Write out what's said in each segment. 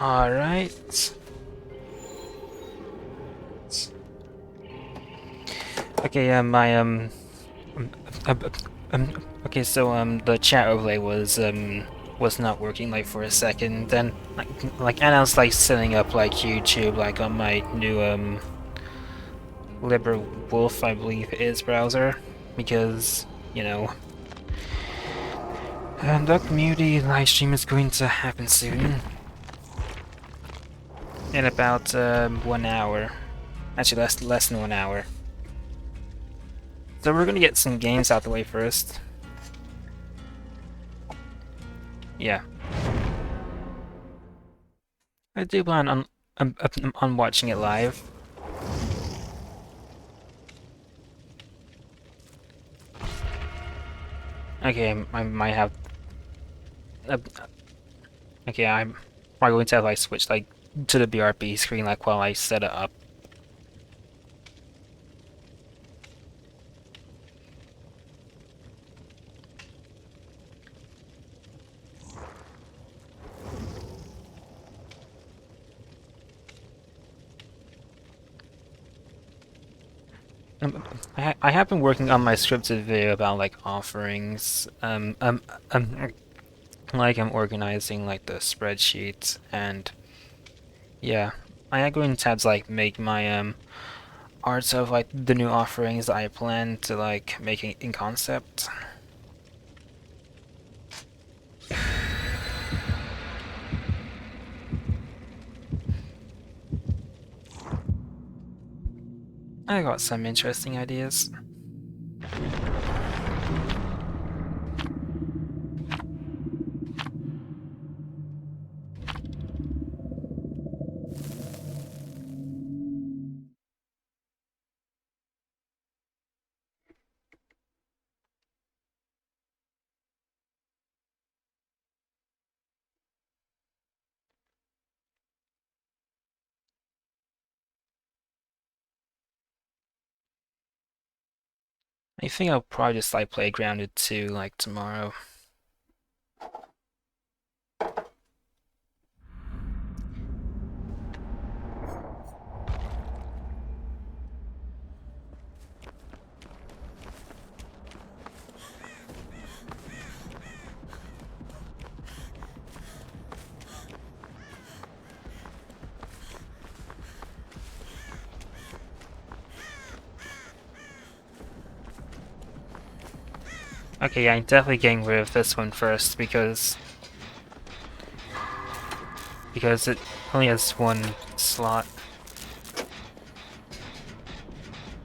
Alright. Okay, um, um, okay, so, the chat overlay was not working, like, for a second, then, and I was, like, setting up, like, YouTube, like, on my new, LibreWolf, I believe it is, browser, because, you know, the community live stream is going to happen soon. In about, 1 hour. Actually, less than 1 hour. So we're gonna get some games out the way first. Yeah. I do plan on watching it live. Okay, I might have. Uh, okay, I'm probably going to have like switch like to the BRB screen like while I set it up. I have been working on my scripted video about like offerings. Like I'm organizing like the spreadsheet and yeah, I am going to have to like make my arts of like the new offerings that I plan to like make in concept. I got some interesting ideas. I think I'll probably just like play Grounded 2 like tomorrow. Okay, yeah, I'm definitely getting rid of this one first because it only has one slot.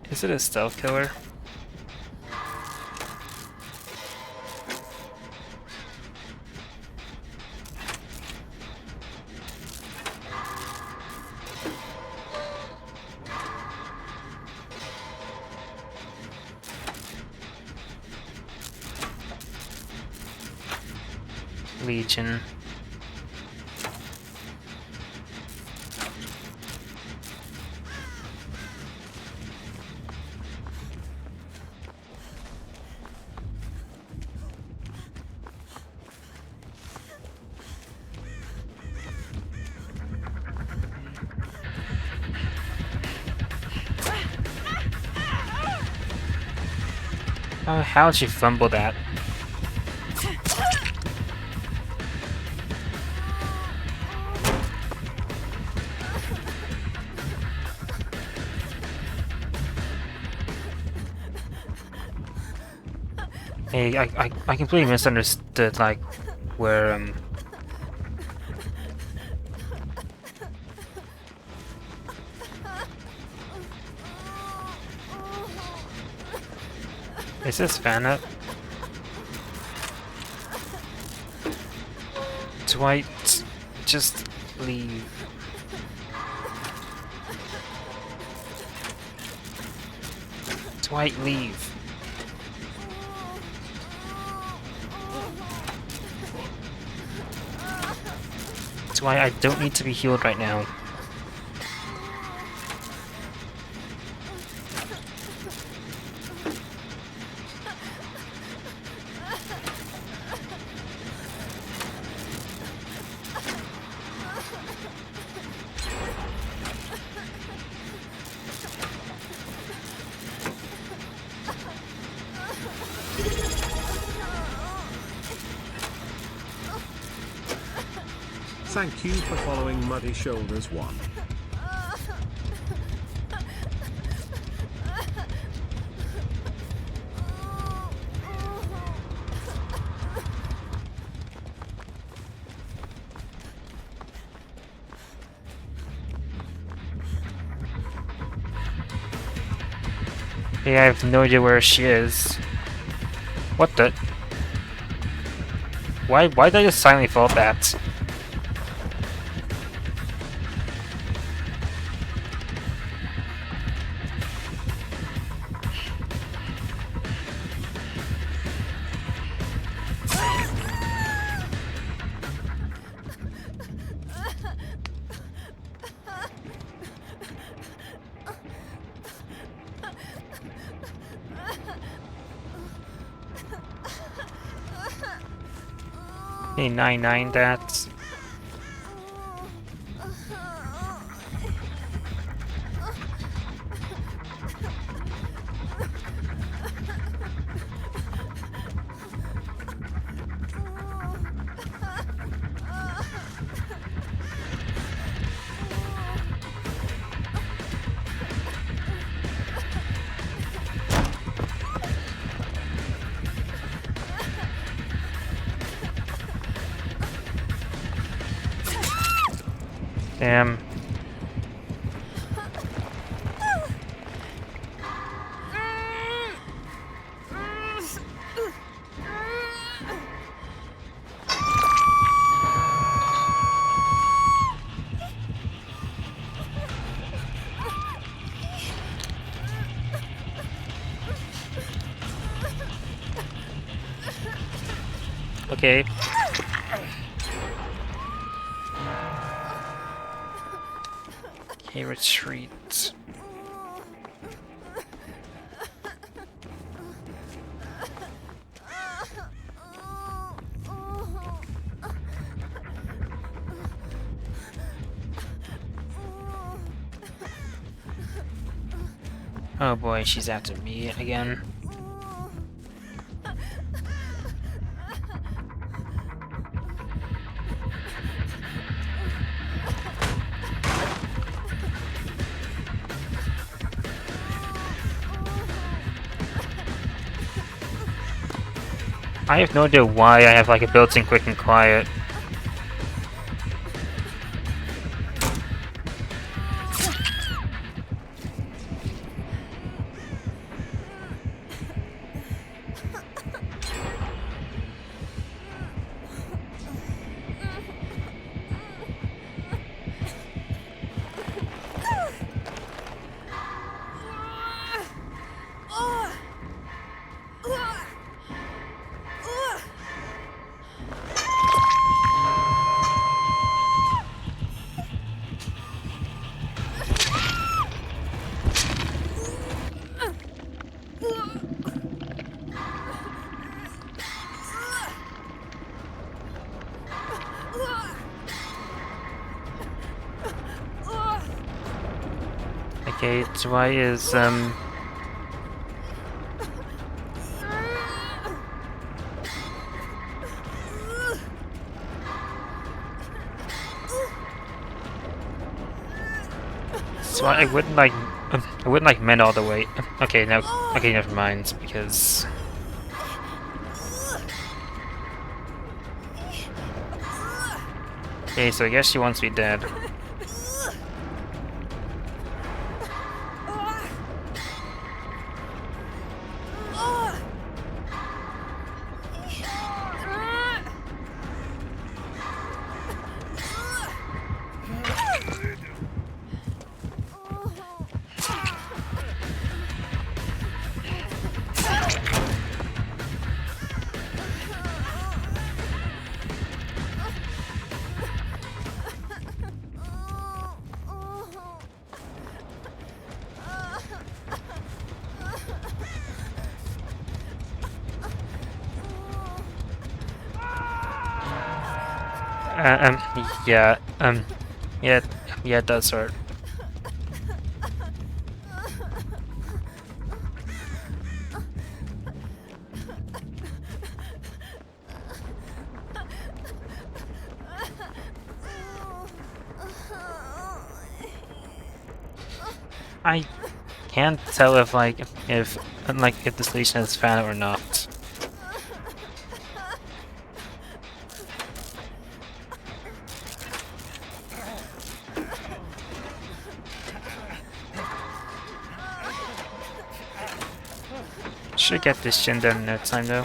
Is it a stealth killer? Legion. Oh, how'd you fumble that? Hey, I completely misunderstood, like, where, is this fan up? Dwight, just leave. Dwight, leave. Dwight, I don't need to be healed right now. Thank you for following Muddy Shoulders 1. Yeah, I have no idea where she is. What the? Why did I just silently fall that? Hey, 9-9 that. Damn. Okay. Okay, retreat. Oh boy, she's after me again. I have no idea why I have like a built-in quick and quiet. Okay, so why is so I wouldn't like men all the way. Okay, no. Okay, never mind because. Okay, so I guess she wants me dead. Yeah, yeah, yeah, it does hurt. I can't tell if if the station is fan or not. Should get this shin done in no time though.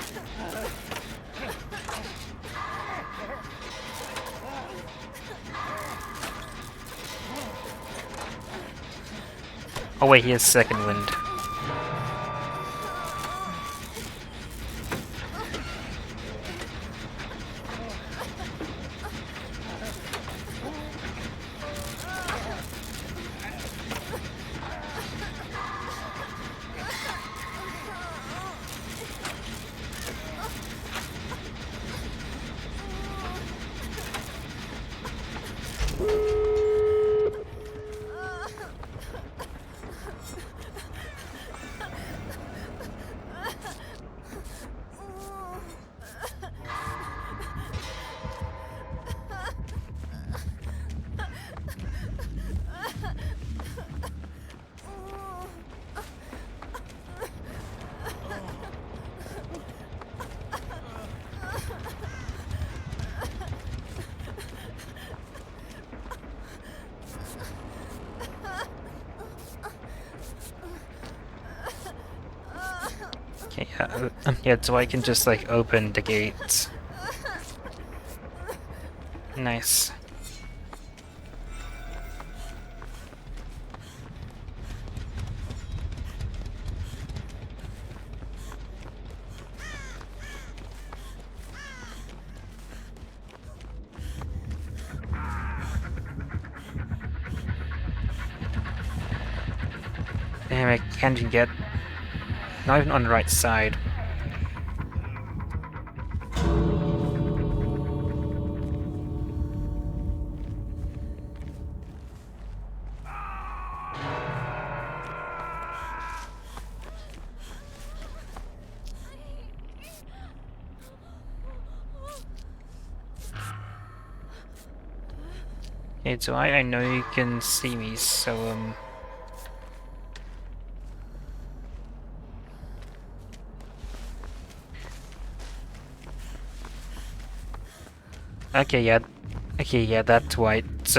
Oh wait, he has second wind. Okay, yeah, so I can just like open the gate. Nice. Damn it, can't you get... Not even on the right side. Okay, so I know you can see me, so okay, yeah. Okay, yeah, that's why it's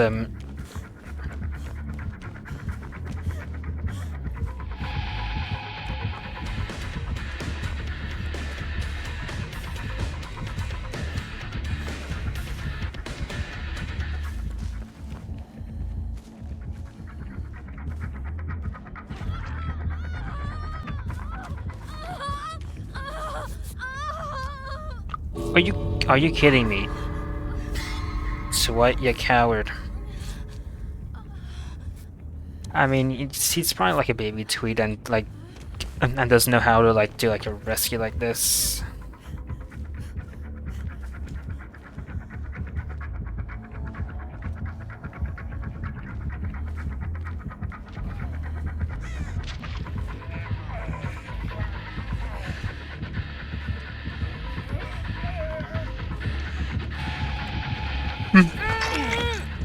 Are you kidding me? So what, you coward. I mean, he's probably like a baby tweet and like and doesn't know how to like do like a rescue like this.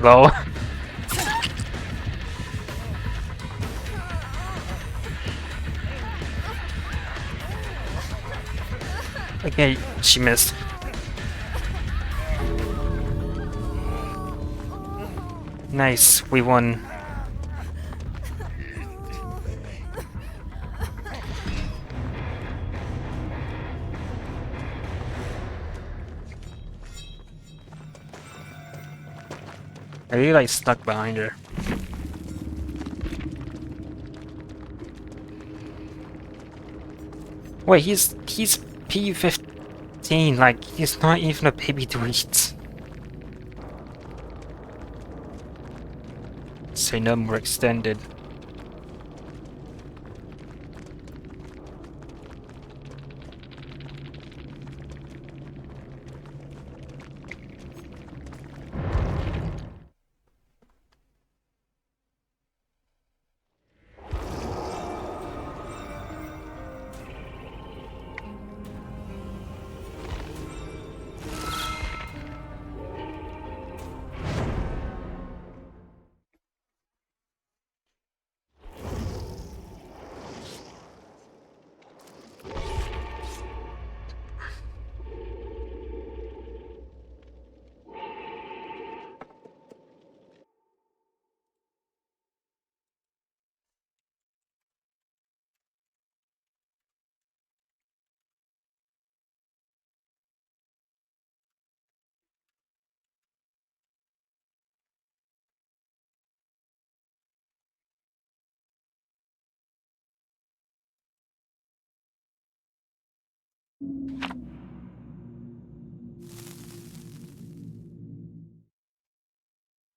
Lol. Okay, she missed. Nice, we won. I really like stuck behind her. Wait, he's P15, like he's not even a baby tweet. Say no more extended.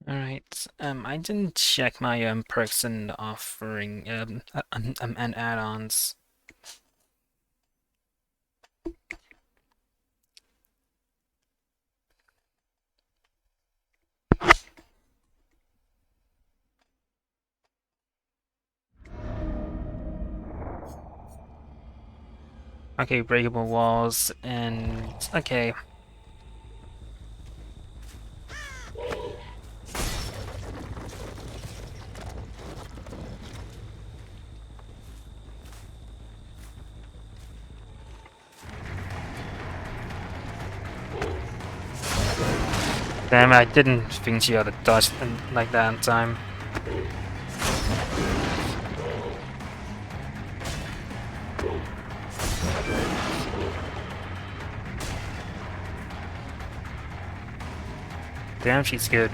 Alright, I didn't check my perks and offering and add-ons. Okay, breakable walls and okay. Damn, I didn't think she ought to dodge like that in time. Damn, she's good.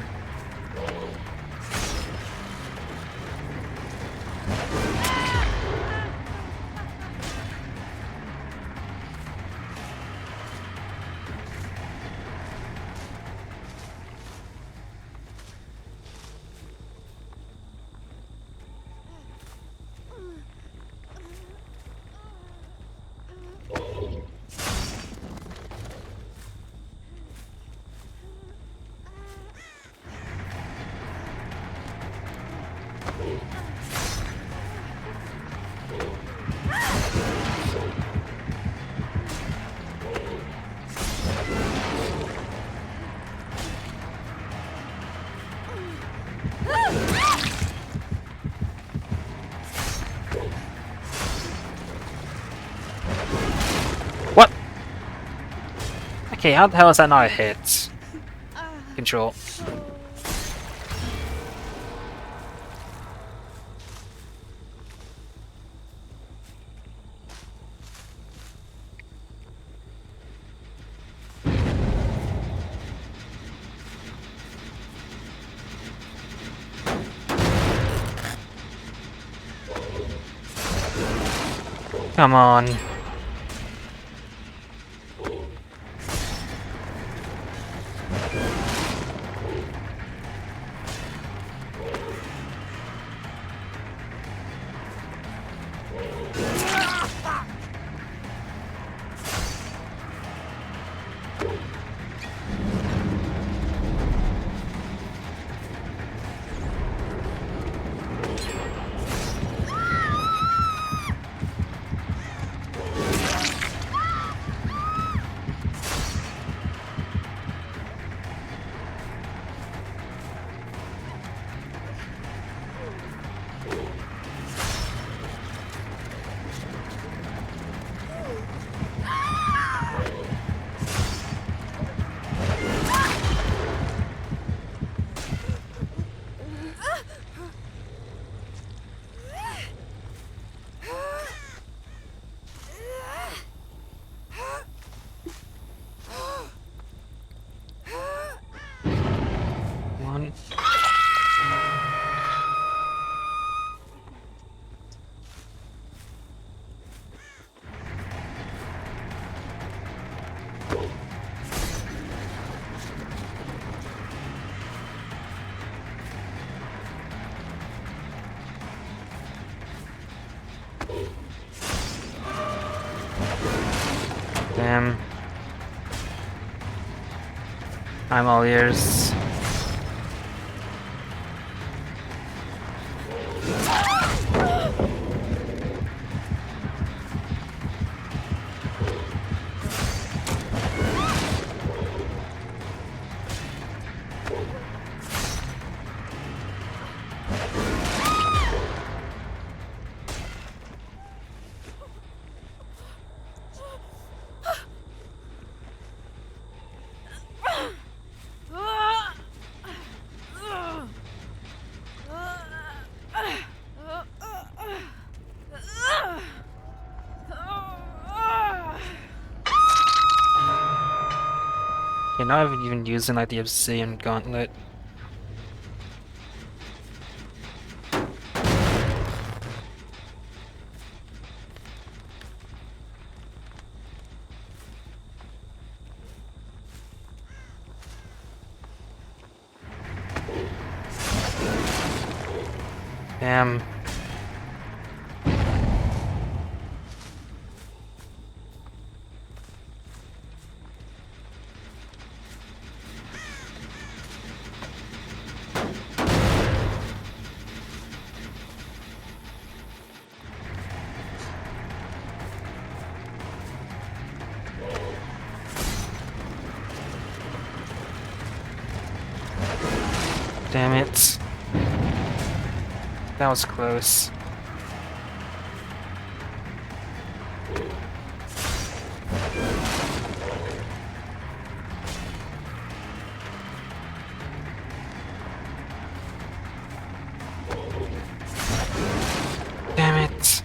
What? Okay, how the hell is that not a hit? Control. Come on. One. Damn. I'm all ears. You're not even using like the obsidian gauntlet. Damn. Damn it. That was close. Damn it.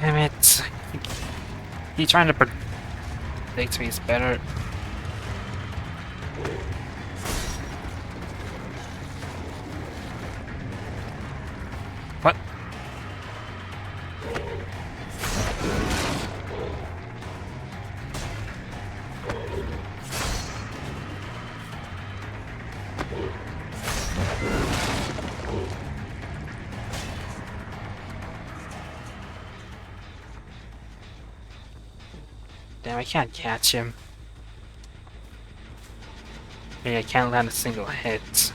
Damn it. He trying to predict me is better. What? Damn, I can't catch him. Maybe I can't land a single hit.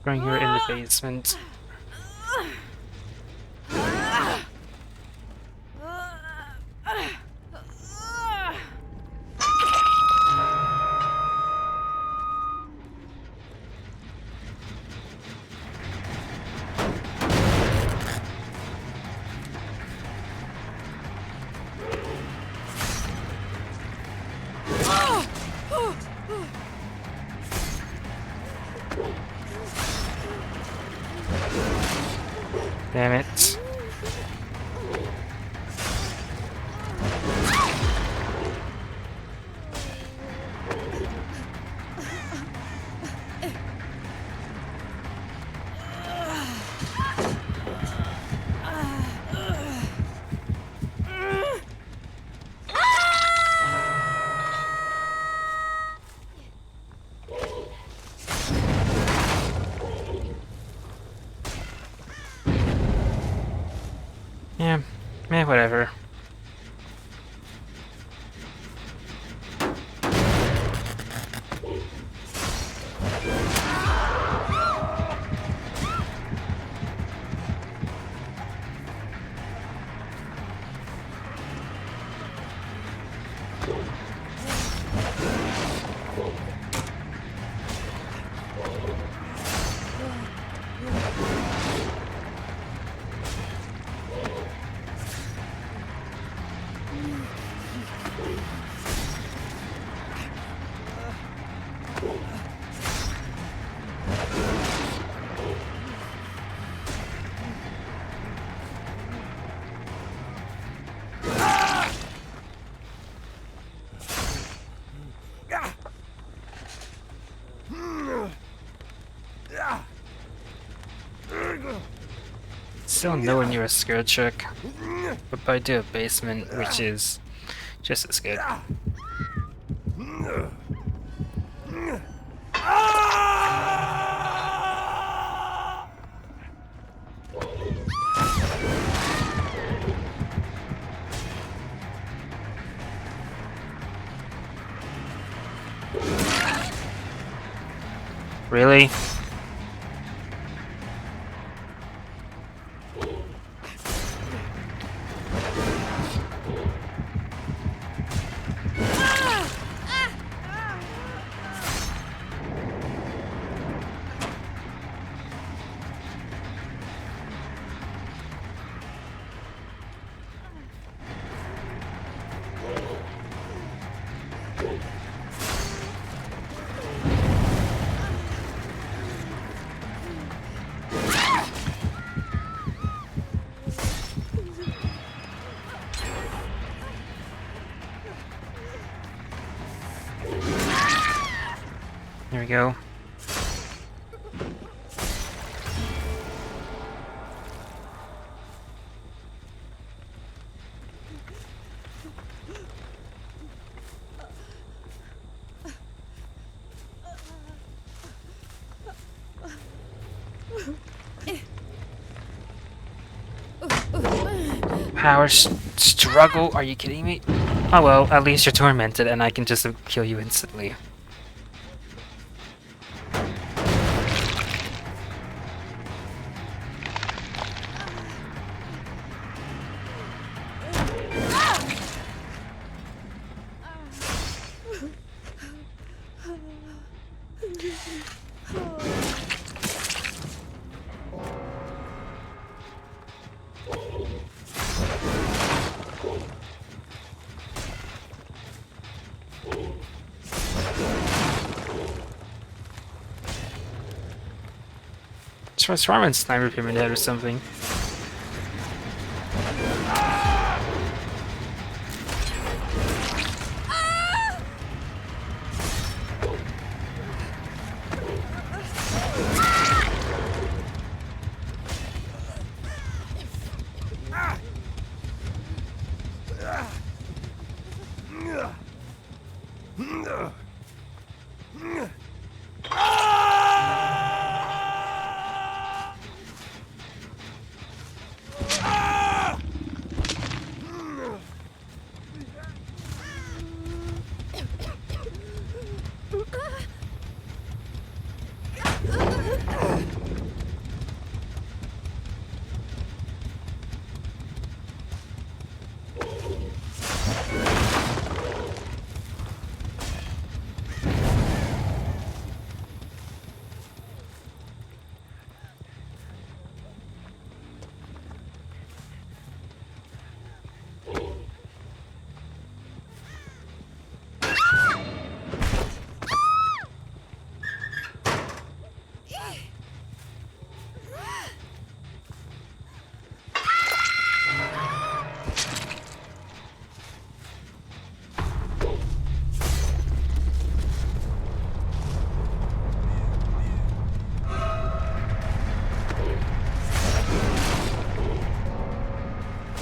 Bring her in the basement. Damn it. Yeah, whatever. Still nowhere near a skill check, but I do a basement, which is just as good. Really? There we go. Power struggle? Are you kidding me? Oh well, at least you're tormented and I can just kill you instantly. Transform sniper pyramid head or something.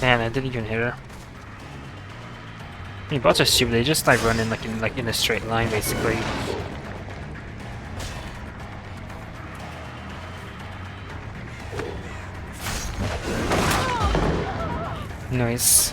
Man, I didn't even hit her. I mean, bots are stupid. They just like run in in a straight line, basically. Nice.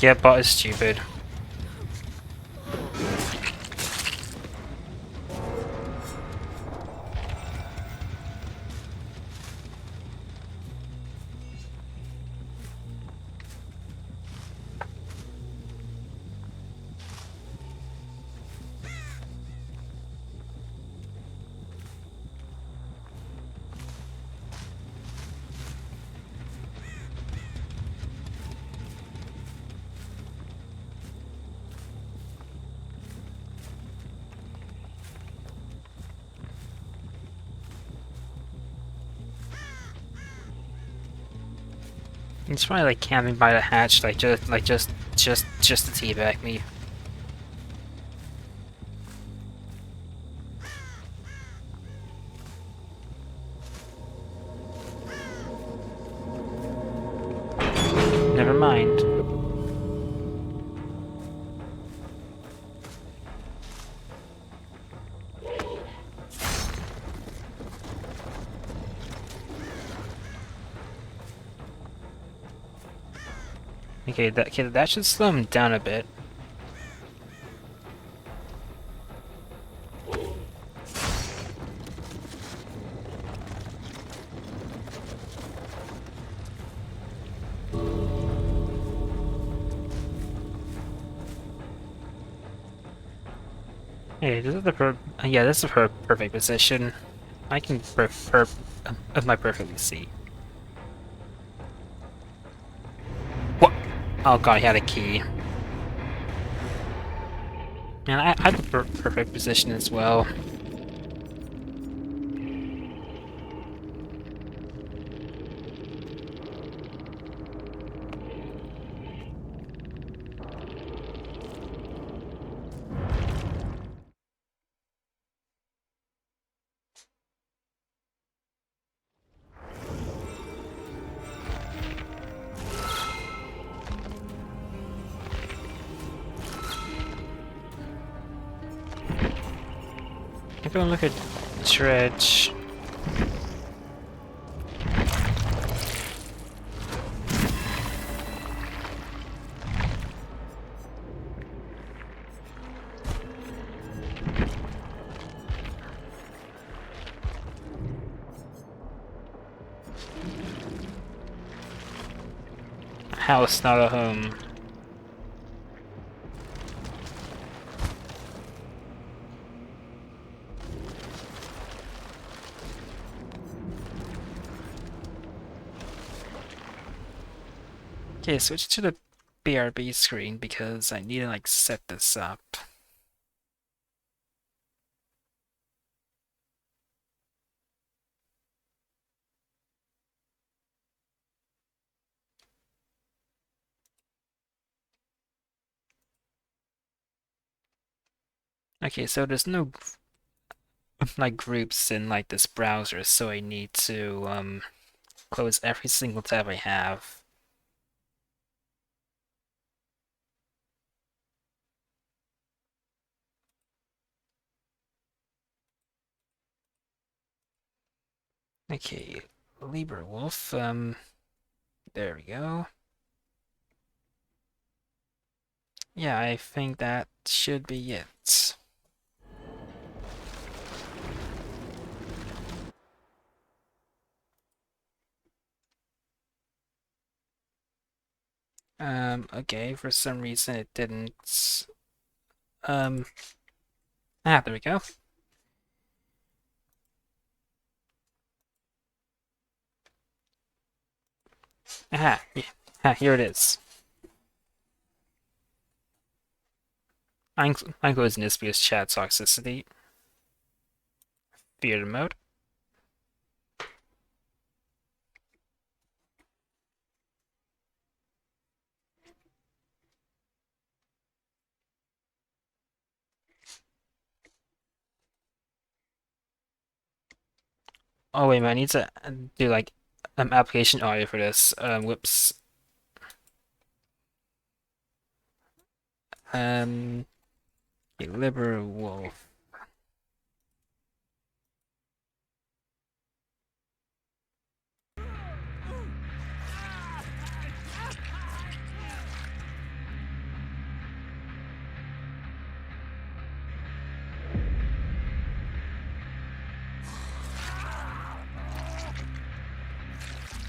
Yeah, bot is stupid. He's probably like camping by the hatch, just to teabag me. Never mind. Okay, that should slow him down a bit. Hey, this is the this is the perfect position. I can my perfectly see. What? Oh god, he had a key. Man, I had the perfect position as well. I'm gonna look at Dredge. House, not a home. Okay, switch to the BRB screen because I need to like set this up. Okay, so there's no like groups in like this browser, so I need to close every single tab I have. Okay, LibreWolf, there we go. Yeah, I think that should be it. Okay, for some reason it didn't. Um, there we go. Here it is. I'm closing this because chat toxicity. Theater mode. Oh wait, man, I need to do like application audio for this. Whoops. Um, LibreWolf.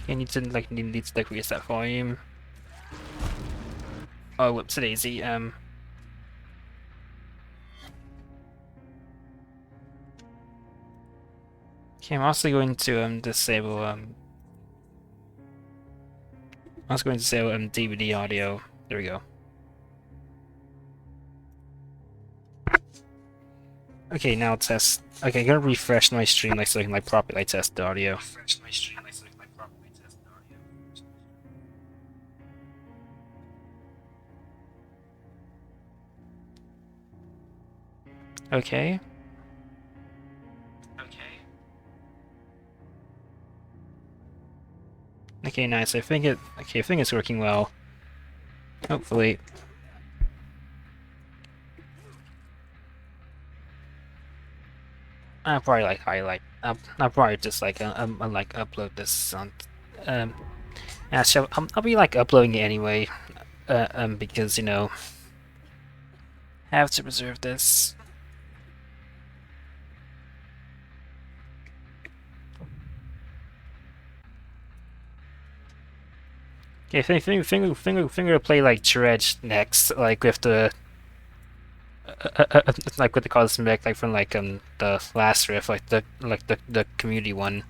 I need to like reset volume. Oh, whoops, daisy. Okay, I'm also going to disable I was going to disable DVD audio. There we go. Okay, now test. Okay, I'm gonna refresh my stream like so I can like properly test the audio. Okay. Okay, nice. I think it's working well. Hopefully. I'll probably like highlight. I'll probably just like like upload this on. Um, actually, I'll be like uploading it anyway. Because you know, have to preserve this. Okay, finger play like Dredge next, like with the like with the cosmic, like from the last rift, like the community one.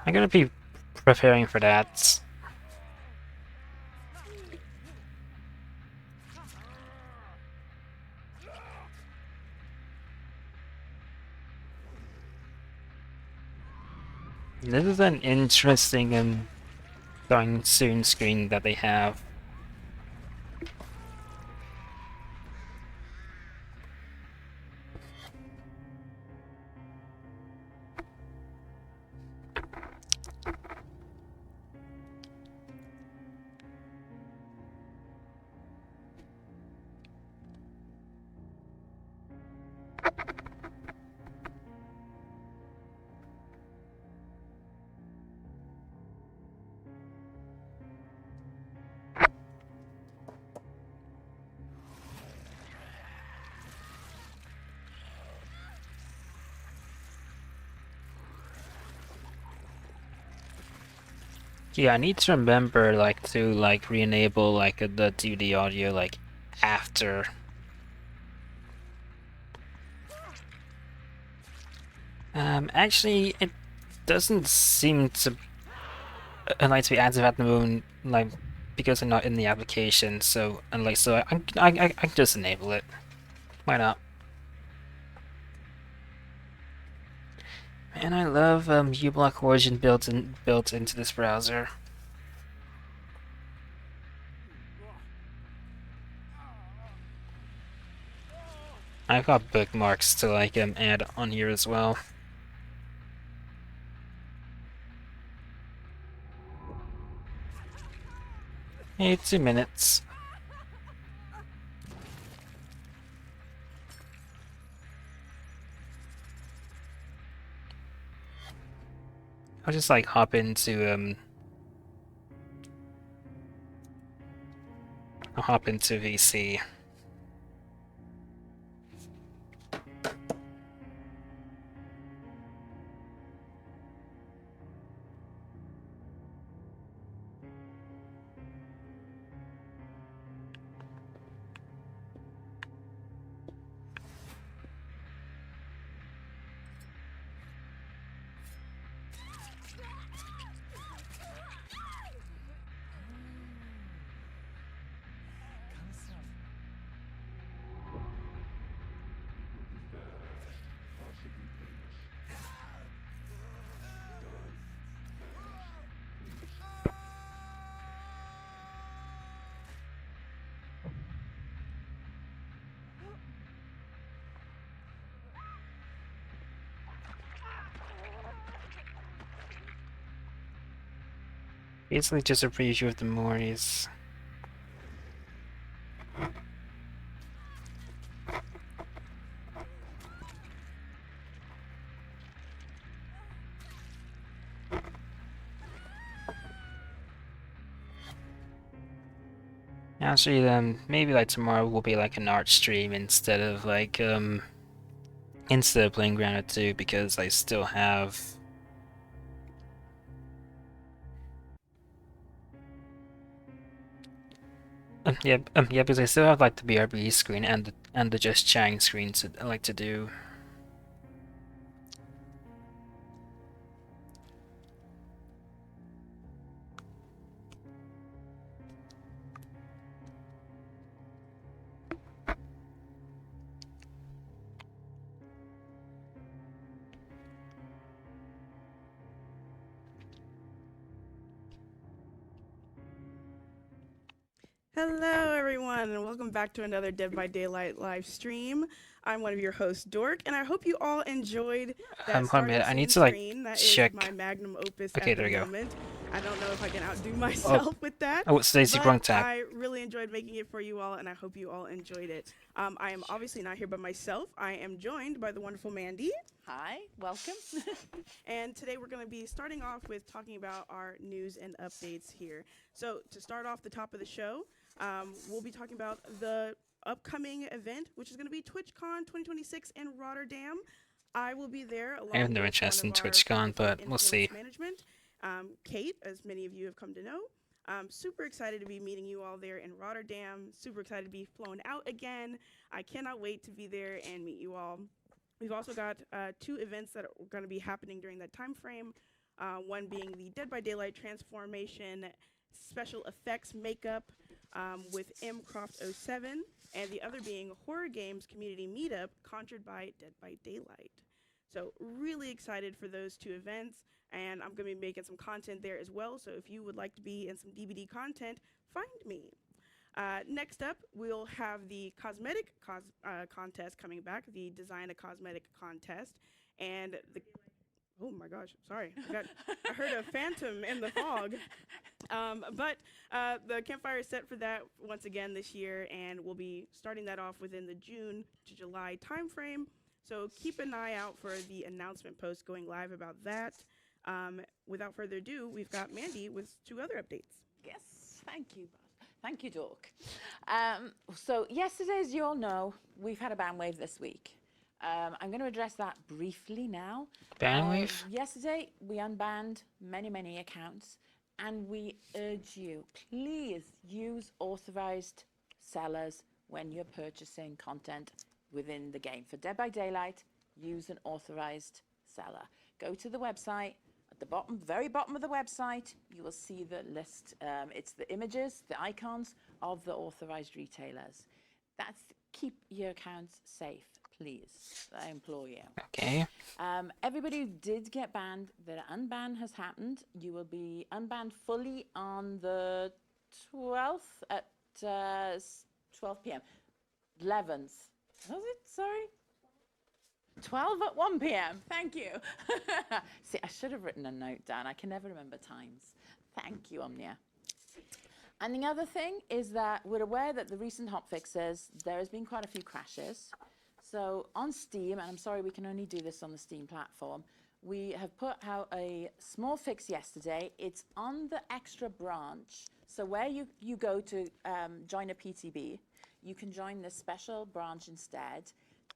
I'm gonna be preparing for that. This is an interesting going soon screen that they have. Yeah, I need to remember like to like re-enable like the DVD audio like after. Actually, it doesn't seem to like to be active at the moment, like because I'm not in the application. So and like so I can just enable it. Why not? Man, I love uBlock Origin built into this browser. I've got bookmarks to like add on here as well. Hey, 2 minutes. I'll just like hop into I'll hop into VC. Basically just a preview of the Mories. Actually, maybe like tomorrow will be like an art stream instead of playing Grounded 2 because I still have yeah, because I still have like the BRB screen and the just chatting screens that I like to do. Hello, everyone, and welcome back to another Dead by Daylight live stream. I'm one of your hosts, Dork, and I hope you all enjoyed that Hold on a starting minute, I need soon to like screen. That is check. my magnum opus Okay, at the there we go. moment. I don't know if I can outdo Oh, myself with that, oh, Stacy, but wrong tab. I really enjoyed making it for you all, and I hope you all enjoyed it. I am obviously not here by myself. I am joined by the wonderful Mandy. Hi, welcome. And today we're going to be starting off with talking about our news and updates here. So to start off the top of the show, we'll be talking about the upcoming event, which is going to be TwitchCon 2026 in Rotterdam. I will be there along I have no with interest one in of our TwitchCon, people from but we'll see. Influence Management, Kate, as many of you have come to know. Super excited to be meeting you all there in Rotterdam. Super excited to be flown out again. I cannot wait to be there and meet you all. We've also got 2 events that are going to be happening during that time frame. One being the Dead by Daylight transformation special effects makeup with mcroft07, and the other being horror games community meetup conjured by Dead by Daylight. So really excited for those 2 events, and I'm going to be making some content there as well. So if you would like to be in some DBD content, find me. Next up, we'll have the cosmetic contest coming back, the Design a Cosmetic contest, and the oh my gosh, sorry, I heard a phantom in the fog. But the campfire is set for that once again this year, and we'll be starting that off within the June to July timeframe. So keep an eye out for the announcement post going live about that. Without further ado, we've got Mandy with 2 other updates. Yes, thank you. Thank you, Dork. So yesterday, as you all know, we've had a ban wave this week. I'm going to address that briefly now. Ban wave? Yesterday, we unbanned many accounts, and we urge you, please use authorized sellers when you're purchasing content within the game. For Dead by Daylight, use an authorized seller. Go to the website. At the bottom, very bottom of the website, you will see the list. It's the images, the icons of the authorized retailers. Keep your accounts safe, please. I implore you. Okay. Everybody who did get banned, the unban has happened. You will be unbanned fully on the 12th at 12 p.m. 11th. Was it? Sorry. 12 at 1 p.m. Thank you. See, I should have written a note down. I can never remember times. Thank you, Omnia. And the other thing is that we're aware that the recent hotfixes, there has been quite a few crashes. So on Steam, and I'm sorry we can only do this on the Steam platform, we have put out a small fix yesterday. It's on the extra branch. So where you go to join a PTB, you can join this special branch instead,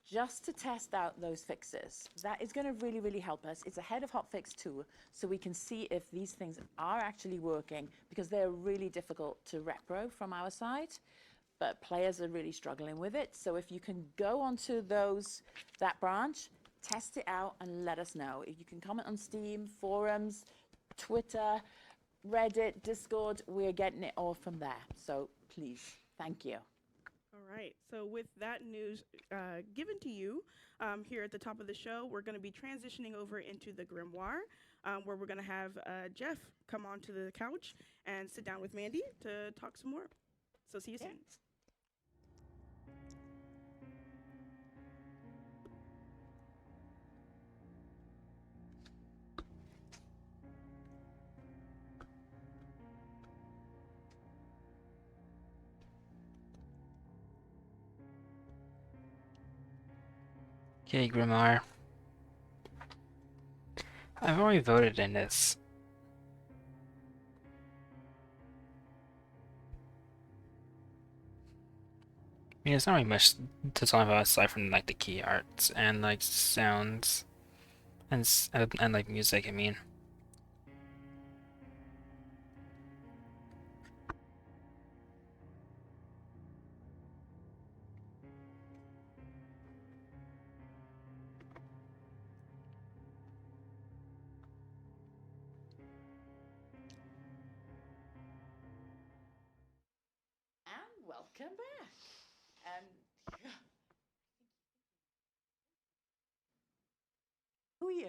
just to test out those fixes. That is going to really help us. It's ahead of hotfix 2, so we can see if these things are actually working, because they're really difficult to repro from our side, but players are really struggling with it. So if you can go onto that branch, test it out and let us know. If you can comment on Steam, forums, Twitter, Reddit, Discord, we're getting it all from there. So please, thank you. All right, so with that news given to you here at the top of the show, we're going to be transitioning over into the Grimoire, where we're going to have Jeff come onto the couch and sit down with Mandy to talk some more. So see you soon. Okay, Grimar. I've already voted in this. I mean, there's not really much to talk about aside from like the key arts and like sounds and like music. I mean. And welcome back. Who are you?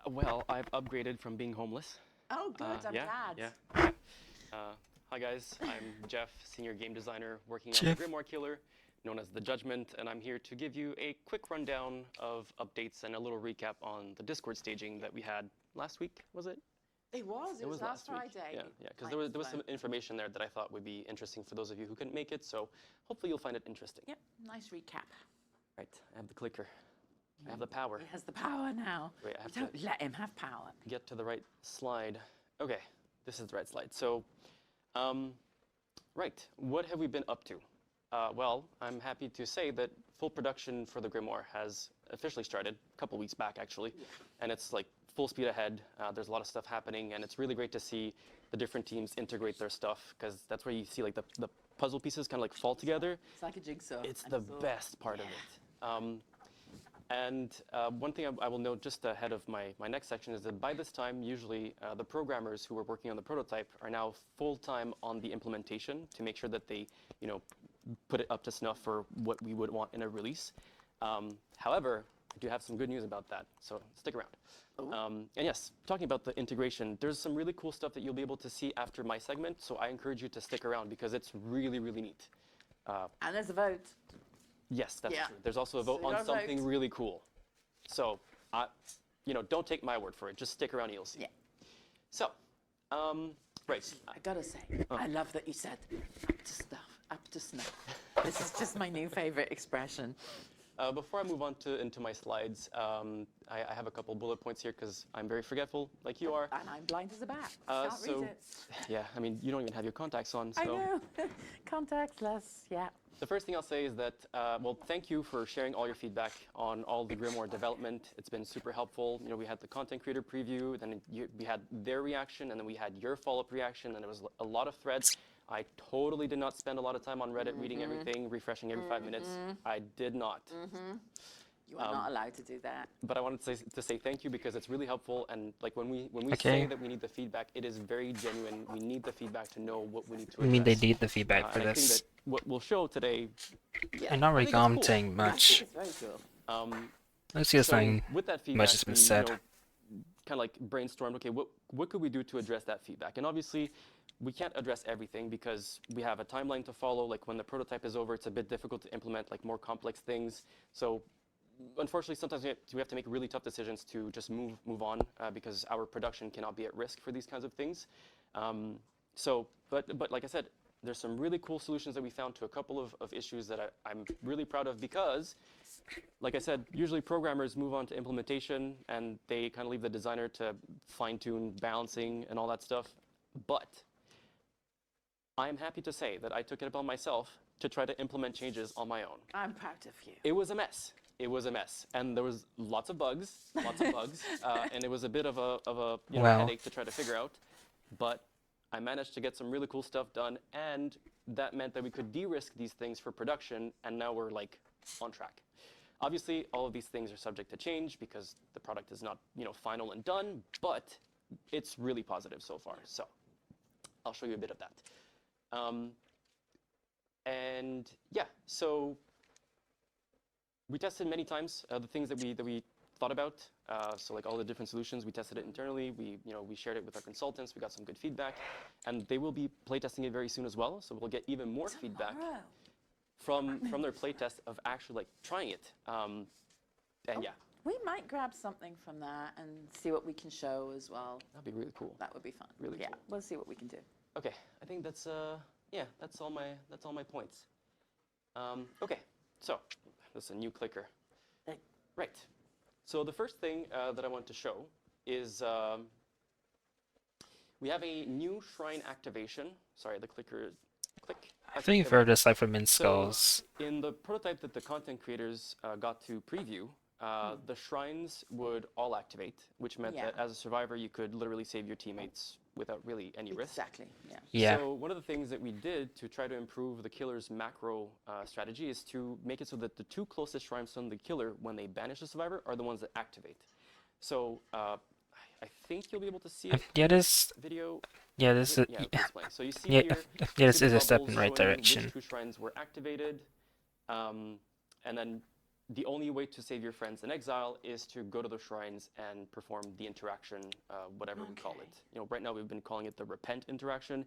Well, I've upgraded from being homeless. Oh, good. I'm yeah, glad. Yeah. Hi guys, I'm Jeff, senior game designer working on the Grimoire Killer, known as The Judgment, and I'm here to give you a quick rundown of updates and a little recap on the Discord staging that we had last week, was it? It was last Friday. Yeah, because there was some information there that I thought would be interesting for those of you who couldn't make it, so hopefully you'll find it interesting. Yep, nice recap. Right, I have the clicker. I have the power. He has the power now. Wait, I have Don't to let him have power. get to the right slide. Okay, this is the right slide. So, right, what have we been up to? Well, I'm happy to say that full production for the Grimoire has officially started a couple weeks back, actually, and it's like full speed ahead. There's a lot of stuff happening, and it's really great to see the different teams integrate their stuff, because that's where you see like the puzzle pieces kind of like fall together. It's like a jigsaw. It's the best part of it. And one thing I will note just ahead of my next section is that by this time, usually the programmers who were working on the prototype are now full-time on the implementation to make sure that they, put it up to snuff for what we would want in a release. However, I do have some good news about that, so stick around. And yes, talking about the integration, there's some really cool stuff that you'll be able to see after my segment, so I encourage you to stick around because it's really, really neat. And there's a vote. Yes, that's true. There's also a vote on something really cool. So, don't take my word for it. Just stick around and you'll see. Yeah. So, right. I gotta say, I love that you said up to snuff. This is just my new favorite expression. Before I move on into my slides, I have a couple bullet points here because I'm very forgetful, like you are. And I'm blind as a bat. Can't read it. Yeah, I mean, you don't even have your contacts on. So. I know. Contactless, yeah. The first thing I'll say is that, thank you for sharing all your feedback on all the Grimoire development. It's been super helpful. We had the content creator preview, then we had their reaction, and then we had your follow-up reaction, and there was a lot of threads. I totally did not spend a lot of time on Reddit reading everything, refreshing every 5 minutes. I did not. You are not allowed to do that. But I wanted to say thank you because it's really helpful. And like when we say that we need the feedback, it is very genuine. We need the feedback to know what we need to address. I mean, they need the feedback for and this. I think that what we'll show today. I'm not really I think it's commenting cool. much. It's very cool. Let's see if something with that feedback, much has been said. kind of like brainstormed. Okay, what could we do to address that feedback? And obviously, we can't address everything because we have a timeline to follow. Like when the prototype is over, it's a bit difficult to implement like more complex things. So unfortunately, sometimes we have to make really tough decisions to just move on because our production cannot be at risk for these kinds of things. But like I said, there's some really cool solutions that we found to a couple of issues that I'm really proud of because, like I said, usually programmers move on to implementation and they kind of leave the designer to fine-tune balancing and all that stuff. But I am happy to say that I took it upon myself to try to implement changes on my own. I'm proud of you. It was a mess. It was a mess, and there was lots of bugs, and it was a bit of a headache to try to figure out. But I managed to get some really cool stuff done, and that meant that we could de-risk these things for production, and now we're like on track. Obviously, all of these things are subject to change because the product is not final and done, but it's really positive so far. So I'll show you a bit of that. And yeah, so we tested many times the things that we thought about. So like all the different solutions, we tested it internally. We shared it with our consultants. We got some good feedback, and they will be playtesting it very soon as well. So we'll get even more feedback from their playtest of actually like trying it. And yeah, We might grab something from that and see what we can show as well. that'd be really cool. That would be fun. Really yeah, cool. we'll see what we can do. Okay, I think that's that's all my points. Okay, so this is a new clicker. Hey. Right. So the first thing that I want to show is we have a new shrine activation. Sorry, the clicker. Click. I think you've heard this like from Inskulls. So in the prototype that the content creators got to preview, the shrines would all activate, which meant that as a survivor, you could literally save your teammates without really any risk. Exactly, yeah. Yeah. So one of the things that we did to try to improve the killer's macro strategy is to make it so that the two closest shrines from the killer, when they banish the survivor, are the ones that activate. So I think you'll be able to see it. Yeah, this. Video. Yeah, this is. Yeah, Yeah, explain. So you see yeah, here. yeah, this see the is a step bubbles in the right showing direction. Which two shrines were activated, and then the only way to save your friends in exile is to go to the shrines and perform the interaction, whatever we call it. Right now we've been calling it the repent interaction,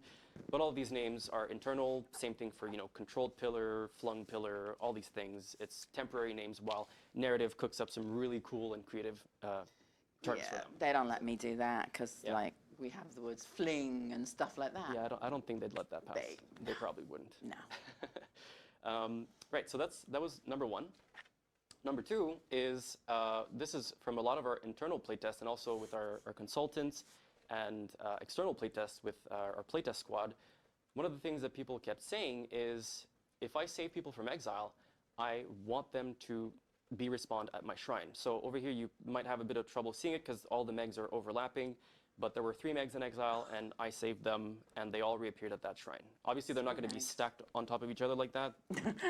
but all of these names are internal. Same thing for controlled pillar, flung pillar, all these things. It's temporary names, while narrative cooks up some really cool and creative terms for them. They don't let me do that because Yeah. like we have the words fling and stuff like that. Yeah, I don't think they'd let that pass. They probably wouldn't. No. Right, so that was number one. Number two is, this is from a lot of our internal playtests and also with our consultants and external playtests with our playtest squad. One of the things that people kept saying is, if I save people from exile, I want them to be respawned at my shrine. So over here, you might have a bit of trouble seeing it because all the megs are overlapping. But there were 3 megs in exile, and I saved them, and they all reappeared at that shrine. Obviously, they're not going to be stacked on top of each other like that.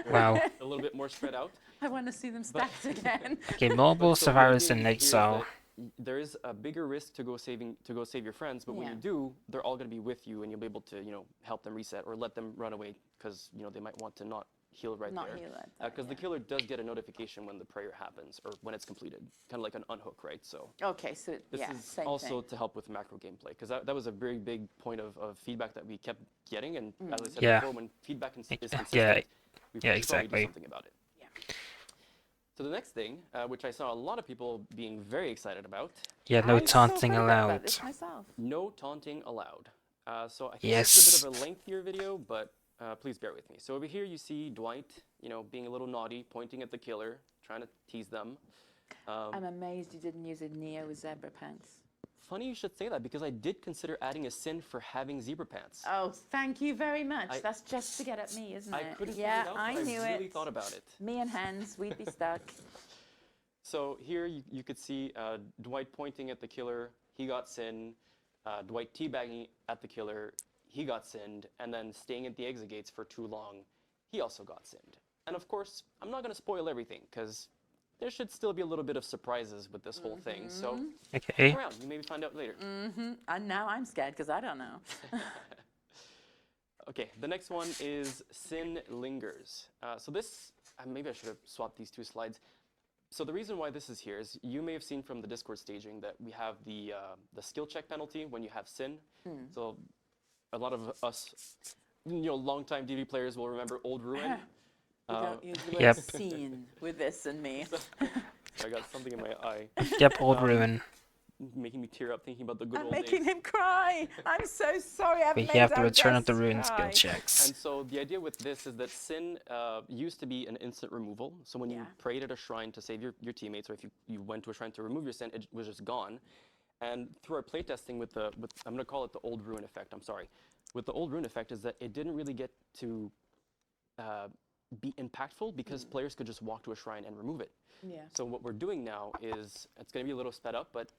Wow. A little bit more spread out. I want to see them stacked again. Okay, mobile But so the survivors idea in here is exile. that there is a bigger risk to go save your friends, but when you Yeah. do, they're all going to be with you, and you'll be able to help them reset or let them run away because they might want to not heal right Not there. heal right there, Because the yeah. killer does get a notification when the prayer happens or when it's completed, kind of like an unhook, right? So Okay, so this yeah, is same also thing. to help with macro gameplay because that was a very big point of feedback that we kept getting, and as I said Yeah. before, when feedback is Yeah, consistent, we yeah, should probably do exactly. something about it. Yeah. So the next thing, which I saw a lot of people being very excited about, Yeah, no I taunting so forgot about allowed. this myself. no taunting allowed. So I think Yes. this is a bit of a lengthier video, but please bear with me. So over here you see Dwight, being a little naughty, pointing at the killer, trying to tease them. I'm amazed you didn't use a Neo with zebra pants. Funny you should say that because I did consider adding a sin for having zebra pants. Oh, thank you very much. That's just to get at me, isn't it? I couldn't yeah, figure it out, I but knew I really it. thought about it. Me and Hans, we'd be stuck. So here you could see Dwight pointing at the killer, he got sin. Dwight teabagging at the killer, he got sinned. And then staying at the exit gates for too long, he also got sinned. And of course, I'm not going to spoil everything because there should still be a little bit of surprises with this whole thing. So Okay. stick around, you maybe find out later. And now I'm scared because I don't know. Okay, the next one is Sin Lingers. So this, maybe I should have swapped these 2 slides. So the reason why this is here is you may have seen from the Discord staging that we have the skill check penalty when you have sin. So a lot of us, longtime DD players will remember Old Ruin. You don't use the word Yep. scene with this and me. I got something in my eye, Yep, old ruin. making me tear up thinking about the good I'm old making days. him cry. I'm so sorry. I've We made have the our return of the guests ruin skill cry. checks. And so the idea with this is that sin used to be an instant removal. So when you Yeah. prayed at a shrine to save your teammates, or if you went to a shrine to remove your sin, it was just gone. And through our playtesting with I'm going to call it the Old Ruin effect, I'm sorry. With the Old Ruin effect is that it didn't really get to be impactful because players could just walk to a shrine and remove it. Yeah. So what we're doing now is, it's going to be a little sped up, but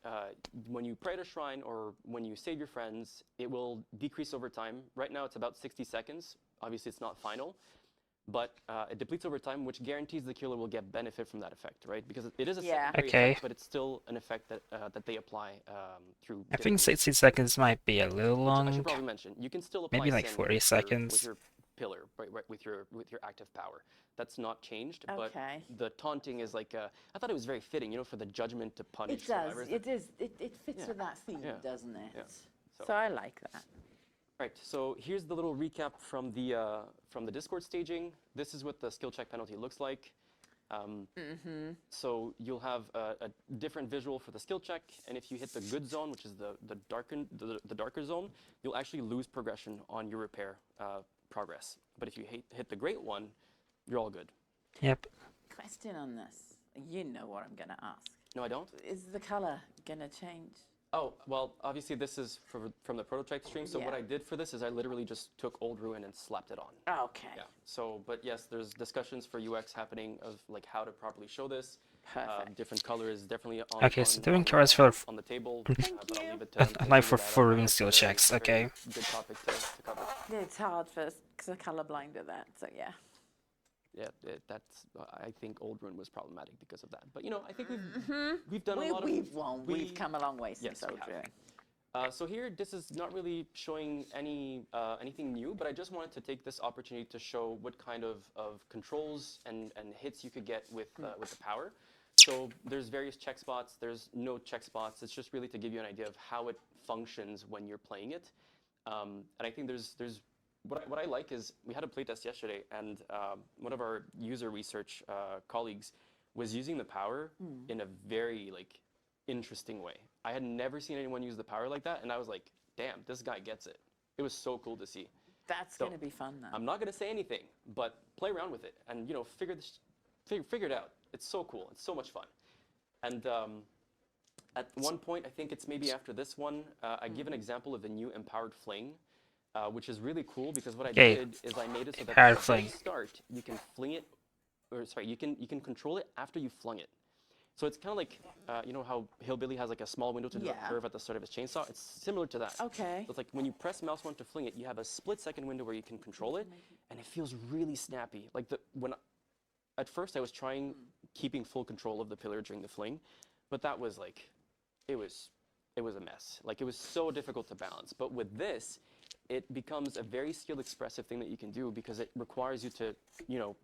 when you pray at a shrine or when you save your friends, it will decrease over time. Right now it's about 60 seconds. Obviously it's not final, but it depletes over time, which guarantees the killer will get benefit from that effect, right? Because it is a Yeah. secondary Okay. effect, but it's still an effect that they apply through. I think different 60 seconds might be a little I long. should probably mention, you can still apply Maybe like sin 40 with your seconds. pillar, right, with your active power. That's not changed, but Okay. the taunting is like, I thought it was very fitting, for the judgment to punish It does. survivors. It is. It fits Yeah. with that theme, Yeah. doesn't it? Yeah. So I like that. Right, so here's the little recap from the Discord staging. This is what the skill check penalty looks like. So you'll have a different visual for the skill check, and if you hit the good zone, which is the darker zone, you'll actually lose progression on your repair progress. But if you hit the great one, you're all good. Yep. Question on this. You know what I'm going to ask. No, I don't. Is the color going to change? Oh, well, obviously this is from the prototype stream, so what Yeah. I did for this is I literally just took Old Ruin and slapped it on. Okay. Yeah. So, but yes, there's discussions for UX happening of like how to properly show this. Perfect. Different colors definitely on. Okay, so doing colors for on the table. Thank but I'll you. leave it to Like figure for that out. ruin I know it's skill a very- checks, a very okay. Good topic to cover. It's hard because I'm colorblind at that, so yeah. Yeah, that's. I think Old Ruin was problematic because of that. But I think we've done a lot of. We've come a long way since Yes, we Old have. Ruin. So here, this is not really showing anything new, but I just wanted to take this opportunity to show what kind of controls and hits you could get with the power. So there's various check spots. There's no check spots. It's just really to give you an idea of how it functions when you're playing it. And I think there's what I like is we had a playtest yesterday, and one of our user research colleagues was using the power in a very interesting way. I had never seen anyone use the power like that, and I was like, damn, this guy gets it. It was so cool to see. That's So, going to be fun, though. I'm not going to say anything, but play around with it and figure it out. It's so cool. It's so much fun. And at one point, I think it's maybe after this one, I give an example of the new empowered fling, which is really cool because what I Okay. did is I made it so that Empowered at the very fling. start you can fling it or sorry, you can control it after you flung it. So it's kind of like, you know how Hillbilly has like a small window to do a curve at the start of his chainsaw? It's similar to that. Okay. So it's like when you press mouse 1 to fling it, you have a split-second window where you can control it, and it feels really snappy. Like at first I was trying keeping full control of the pillar during the fling, but that was like, it was a mess. Like it was so difficult to balance. But with this, it becomes a very skill expressive thing that you can do because it requires you to, you know,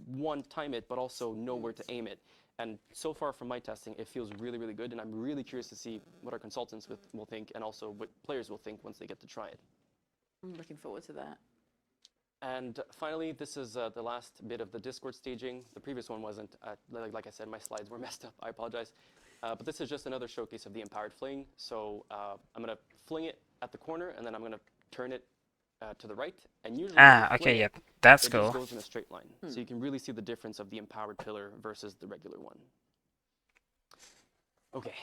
one, time it, but also know where to aim it. And so far from my testing, it feels really, really good. And I'm really curious to see what our consultants will think and also what players will think once they get to try it. I'm looking forward to that. And finally, this is the last bit of the Discord staging. The previous one wasn't. Like I said, my slides were messed up. I apologize. But this is just another showcase of the empowered fling. So I'm going to fling it at the corner, and then I'm going to turn it to the right. And usually, okay, yeah, that's it cool. just goes in a straight line. So you can really see the difference of the empowered pillar versus the regular one. Okay,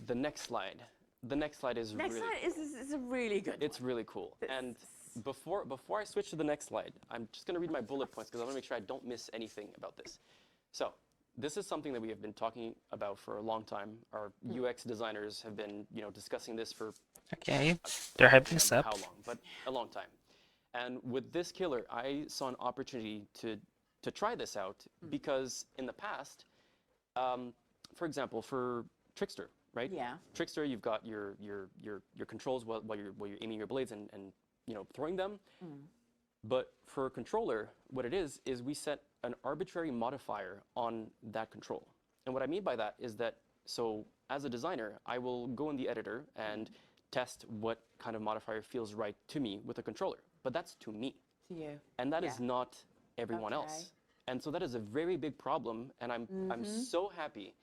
the next slide. The next slide is Next slide is a really good It's really cool. And before I switch to the next slide, I'm just going to read my bullet points because I want to make sure I don't miss anything about this. So this is something that we have been talking about for a long time. Our UX designers have been, you know, discussing this for Okay, they're hyping this how up. long, but a long time. And with this killer, I saw an opportunity to try this out because in the past, for example, for Trickster, right? Yeah. Trickster, you've got your controls while you're aiming your blades and you know, throwing them. But for a controller, what it is we set an arbitrary modifier on that control. And what I mean by that is that, so as a designer, I will go in the editor and test what kind of modifier feels right to me with a controller. But that's to me. To you. And that is not everyone else. And so that is a very big problem. And I'm so happy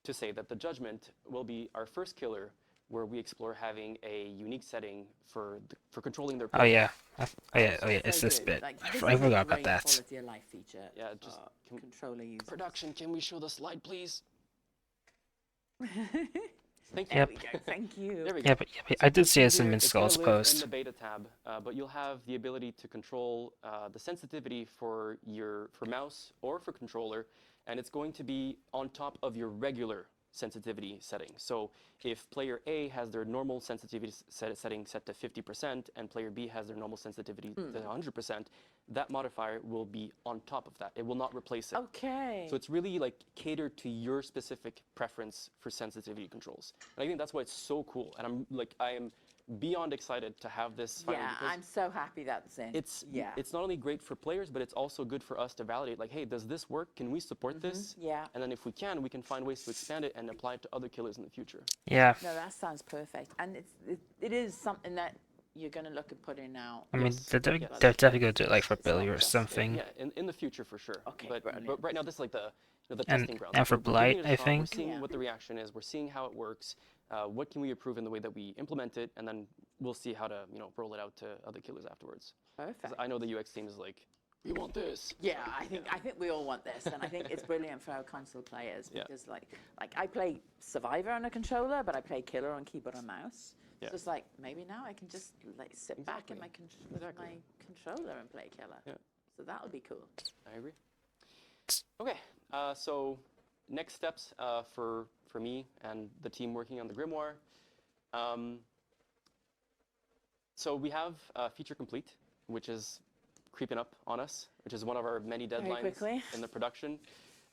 to say that the Judgment will be our first killer where we explore having a unique setting for controlling their Oh yeah, So it's this good. bit. Like, I this forgot is a about great that. quality of life feature. Yeah, just controller users. production, can we show the slide, please? Thank you. There we go. Thank you. There we go. Yeah, but I did see this in Here, Min it's gonna Skull's live post. in the beta tab, but you'll have the ability to control the sensitivity for mouse or for controller, and it's going to be on top of your regular sensitivity setting. So if player A has their normal sensitivity setting set to 50% and player B has their normal sensitivity to 100%, that modifier will be on top of that. It will not replace it. Okay. So it's really like catered to your specific preference for sensitivity controls. And I think that's why it's so cool. And I am beyond excited to have this finally, Yeah, because I'm so happy that's in. it's Yeah. not only great for players, but it's also good for us to validate, like, hey, does this work? Can we support this? Yeah. And then if we can find ways to expand it and apply it to other killers in the future. Yeah, No, that sounds perfect. And it is something that you're going to look at putting out. I mean, Yes. they're Yes. definitely gonna do it like for It's not Billy or just- something. Yeah, in the future for sure. Okay, but brilliant. right now this is like the And- testing ground. and for We're giving it Blight, a I shot, think. We're seeing Yeah. what the reaction is. We're seeing how it works. What can we improve in the way that we implement it, and then we'll see how to roll it out to other killers afterwards. 'Cause Perfect. I know the UX team is like, we want this. Yeah, I think we all want this, and I think it's brilliant for our console players Yeah. because like I play Survivor on a controller, but I play Killer on keyboard and mouse. Yeah. So it's like maybe now I can just like sit back in Exactly. with Exactly. my controller and play Killer. Yeah. So that'll be cool. I agree. Okay, so next steps for me and the team working on the Grimoire. So we have feature complete, which is creeping up on us, which is one of our many deadlines quickly. in the production.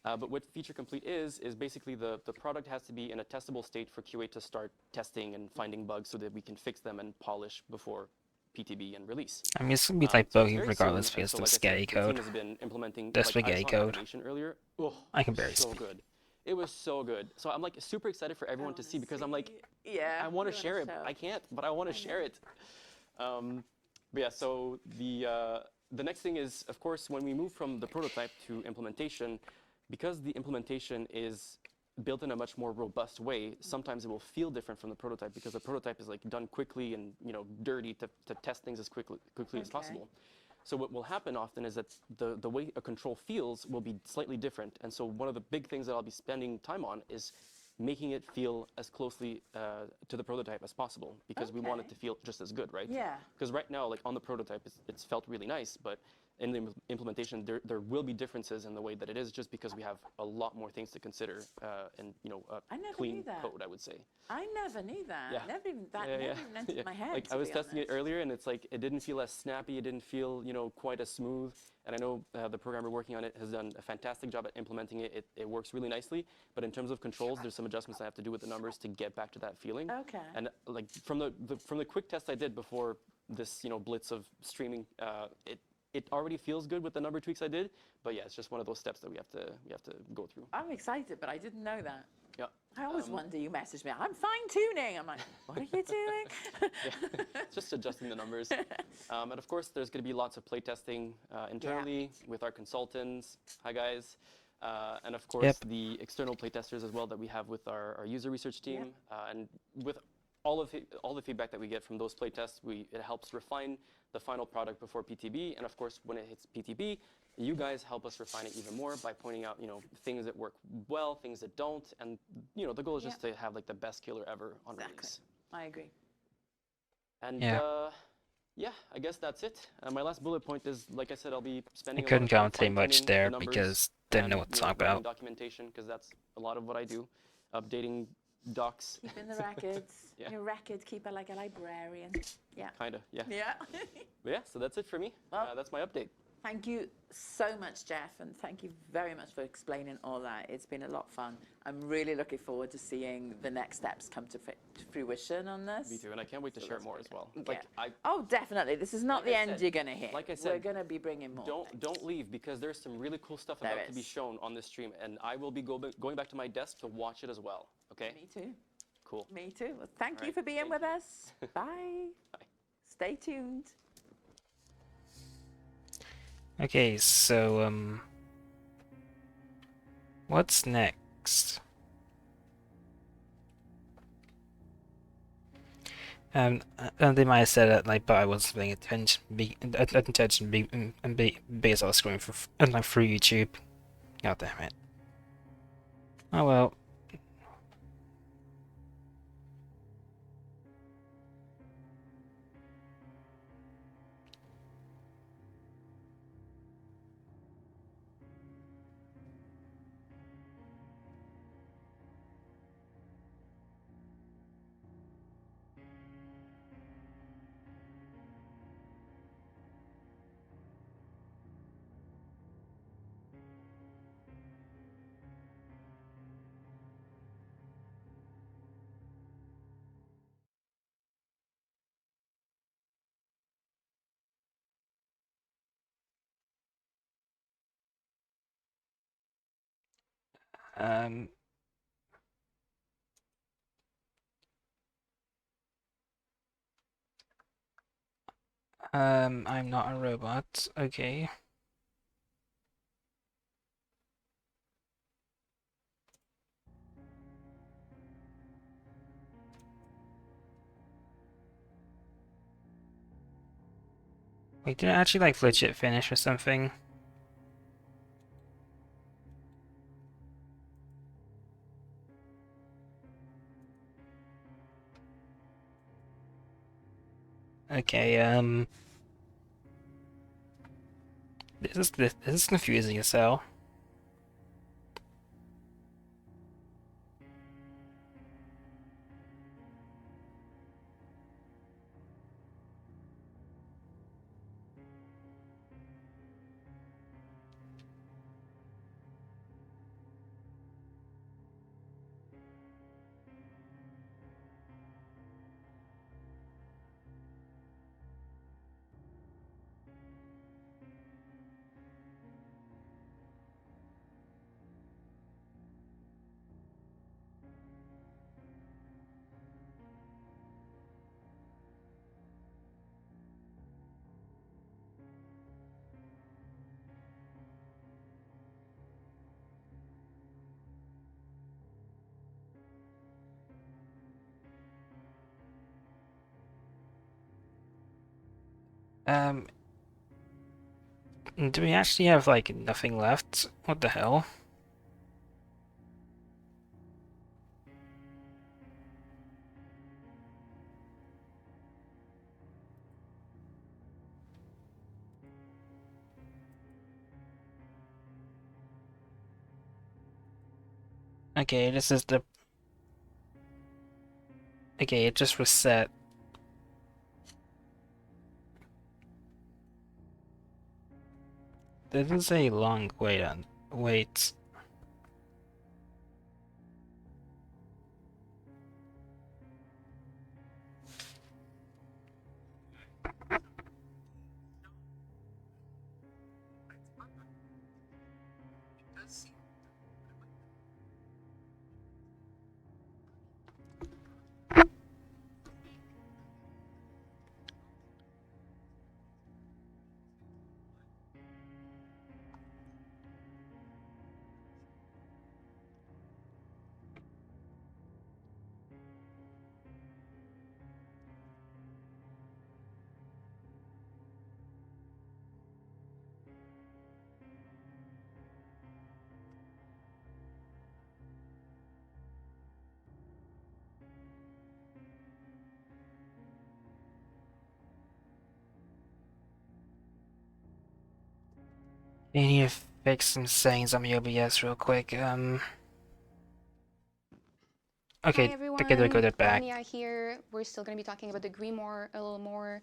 But what feature complete is basically the product has to be in a testable state for QA to start testing and finding bugs so that we can fix them and polish before PTB and release. I mean, it's gonna be like So it's buggy very regardless soon, because so the like I said, spaghetti the team code. has been implementing The like, I spaghetti saw code. animation earlier. Oh, I can barely so speak. good. It was so good. So I'm like super excited for everyone to see because I'm like, yeah, I want to you share it. wanna show. I can't, but I want to share it. But yeah, so the next thing is, of course, when we move from the prototype to implementation, because the implementation is built in a much more robust way, sometimes it will feel different from the prototype because the prototype is like done quickly and dirty to test things as quickly as possible. So what will happen often is that the way a control feels will be slightly different. And so one of the big things that I'll be spending time on is making it feel as closely to the prototype as possible because we want it Okay. to feel just as good, right? Yeah. Because right now, like on the prototype, it's felt really nice, but in the implementation, there will be differences in the way that it is, just because we have a lot more things to consider, and I never clean knew that. code, I would say. I never knew that. Yeah. Never even, that Yeah, never yeah. even entered Yeah. my head. Like, to I was be testing it honest. earlier, and it's like it didn't feel as snappy. It didn't feel, quite as smooth. And I know the programmer working on it has done a fantastic job at implementing it. It works really nicely. But in terms of controls, there's some adjustments I have to do with the numbers to get back to that feeling. Okay. And like from the quick test I did before this, blitz of streaming, it already feels good with the number tweaks I did. But yeah, it's just one of those steps that we have to go through. I'm excited, but I didn't know that. Yeah. I always wonder, you message me, I'm fine tuning. I'm like, what are you doing? Yeah, it's just adjusting the numbers. And of course, there's going to be lots of playtesting internally with our consultants. Hi, guys. And of course, the external playtesters as well that we have with our user research team. And with all the feedback that we get from those playtests, it helps refine the final product before PTB. And of course, when it hits PTB, you guys help us refine it even more by pointing out, things that work well, things that don't. And, the goal is just to have like the best killer ever on release. I agree. And yeah, I guess that's it. My last bullet point is, like I said, I'll be spending. I couldn't a lot of comment time much fine-tuning there the numbers because didn't know and, what to talk writing about. documentation, because that's a lot of what I do, updating docs. Keeping the records. Yeah. Your record keeper like a librarian. Yeah. Kinda, yeah. Yeah. But yeah, so that's it for me. Well, that's my update. Thank you so much, Jeff, and thank you very much for explaining all that. It's been a lot of fun. I'm really looking forward to seeing the next steps come to fruition on this. Me too, and I can't wait to share more as well. Like, Oh, definitely. This is not like the I end said- you're going to hit. like I said, we're going to be bringing more. don't leave, because there's some really cool stuff There about to be is. shown on this stream, and I will be going back to my desk to watch it as well. Okay. Me too. Cool. Me too. Well, thank All you right, for being thank with you. us. Bye. Bye. Stay tuned. Okay, so what's next? And they might have said it like, but I wasn't paying attention. Because I was scrolling through YouTube. God damn it. Oh well. I'm not a robot. Okay. Wait, did it actually like legit finish or something? Okay, this is confusing as hell. Do we actually have like nothing left? What the hell? Okay, this is the... Okay, it just reset. This is a long wait on... Wait. I need to fix some settings on my OBS real quick. Okay, Hi okay, they got everyone, it back. Anya here. We're still going to be talking about the Grimoire a little more.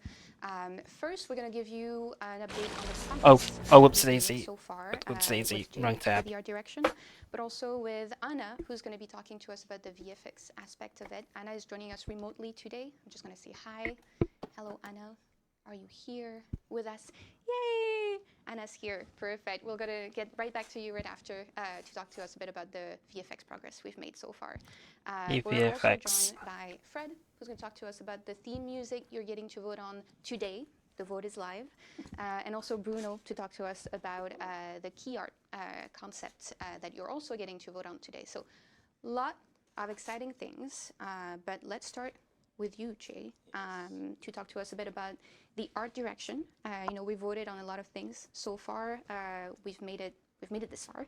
First, we're going to give you an update on the progress whoops we've made daisy. so far Whoops daisy, with Jay wrong with tab. the art direction, but also with Anna, who's going to be talking to us about the VFX aspect of it. Anna is joining us remotely today. I'm just going to say hi. Hello, Anna. Are you here with us? Yay! Anna's here. Perfect. We're going to get right back to you right after to talk to us a bit about the VFX progress we've made so far. We're also VFX. joined by Fred, who's going to talk to us about the theme music you're getting to vote on today. The vote is live. And also Bruno to talk to us about the key art concept that you're also getting to vote on today. So a lot of exciting things, but let's start with you, Jay, to talk to us a bit about the art direction. We voted on a lot of things so far. We've made it this far.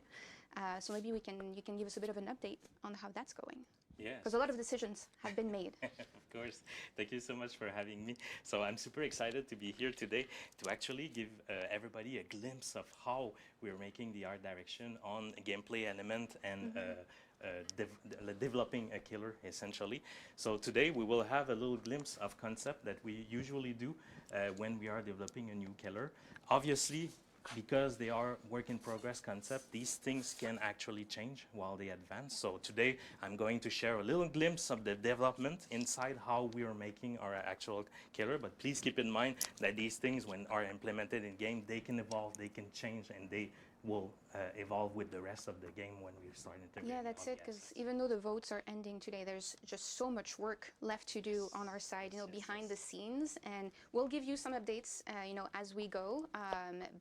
So maybe you can give us a bit of an update on how that's going. Yes. Because a lot of decisions have been made. Of course. Thank you so much for having me. So I'm super excited to be here today to actually give everybody a glimpse of how we're making the art direction on a gameplay element and developing a killer, essentially. So today we will have a little glimpse of concept that we usually do when we are developing a new killer. Obviously, because they are work in progress concept, these things can actually change while they advance. So today I'm going to share a little glimpse of the development inside how we are making our actual killer. But please keep in mind that these things, when are implemented in game, they can evolve, they can change, and they will evolve with the rest of the game when we start integrating. Yeah, that's it, because even though the votes are ending today, there's just so much work left to do on our side, behind the scenes, and we'll give you some updates, as we go,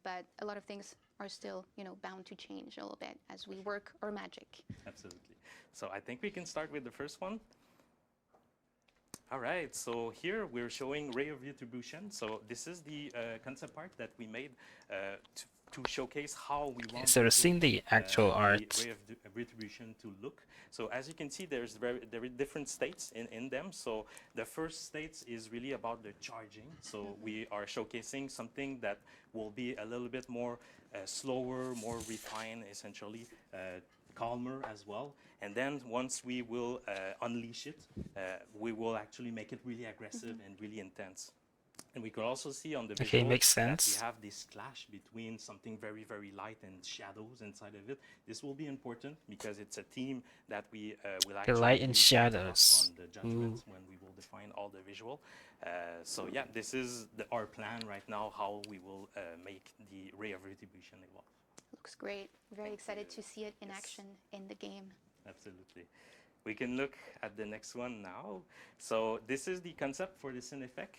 but a lot of things are still, bound to change a little bit as we work our magic. Absolutely. So I think we can start with the first one. All right, so here we're showing ray of retribution. So this is the concept art that we made to showcase how we want So we're seeing the actual art. the ray of retribution to look. So as you can see, there are different states in them. So the first state is really about the charging. So we are showcasing something that will be a little bit more slower, more refined, essentially, calmer as well. And then once we will unleash it, we will actually make it really aggressive and really intense. And we could also see on the visual makes that sense. we have this clash between something very, very light and shadows inside of it. This will be important because it's a theme that we will actually light and use shadows. on the judgments when we will define all the visual. So yeah, this is our plan right now, how we will make the ray of retribution evolve. Looks great. Very excited to see it in action in the game. Absolutely. We can look at the next one now. So this is the concept for the scene effect.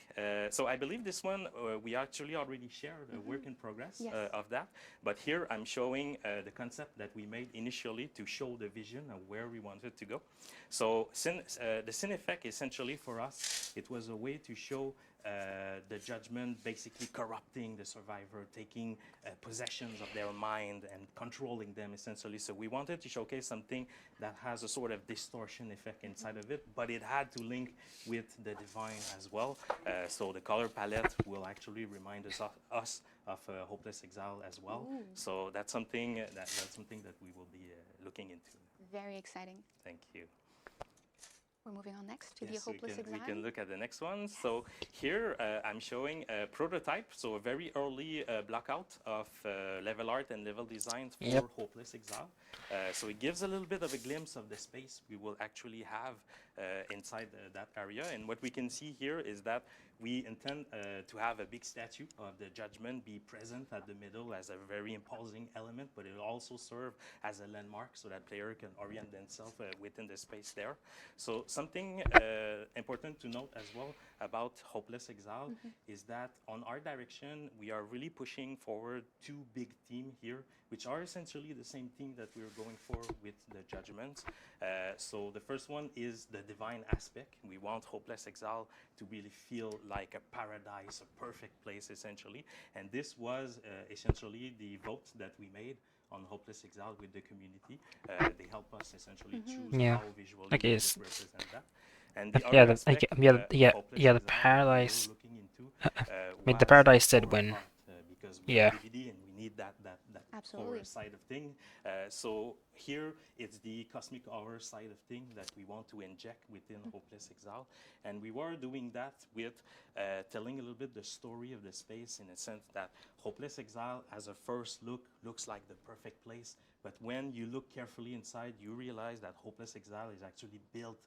So I believe this one, we actually already shared a work in progress of that. But here I'm showing the concept that we made initially to show the vision of where we wanted to go. So the scene effect, essentially for us, it was a way to show the judgment basically corrupting the survivor, taking possessions of their mind and controlling them, essentially. So we wanted to showcase something that has a sort of distortion effect inside of it, but it had to link with the divine as well. So the color palette will actually remind us of Hopeless Exile as well. So that's something that's something that we will be looking into. Very exciting. Thank you. We're moving on next to the Yes, Hopeless Exile. we can look at the next one. So here I'm showing a prototype, so a very early blockout of level art and level design for Hopeless Exile. So it gives a little bit of a glimpse of the space we will actually have inside that area. And what we can see here is that we intend to have a big statue of the Judgment be present at the middle as a very imposing element, but it will also serve as a landmark so that player can orient themselves within the space there. So something important to note as well about Hopeless Exile is that on our direction, we are really pushing forward two big themes here, which are essentially the same theme that we're going for with the Judgment. So the first one is the divine aspect. We want Hopeless Exile to really feel like a paradise, a perfect place essentially. And this was essentially the vote that we made on Hopeless Exile with the community. They help us essentially choose how visually we would represent that. And the other aspect, the paradise. The paradise said when. Because we have DVD and we need that horror side of thing. So here it's the cosmic horror side of thing that we want to inject within Hopeless Exile. And we were doing that with telling a little bit the story of the space, in a sense that Hopeless Exile as a first look looks like the perfect place. But when you look carefully inside, you realize that Hopeless Exile is actually built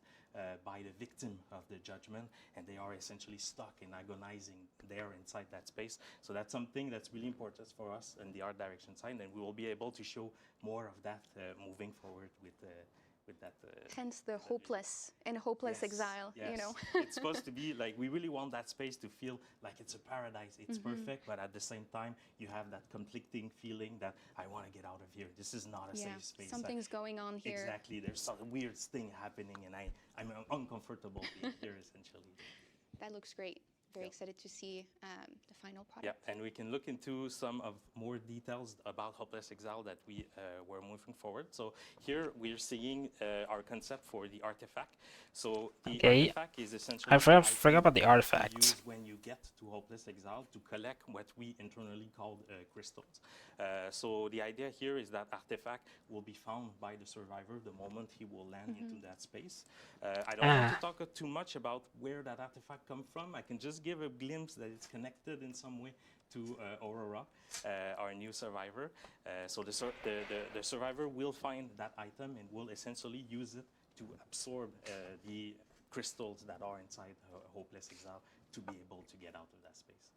by the victim of the Judgment, and they are essentially stuck and agonizing there inside that space. So that's something that's really important for us in the art direction side, and we will be able to show more of that moving forward with that. Hence the hopeless and Hopeless Exile, you know. It's supposed to be like, we really want that space to feel like it's a paradise, it's perfect, but at the same time, you have that conflicting feeling that I want to get out of here. This is not a safe space. Something's going on here. Exactly, there's some weird thing happening, and I'm uncomfortable being here, essentially. That looks great. Very excited to see the final product. Yeah, and we can look into some of more details about Hopeless Exile that we were moving forward. So here we're seeing our concept for the artifact. So the artifact is essentially I forgot about the artifact. Use when you get to Hopeless Exile to collect what we internally call crystals. So the idea here is that artifact will be found by the survivor the moment he will land into that space. I don't want to talk too much about where that artifact comes from. I can just give a glimpse that it's connected in some way to Aurora, our new survivor. So the survivor will find that item and will essentially use it to absorb the crystals that are inside Hopeless Exile to be able to get out of that space.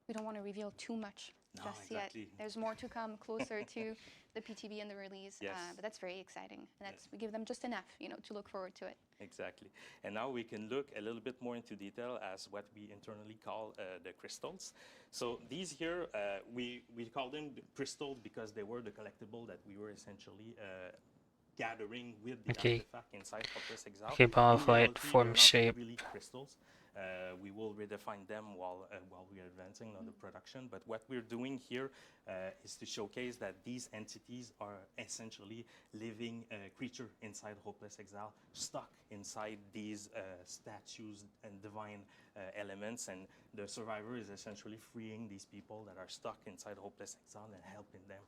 We don't want to reveal too much just yet. There's more to come closer to the PTB and the release, but that's very exciting. And we give them just enough, to look forward to it. Exactly. And now we can look a little bit more into detail as what we internally call the crystals. So these here, we call them the crystals because they were the collectible that we were essentially gathering with the artifact inside Hopeless Exile. Okay, Powerflight, form, shape. Really crystals. We will redefine them while we are advancing on the production. But what we're doing here is to showcase that these entities are essentially living creature inside Hopeless Exile, stuck inside these statues and divine elements. And the survivor is essentially freeing these people that are stuck inside Hopeless Exile and helping them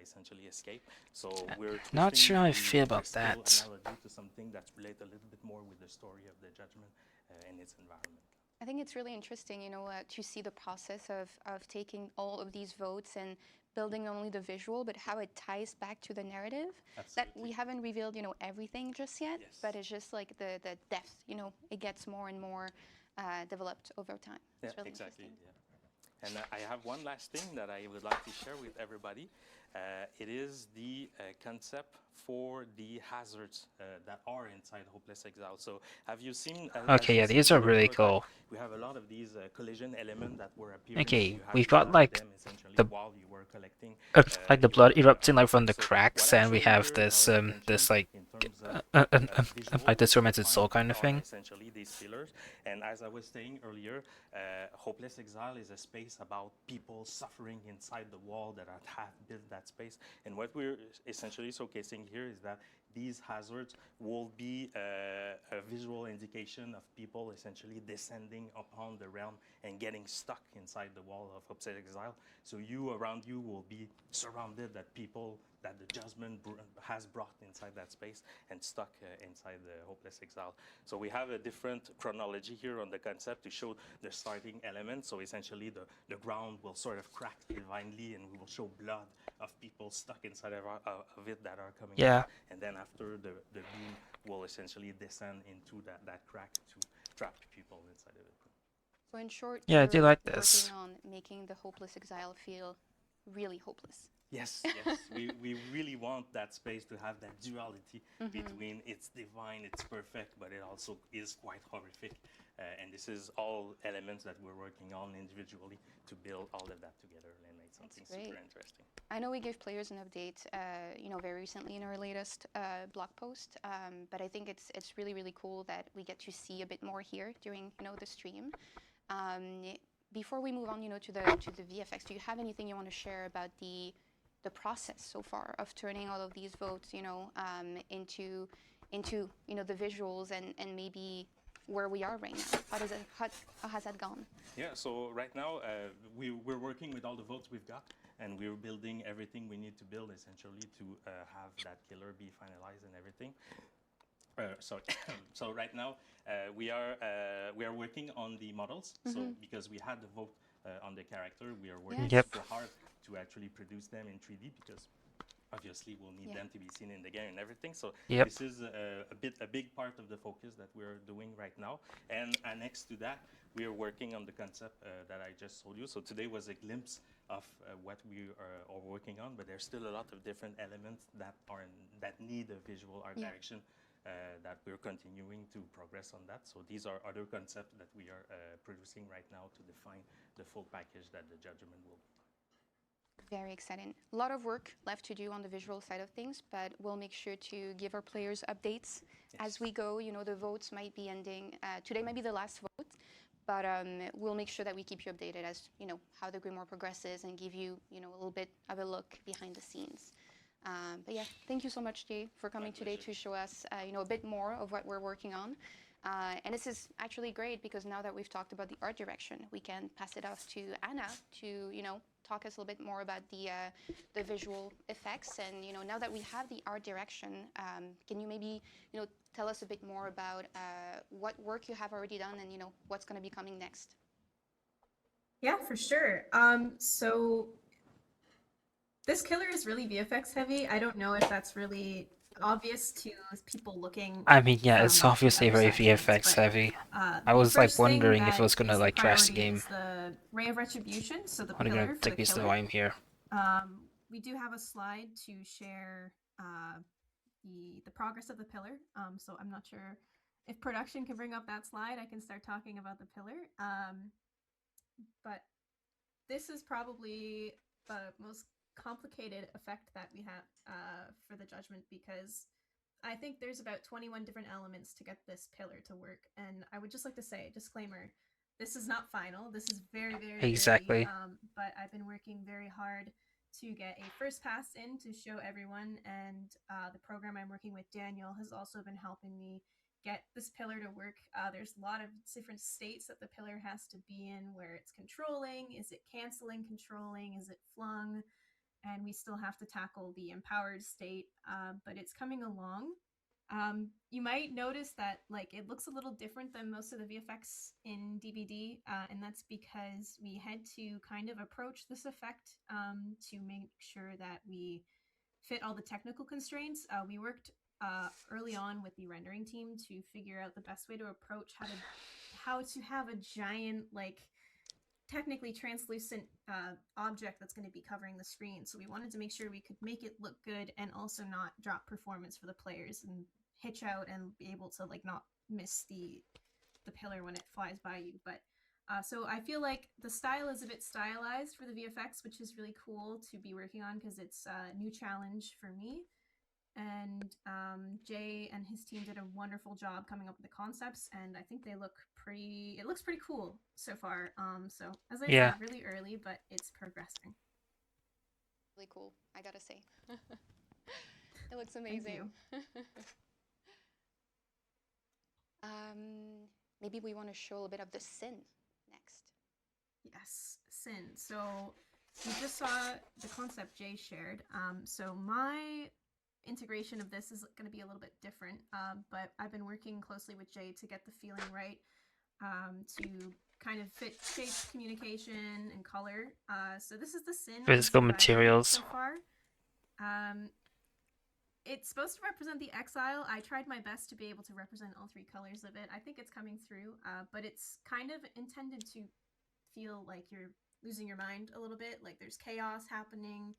essentially escape. So we're not sure how I feel about that. Analogy to something that's related a little bit more with the story of the Judgment and its environment. I think it's really interesting, to see the process of taking all of these votes and building not only the visual, but how it ties back to the narrative. Absolutely. That we haven't revealed, everything just yet, but it's just like the depth, it gets more and more developed over time. It's really exactly. Yeah. And I have one last thing that I would like to share with everybody. It is the concept for the hazards that are inside Hopeless Exile. So have you seen... Okay, yeah, these are really cool. We have a lot of these collision elements that were appearing. Okay, we've got like the while you were collecting, like the blood erupting like from the cracks, and we have this like this tormented soul kind of thing. Essentially these pillars. And as I was saying earlier, Hopeless Exile is a space about people suffering inside the wall that have built that space. And what we're essentially showcasing here is that these hazards will be a visual indication of people essentially descending upon the realm and getting stuck inside the wall of Hopeless Exile. So you around you will be surrounded that people that the judgment has brought inside that space and stuck inside the Hopeless Exile. So we have a different chronology here on the concept to show the starting element. So essentially the ground will sort of crack divinely and we will show blood of people stuck inside of it that are coming out. And then after the beam will essentially descend into that crack to trap people inside of it. So in short, Yeah, I do you're like this. working on making the Hopeless Exile feel really hopeless. Yes, yes. we really want that space to have that duality between it's divine, it's perfect, but it also is quite horrific. And this is all elements that we're working on individually to build all of that together and make something super interesting. I know we gave players an update, very recently in our latest blog post, but I think it's really cool that we get to see a bit more here during the stream. Before we move on, to the VFX, do you have anything you want to share about the process so far of turning all of these votes, into the visuals and maybe where we are right now? How has that gone? Yeah, so right now we're working with all the votes we've got, and we're building everything we need to build essentially to have that killer be finalized and everything. So right now we are working on the models. So because we had the vote on the character, we are working super hard to actually produce them in 3D because obviously we'll need them to be seen in the game and everything. So this is a big part of the focus that we're doing right now. And annexed to that, we are working on the concept that I just told you. So today was a glimpse of what we are working on, but there's still a lot of different elements that need a visual art direction. That we're continuing to progress on that. So these are other concepts that we are producing right now to define the full package that the judgment will be. Very exciting. A lot of work left to do on the visual side of things, but we'll make sure to give our players updates as we go. The votes might be ending. Today might be the last vote, but we'll make sure that we keep you updated as, how the Grimoire progresses and give you, a little bit of a look behind the scenes. But yeah, thank you so much, Jay, for coming today to show us, a bit more of what we're working on. And this is actually great because now that we've talked about the art direction, we can pass it off to Anna to, talk us a little bit more about the visual effects. And, now that we have the art direction, can you maybe, tell us a bit more about what work you have already done and, what's going to be coming next? Yeah, for sure. So this killer is really VFX heavy. I don't know if that's really obvious to people looking. I mean, yeah, it's obviously very VFX heavy. I was like wondering if it was gonna like crash the game. The Ray of Retribution, so the I'm pillar gonna for take the me to killer. why I'm here. We do have a slide to share the progress of the pillar. So I'm not sure if production can bring up that slide. I can start talking about the pillar. But this is probably the most complicated effect that we have for the judgment because I think there's about 21 different elements to get this pillar to work. And I would just like to say, disclaimer, this is not final. This is very, very exactly. early, but I've been working very hard to get a first pass in to show everyone. And the program I'm working with, Daniel, has also been helping me get this pillar to work. There's a lot of different states that the pillar has to be in where it's controlling. Is it canceling controlling? Is it flung? And we still have to tackle the empowered state, but it's coming along. You might notice that it looks a little different than most of the VFX in DVD, and that's because we had to kind of approach this effect to make sure that we fit all the technical constraints. We worked early on with the rendering team to figure out the best way to approach how to have a giant technically translucent object that's going to be covering the screen. So we wanted to make sure we could make it look good and also not drop performance for the players and hitch out and be able to not miss the pillar when it flies by you. But so I feel like the style is a bit stylized for the VFX, which is really cool to be working on because it's a new challenge for me. And Jay and his team did a wonderful job coming up with the concepts, and I think it looks pretty cool so far. So as I said, really early, but it's progressing. Really cool, I gotta say. It looks Thank amazing. you. Maybe we want to show a little bit of the sin next. Yes, sin. So you just saw the concept Jay shared. So my integration of this is going to be a little bit different, but I've been working closely with Jay to get the feeling right, to kind of fit shape, communication, and color. So this is the sin. Physical that I've made materials. so far. It's supposed to represent the exile. I tried my best to be able to represent all three colors of it. I think it's coming through, but it's kind of intended to feel like you're losing your mind a little bit, like there's chaos happening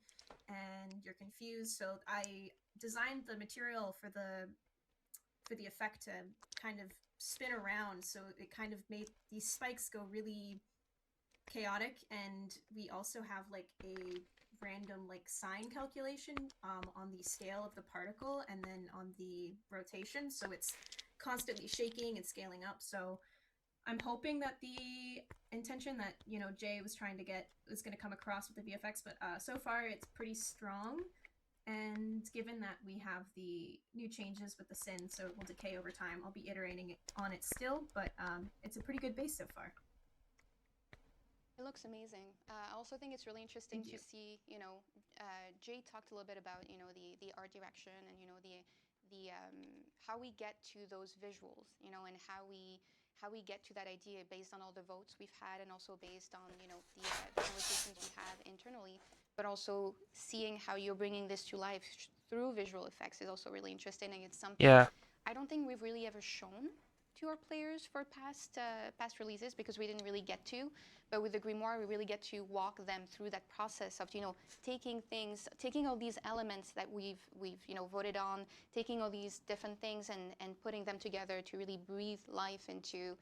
and you're confused. So I designed the material for the effect to kind of spin around, so it kind of made these spikes go really chaotic. And we also have like a random like sign calculation on the scale of the particle and then on the rotation, so it's constantly shaking and scaling up. So I'm hoping that the intention that Jay was trying to get is going to come across with the VFX, but so far it's pretty strong. And given that we have the new changes with the sin, so it will decay over time, I'll be iterating on it still, but it's a pretty good base so far. It looks amazing. I also think it's really interesting to see, Jay talked a little bit about, the art direction and, the how we get to those visuals, and how we get to that idea based on all the votes we've had, and also based on, the conversations we have internally, but also seeing how you're bringing this to life through visual effects is also really interesting. And it's something I don't think we've really ever shown to our players for past releases, because we didn't really get to. But with the grimoire, we really get to walk them through that process of taking all these elements that we've voted on, taking all these different things and putting them together to really breathe life into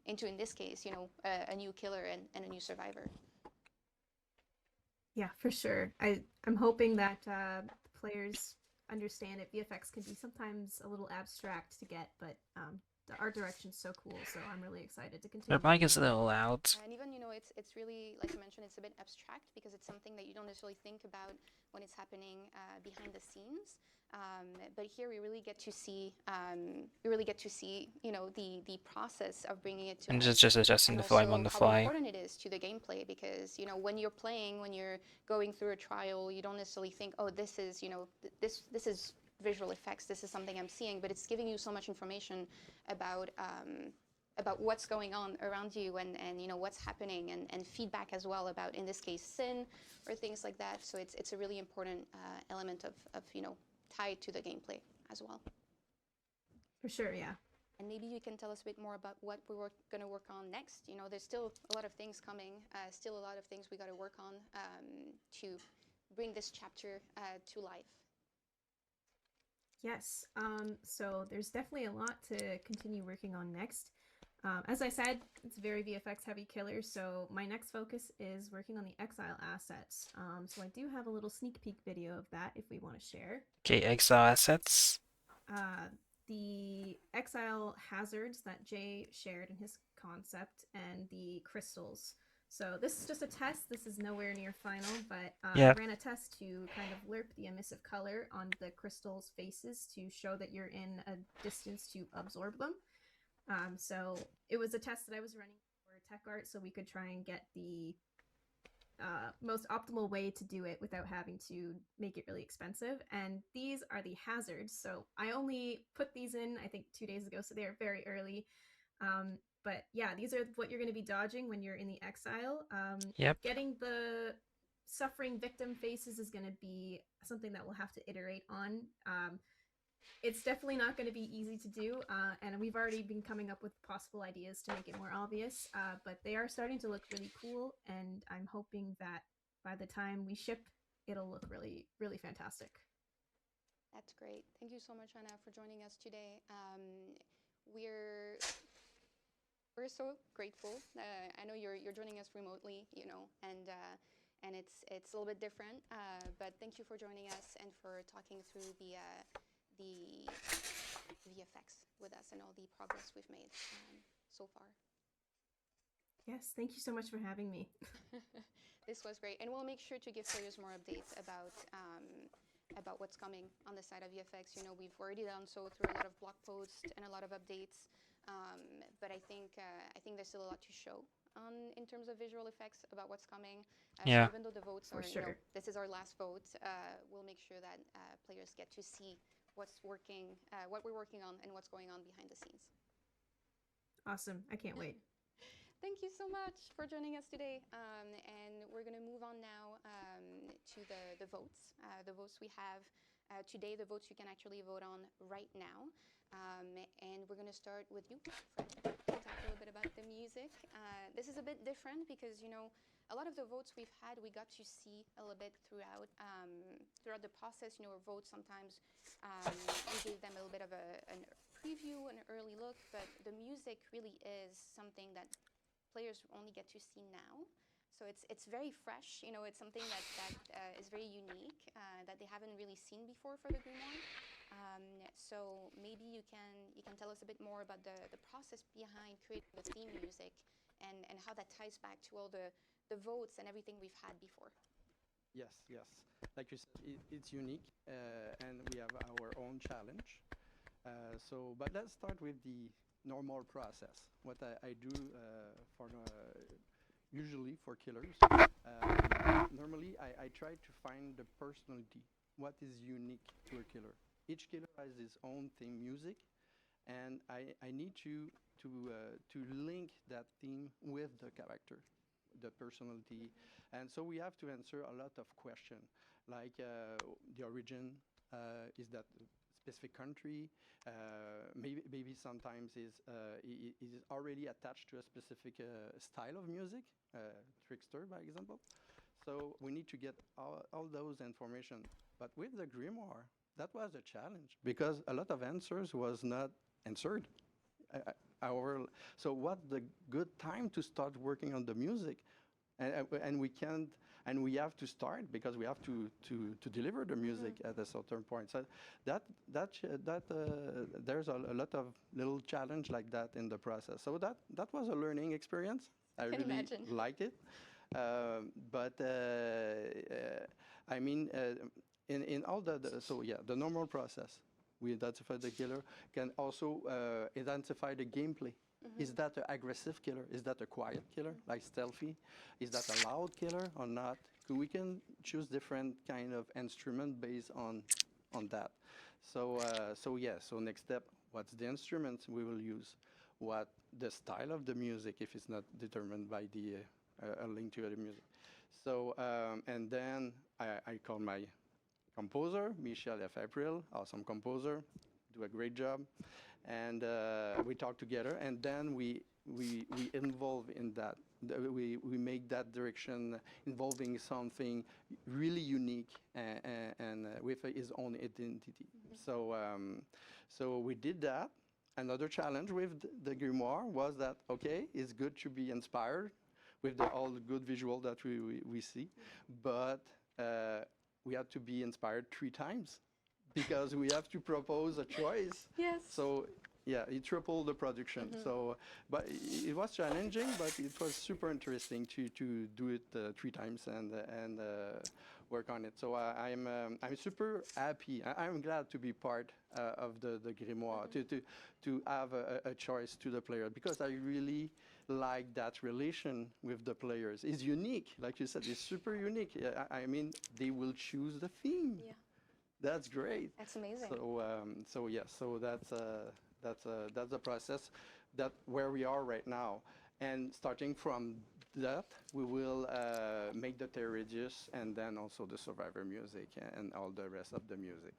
in this case, a new killer and a new survivor. Yeah, for sure. I'm hoping that players understand it. VFX can be sometimes a little abstract to get, but the art direction's so cool, so I'm really excited to continue. The mic is a little loud. And even, it's really, like you mentioned, it's a bit abstract because it's something that you don't necessarily think about when it's happening behind the scenes. But here we really get to see, the process of bringing it to And life. just adjusting the volume on the fly. How important it is to the gameplay, because when you're playing, when you're going through a trial, you don't necessarily think, oh, this is this is visual effects, this is something I'm seeing, but it's giving you so much information about what's going on around you and what's happening, and feedback as well about, in this case, sin or things like that. So it's a really important element of tied to the gameplay as well. For sure, yeah. And maybe you can tell us a bit more about what we're going to work on next. There's still a lot of things coming, still a lot of things we got to work on to bring this chapter to life. Yes, so there's definitely a lot to continue working on next. As I said, it's a very VFX heavy killer, so my next focus is working on the Exile assets. So I do have a little sneak peek video of that if we want to share. Okay, Exile assets. The Exile hazards that Jay shared in his concept, and the crystals. So this is just a test. This is nowhere near final, but I ran a test to kind of lerp the emissive color on the crystals' faces to show that you're in a distance to absorb them. So it was a test that I was running for tech art, so we could try and get the most optimal way to do it without having to make it really expensive. And these are the hazards. So I only put these in, I think, 2 days ago, so they're very early. But yeah, these are what you're going to be dodging when you're in the exile. Getting the suffering victim faces is going to be something that we'll have to iterate on. It's definitely not going to be easy to do, and we've already been coming up with possible ideas to make it more obvious, but they are starting to look really cool, and I'm hoping that by the time we ship, it'll look really, really fantastic. That's great. Thank you so much, Anna, for joining us today. We're so grateful. I know you're joining us remotely, and it's a little bit different. But thank you for joining us and for talking through the VFX with us and all the progress we've made so far. Yes, thank you so much for having me. This was great, and we'll make sure to give players more updates about about what's coming on the side of VFX. You know, we've already done so through a lot of blog posts and a lot of updates, but I think there's still a lot to show in terms of visual effects about what's coming. Yeah. So even though the votes For are, you know, sure. this is our last vote, we'll make sure that players get to see what's working, what we're working on, and what's going on behind the scenes. Awesome. I can't wait. Thank you so much for joining us today. And we're going to move on now to the votes. The votes we have today, the votes you can actually vote on right now. And we're going to start with you, Fred, to talk a little bit about the music. This is a bit different because, you know, a lot of the votes we've had, we got to see a little bit throughout the process. You know, our votes sometimes we gave them a little bit of a preview, an early look, but the music really is something that players only get to see now. So it's very fresh. You know, it's something that is very unique that they haven't really seen before for the Grimoire. So maybe you can tell us a bit more about the process behind creating the theme music and how that ties back to all the votes and everything we've had before. Yes, yes. Like you said, it's unique, and we have our own challenge. But let's start with the normal process. What I do usually for killers. Normally, I try to find the personality. What is unique to a killer? Each killer has his own theme music, and I need to link that theme with the character, the personality. And so we have to answer a lot of questions, like the origin, is that a specific country, maybe sometimes is already attached to a specific style of music, trickster, by example. So we need to get all those information. But with the Grimoire, that was a challenge because a lot of answers was not answered. So what the good time to start working on the music, and we have to start because we have to deliver the music at a certain point. So there's a lot of little challenge like that in the process. So that was a learning experience. I really imagine. liked it. I mean, in all the normal process, we identify the killer, can also identify the gameplay. Is that an aggressive killer? Is that a quiet killer, like stealthy? Is that a loud killer or not? We can choose different kind of instrument based on that. So next step, what's the instruments we will use? What the style of the music, if it's not determined by the a link to the music. So and then I call my composer, Michel F. April, awesome composer, do a great job. And we talk together, and then we involve in that. We make that direction involving something really unique and with his own identity. So we did that. Another challenge with the Grimoire was that, okay, it's good to be inspired with all the good visual that we see, but we have to be inspired 3 times because we have to propose a choice. Yes. So yeah, it tripled the production. So, but it was challenging, but it was super interesting to do it 3 times and work on it. So I'm super happy. I'm glad to be part of the Grimoire, to have a choice to the player, because I really like that relation with the players. It's unique, like you said, it's super unique. I mean, they will choose the theme. Yeah. That's great. That's amazing. So that's the process that where we are right now, and starting from that we will make the Terrigious and then also the Survivor music and all the rest of the music,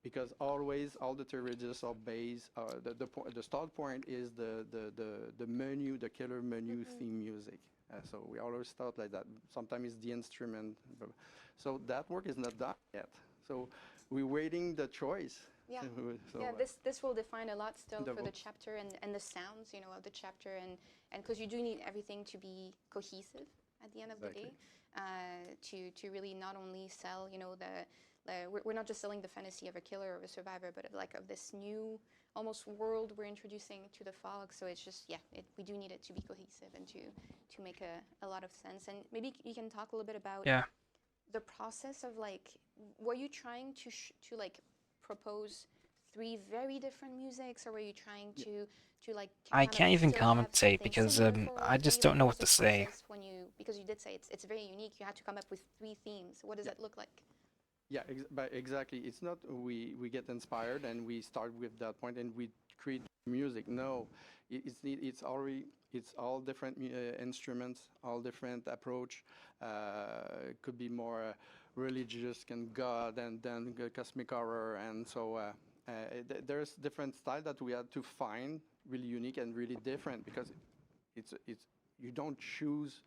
because always all the Terrigious are based. The start point is the menu, the killer menu theme music. So we always start like that. Sometimes it's the instrument. So that work is not done yet. So we're waiting the choice. Yeah, So, yeah. This will define a lot still the for the votes. chapter and the sounds, you know, of the chapter, and because you do need everything to be cohesive at the end of the day, to really not only sell, you know, we're not just selling the fantasy of a killer or a survivor, but of this new almost world we're introducing to the fog. So it's just, we do need it to be cohesive and to make a lot of sense. And maybe you can talk a little bit about the process of like were you trying to like propose 3 very different musics, or were you trying to like I kind of can't even still have commentate something because similar for all I 3? just don't Like, know what what was to the say. process when you, because you did say it's very unique, you had to come up with 3 themes. What does that look like? Yeah, but exactly. It's not we get inspired and we start with that point and we create music. No, it's all different instruments, all different approach. It could be more religious, can God, and then cosmic horror, and so there's different style that we had to find really unique and really different because it's you don't choose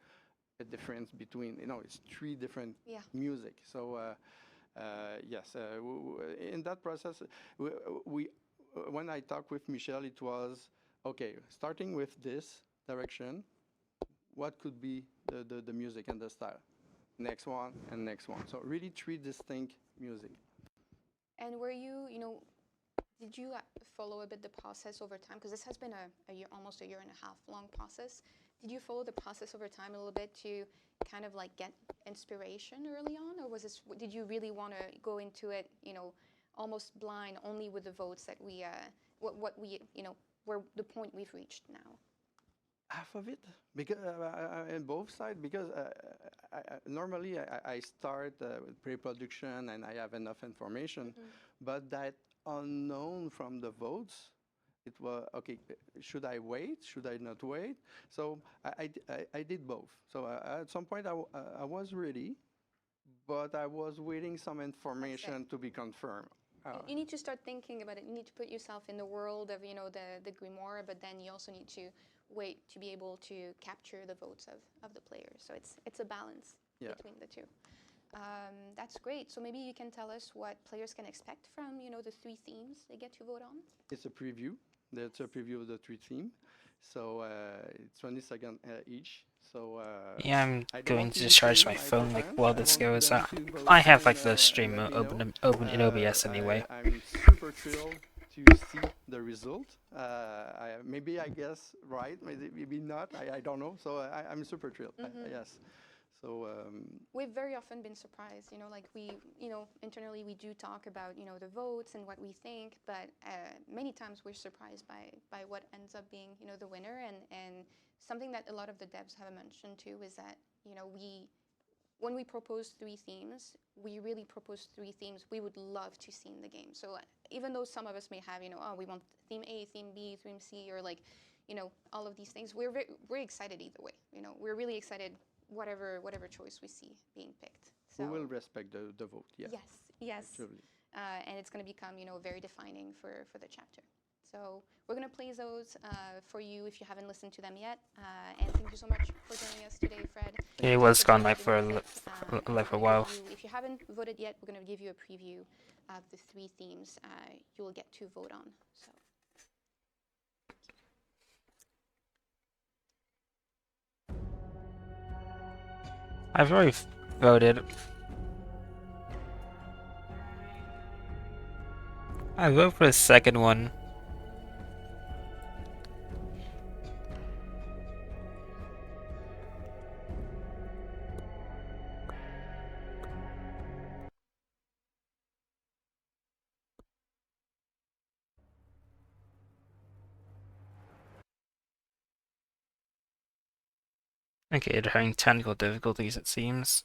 a difference between it's 3 different music. So. Yes, in that process, we when I talked with Michel, it was okay. Starting with this direction, what could be the music and the style? Next one and next one. So really 3 distinct music. And were you, did you follow a bit the process over time? Because this has been a year, almost a year and a half long process. Did you follow the process over time a little bit to kind of like get inspiration early on, or did you really want to go into it, almost blind, only with the votes that we, what we, were the point we've reached now? Half of it, because in both sides, because normally I start with pre-production and I have enough information, but that unknown from the votes, it was okay. Should I wait? Should I not wait? So I did both. So at some point I was ready, but I was waiting some information to be confirmed. You need to start thinking about it. You need to put yourself in the world of the grimoire, but then you also need to wait to be able to capture the votes of the players. So it's a balance between the two. That's great. So maybe you can tell us what players can expect from the 3 themes they get to vote on. It's a preview. That's a preview of the 3 themes. So it's 20 seconds each. So Yeah, I'm I don't going want to to discharge my influence phone my like fans. while I this want goes. them to vote I have and, like the stream let me know. open in OBS anyway. I'm super thrilled to see the result. Maybe I guess right, maybe not. I don't know. So I'm super thrilled. Yes. So we've very often been surprised, like we, internally we do talk about, the votes and what we think, but many times we're surprised by what ends up being, the winner. And something that a lot of the devs have mentioned too is that, when we propose 3 themes, we really propose 3 themes we would love to see in the game. So even though some of us may have, we want theme A, theme B, theme C, or like, all of these things, we're excited either way. We're really excited whatever choice we see being picked. So we will respect the vote. Yeah. Yes. Absolutely. And it's going to become, very defining for the chapter. So we're going to play those for you if you haven't listened to them yet. And thank you so much for joining us today, Fred. It was gone like for a while. If you haven't voted yet, we're going to give you a preview of the 3 themes you will get to vote on. So. I've already voted. I vote for the second one. Okay, they're having technical difficulties, it seems.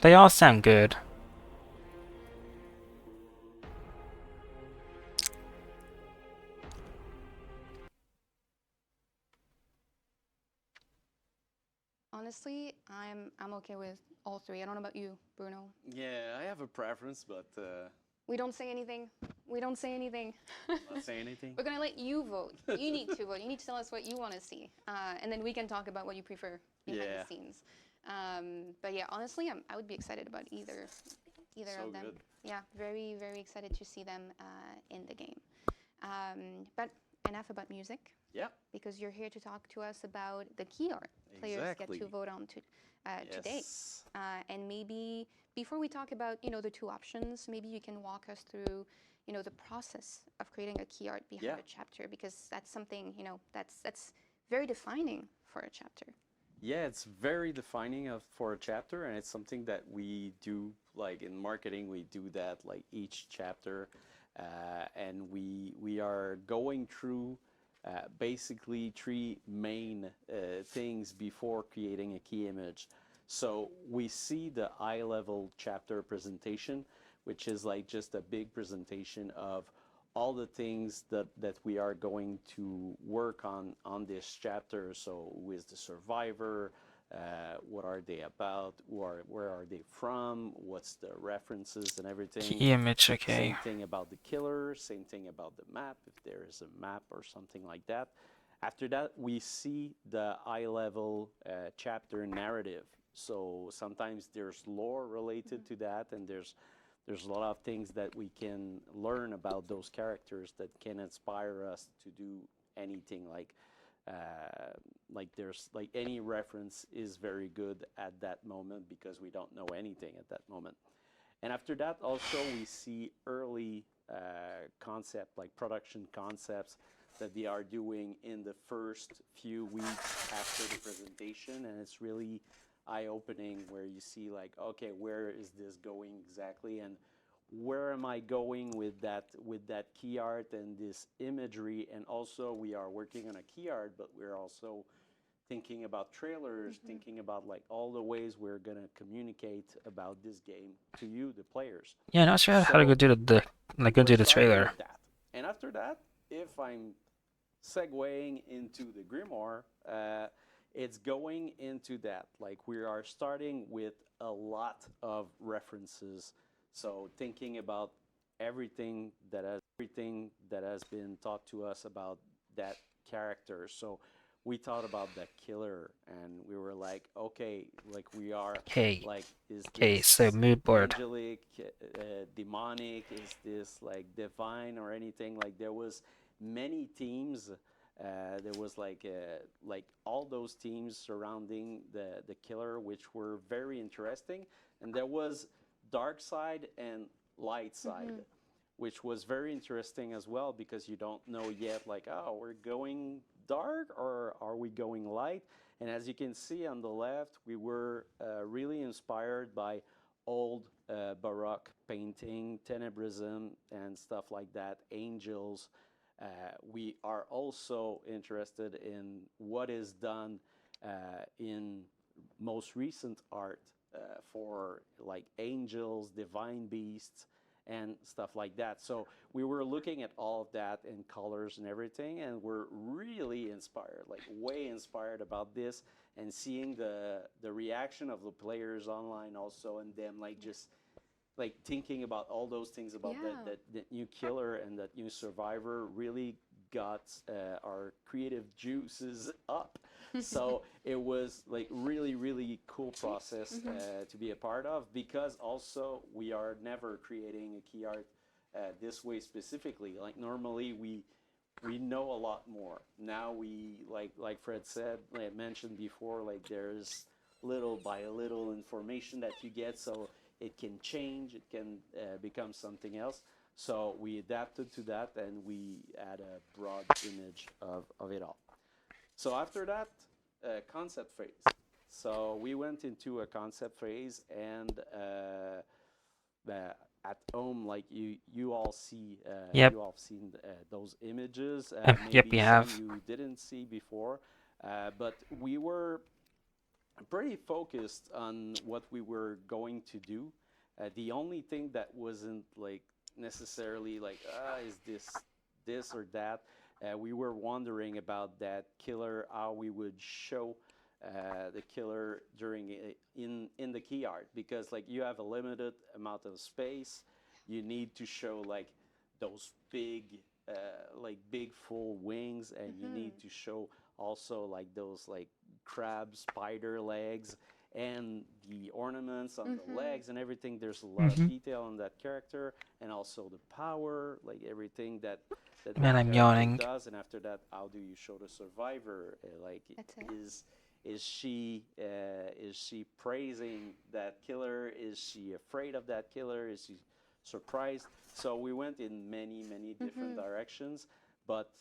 They all sound good. Honestly, I'm okay with all 3. I don't know about you, Bruno. Yeah, I have a preference, but we don't say anything. We don't say anything. Not say anything. We're gonna let you vote. You need to vote. You need to tell us what you want to see, and then we can talk about what you prefer behind the scenes. But yeah, honestly, I would be excited about either So of them. good. Yeah, very very excited to see them in the game. But enough about music. Yeah. Because you're here to talk to us about the key art players Exactly. get to vote on today. Yes. And maybe before we talk about the two options, maybe you can walk us through the process of creating a key art behind a chapter, because that's something that's very defining for a chapter. Yeah, it's very defining for a chapter, and it's something that we do, like in marketing, we do that like each chapter, and we are going through basically three main things before creating a key image. So we see the high-level chapter presentation, which is like just a big presentation of all the things that we are going to work on this chapter. So who is the survivor? What are they about? Where are they from? What's the references and everything? Key image, okay. Same thing about the killer, same thing about the map, if there is a map or something like that. After that, we see the high-level chapter narrative. So sometimes there's lore related to that, and there's a lot of things that we can learn about those characters that can inspire us to do anything. Like there's like any reference is very good at that moment because we don't know anything at that moment. And after that, also we see early concept, like production concepts that they are doing in the first few weeks after the presentation, and it's really eye-opening where you see like, okay, where is this going exactly, and where am I going with that key art and this imagery. And also we are working on a key art, but we're also thinking about trailers, thinking about like all the ways we're gonna communicate about this game to you, the players. Yeah, not sure how to go do the trailer. And after that, if I'm segueing into the Grimoire, it's going into that. Like we are starting with a lot of references. So thinking about everything that has been taught to us about that character. So we thought about the killer, and we were like, okay, like we are like, is this so mood board. angelic, demonic? Is this like divine or anything? Like there was many themes. There was like all those themes surrounding the killer, which were very interesting, and there was dark side and light side, which was very interesting as well, because you don't know yet, like, oh, we're going dark or are we going light? And as you can see on the left, we were really inspired by old Baroque painting, tenebrism and stuff like that, angels. We are also interested in what is done in most recent art for like angels, divine beasts, and stuff like that. So we were looking at all of that in colors and everything, and we're really inspired, like way inspired about this, and seeing the reaction of the players online also, and them like just like thinking about all those things about that new killer and that new survivor really got our creative juices up. So it was like really cool process to be a part of, because also we are never creating a key art this way specifically. Like normally we know a lot more. Now we like Fred said, like I mentioned before, like there's little by little information that you get, so it can change, it can become something else. So we adapted to that, and we had a broad image of it all. So after that, concept phase. So we went into a concept phase, and at home, like you all see, you all seen those images. Maybe we have. some you didn't see before, but we were pretty focused on what we were going to do. The only thing that wasn't like necessarily like is this or that. We were wondering about that killer, how we would show the killer during in the key art, because like you have a limited amount of space. You need to show like those big like big full wings, and you need to show also like those like crab spider legs and the ornaments on the legs and everything. There's a lot of detail on that character, and also the power, like everything that Man, I'm character yawning. does. And after that, how do you show the survivor? Like, That's it. is she praising that killer? Is she afraid of that killer? Is she surprised? So we went in many different directions, but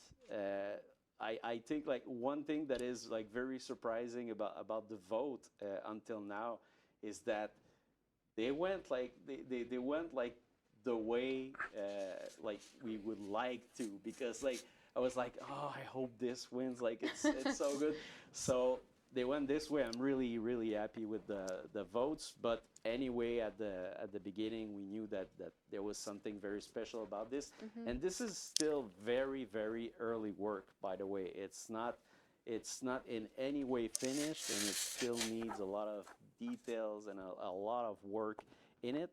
I think like one thing that is like very surprising about the vote until now is that they went like they went like the way like we would like to, because like I was like, oh, I hope this wins, like it's so good. So they went this way. I'm really happy with the votes. But anyway, at the beginning, we knew that there was something very special about this, and this is still very early work. By the way, it's not in any way finished, and it still needs a lot of details and a lot of work in it.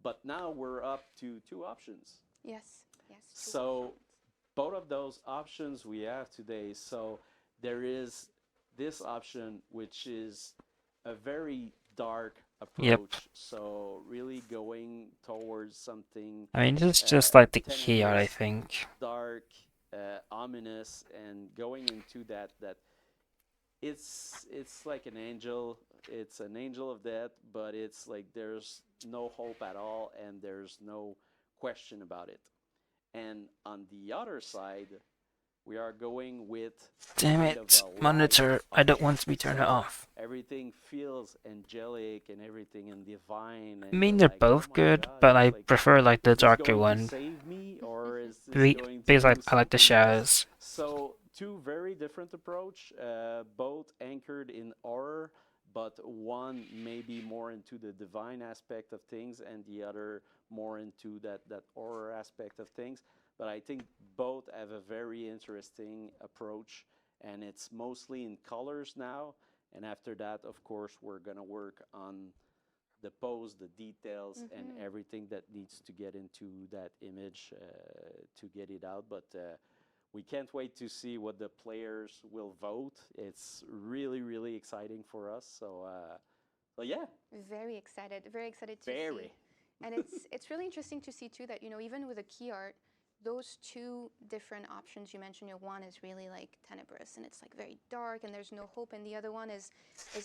But now we're up to 2 options. Yes. Yes. So both of those options we have today. So there is this option, which is a very dark approach. Yep. So really going towards something. I mean, this is just like the key art, I tenebrous, think. dark, ominous, and going into that it's like an angel. It's an angel of death, but it's like there's no hope at all, and there's no question about it. And on the other side, we are going with Damn kind it, of a monitor. light I don't option. want to be turned So off. everything feels angelic and everything and divine. I And mean, you're they're like, oh both my good, God, but it's I like, prefer like the is this darker going to one. save me, or is this going to Because do I like the something else? shadows. So 2 very different approach, both anchored in horror, but one maybe more into the divine aspect of things, and the other more into that horror aspect of things. But I think both have a very interesting approach, and it's mostly in colors now. And after that, of course, we're gonna work on the pose, the details, and everything that needs to get into that image to get it out. But we can't wait to see what the players will vote. It's really exciting for us. So, yeah. Very excited to Very. see. And it's really interesting to see too that, you know, even with the key art, those 2 different options you mentioned, one is really like tenebrous and it's like very dark and there's no hope, and the other one is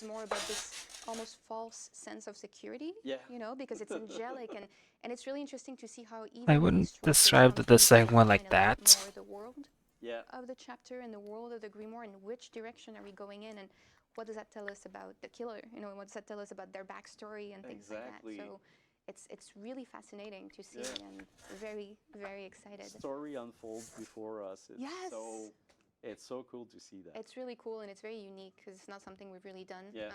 more about this almost false sense of security. Yeah. You know, because it's angelic, and it's really interesting to see how even I these wouldn't choices describe the sometimes second one define like a little bit that. more the world Yeah. of the chapter and the world of the grimoire, and which direction are we going in, and what does that tell us about the killer? You know, what does that tell us about their backstory and things Exactly. like that? So it's really fascinating to see, Yeah. and very excited. Story unfolds before us. It's Yes. it's so cool to see that. It's really cool, and it's very unique because it's not something we've really done Yeah.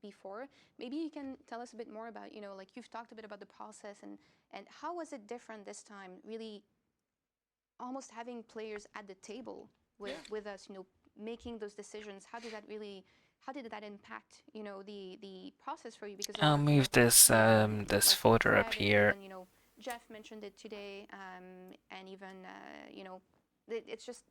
before. Maybe you can tell us a bit more about, you know, like you've talked a bit about the process, and how was it different this time? Really, almost having players at the table with us, you know, making those decisions. How did that impact, you know, the process for you? Because I'll move this this folder up here. And, you know, Jeff mentioned it today, and even you know, it's just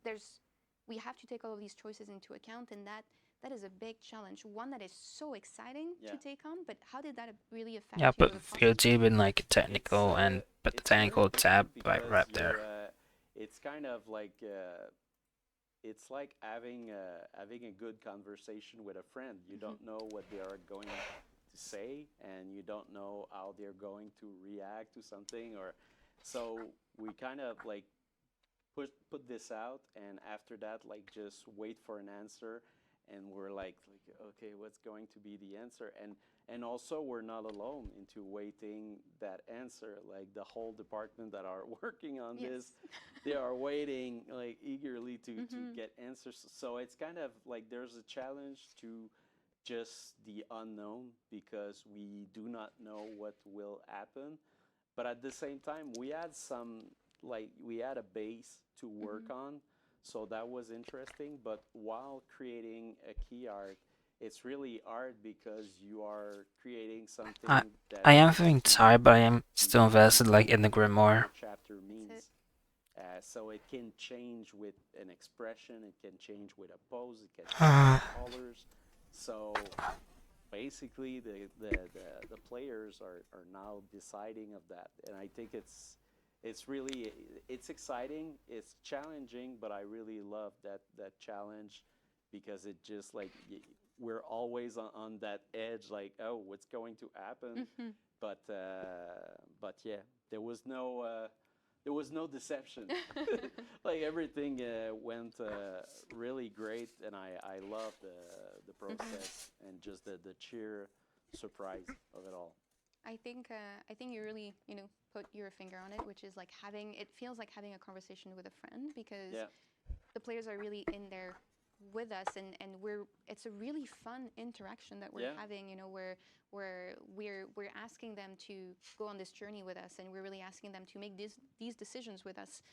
we have to take all of these choices into account, and that is a big challenge. One that is so exciting to take on, but how did that really affect Yeah, you? but The process? VOD in like technical It's, and put the it's very technical tab different right because there. it's kind of like it's like having a good conversation with a friend. You don't know what they are going to say, and you don't know how they're going to react to something, or so we kind of like put this out, and after that, like just wait for an answer, and we're like okay, what's going to be the answer? And also we're not alone into waiting that answer. Like the whole department that are working on this, they are waiting like eagerly to get answers. So it's kind of like there's a challenge to just the unknown, because we do not know what will happen. But at the same time, we had a base to work on, so that was interesting. But while creating a key art, it's really hard because you are creating something I that I am needs feeling to tired, but I am still be invested like in the understood Grimoire. what the chapter means. So it can change with an expression, it can change with a pose, it can change with colors. So basically, the players are now deciding of that, and I think it's really it's exciting, it's challenging, but I really love that challenge because it just like we're always on that edge, like, oh, what's going to happen? But yeah, there was no deception. Like everything went really great, and I love the process and just the sheer surprise of it all. I think you really put your finger on it, which is like it feels like having a conversation with a friend because the players are really in there with us, and it's a really fun interaction that we're having, where we're asking them to go on this journey with us, and we're really asking them to make these decisions with us,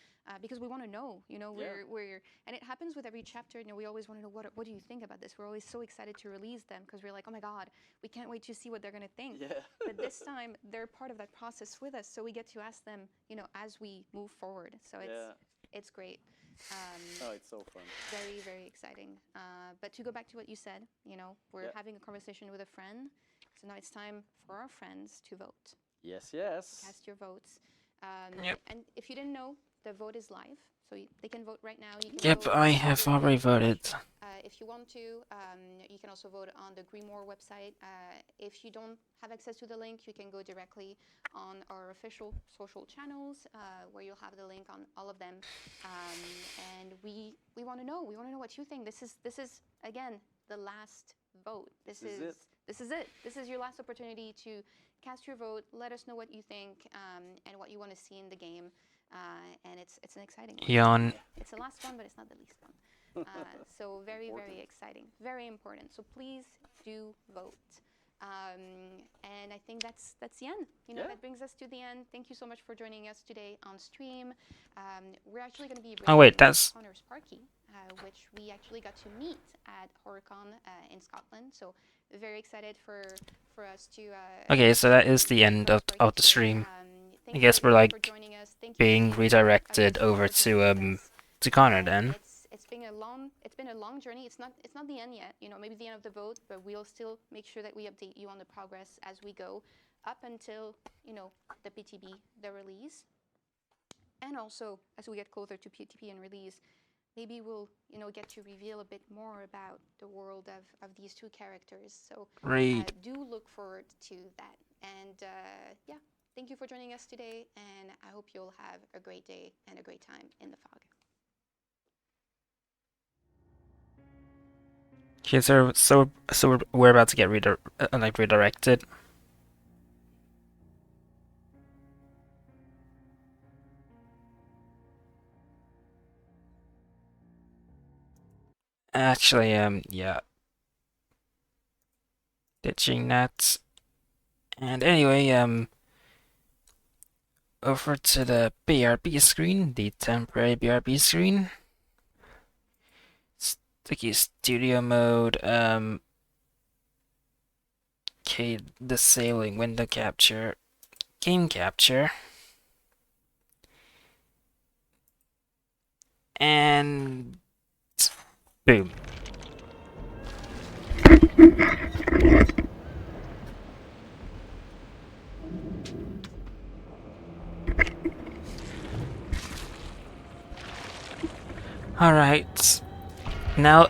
because we want to know, we're and it happens with every chapter. We always want to know what do you think about this. We're always so excited to release them because we're like, oh my god, we can't wait to see what they're going to think. But this time they're part of that process with us, so we get to ask them, as we move forward. So it's great. Oh, it's so fun. Very, very exciting. But to go back to what you said, we're having a conversation with a friend. So now it's time for our friends to vote. Yes. Cast your votes. Yep. And if you didn't know, the vote is live. So they can vote right now. You can Yep, vote I on have your already page. voted. If you want to, you can also vote on the Grimoire website. If you don't have access to the link, you can go directly on our official social channels, where you'll have the link on all of them. And we want to know. We want to know what you think. This is again the last vote. This is it. This is your last opportunity to cast your vote. Let us know what you think, and what you want to see in the game. And it's an exciting one. Yawn. It's the last one, but it's not the least one. So very, very exciting. Very important. So please do vote. And I think that's the end. That brings us to the end. Thank you so much for joining us today on stream. We're actually going to be Oh wait, racing that's Connor Sparky, which we actually got to meet at HorrorCon in Scotland. So very excited for us to. okay. So that is the end of the stream. I guess we're like being redirected over to Connor then. It's been a long journey. It's not the end yet. Maybe the end of the vote, but we'll still make sure that we update you on the progress as we go up until the PTB, the release, and also as we get closer to PTB and release, maybe we'll get to reveal a bit more about the world of these two characters. So do look forward to that. And yeah. Thank you for joining us today, and I hope you'll have a great day and a great time in the fog. Okay, so we're about to get redirected. Actually, yeah. Ditching that. And anyway, over to the BRB screen, the temporary BRB screen. Sticky studio mode, okay, disabling window capture, game capture, and boom. Alright. Now,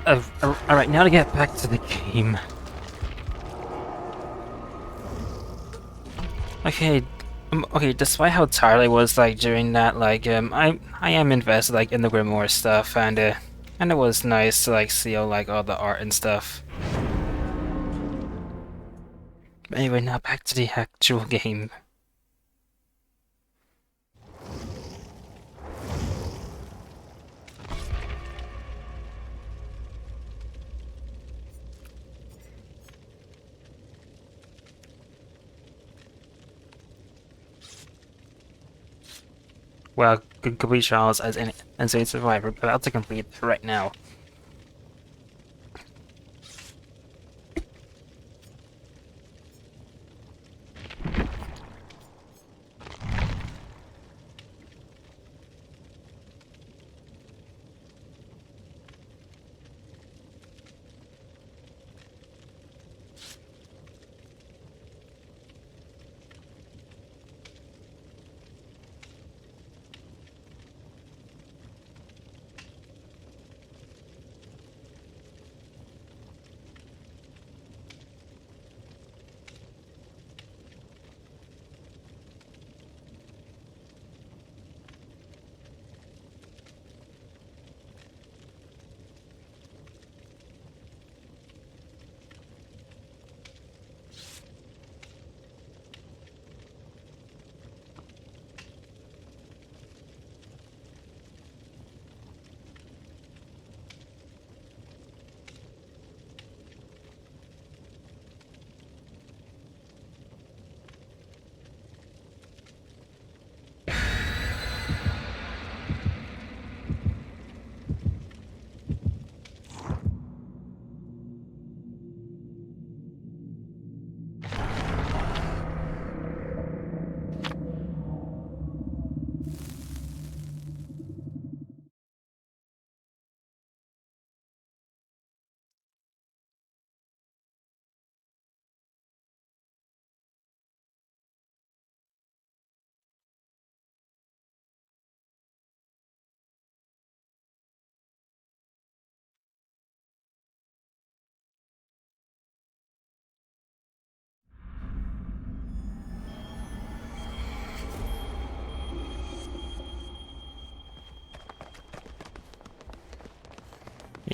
alright, now to get back to the game. Okay, okay, despite how tired I was, like, during that, like, I am invested, like, in the Grimoire stuff, and it was nice to, like, see all, like, all the art and stuff. But anyway, now back to the actual game. Well, complete trials as an insane survivor, about to complete right now.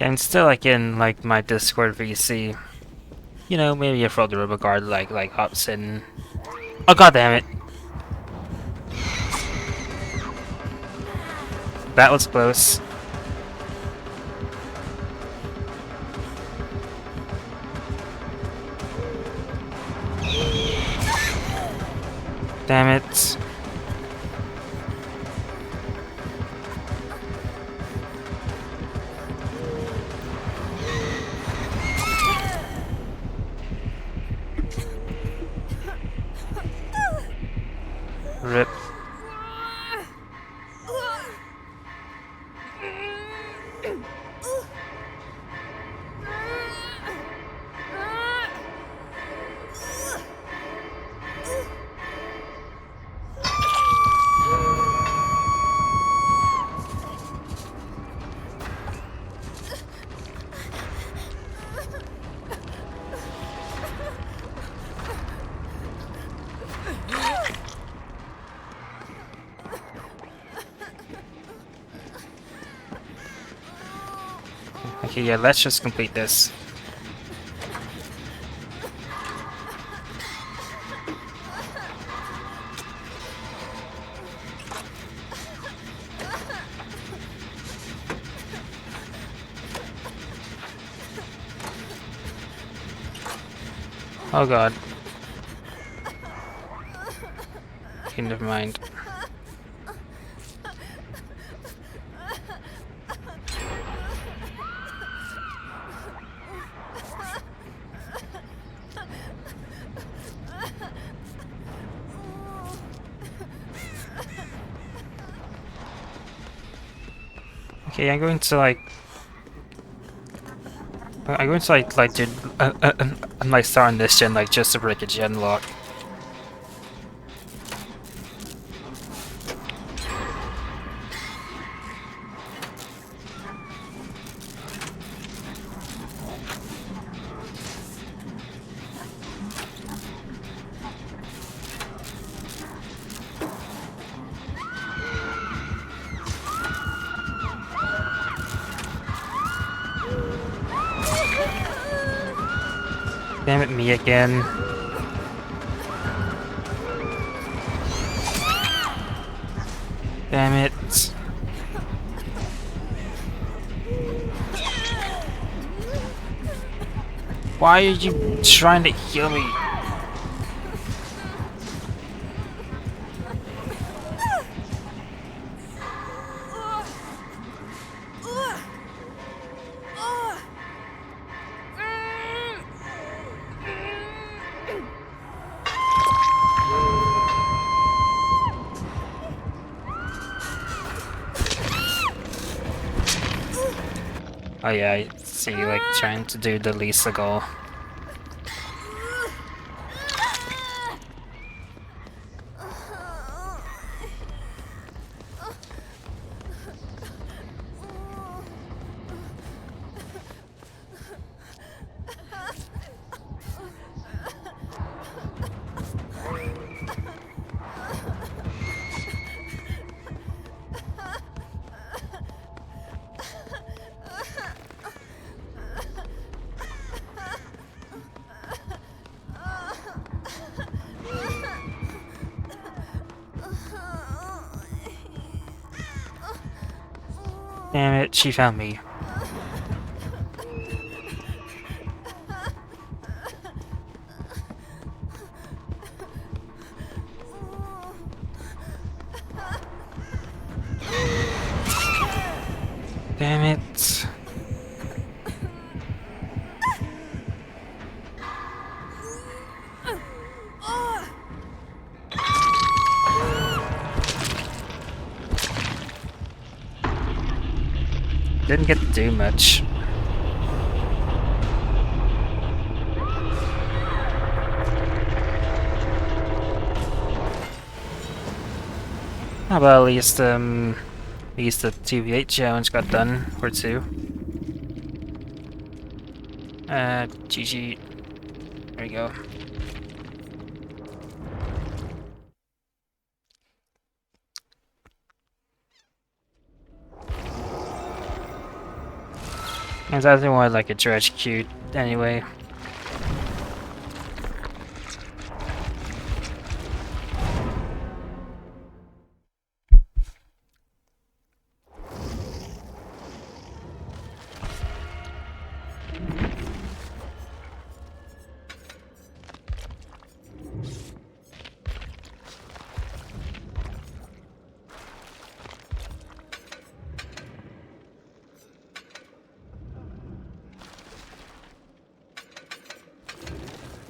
Yeah, I'm still like in like my Discord VC. You know, maybe if the Roboguard like hops in. Oh god damn it! That was close. Damn it. Rip. Okay, yeah, let's just complete this. Oh god. Okay, never mind. Okay, I'm going to like do like start on this gen like just to break a gen lock. Damn it, me again. Damn it. Why are you trying to heal me? Oh yeah, I see you like trying to do the Lisa goal. Damn it, she found me. Damn it. Didn't get to do much. How about at least the 2v8 challenge got done, or 2. GG. There we go. It's actually more like a dredge queue anyway.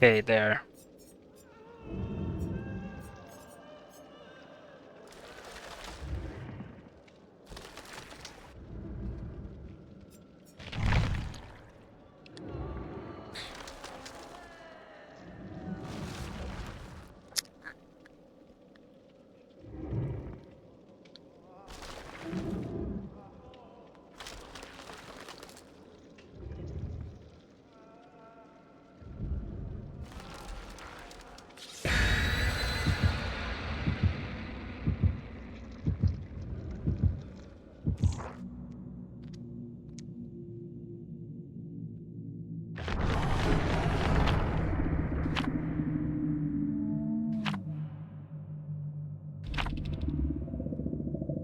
Okay, there.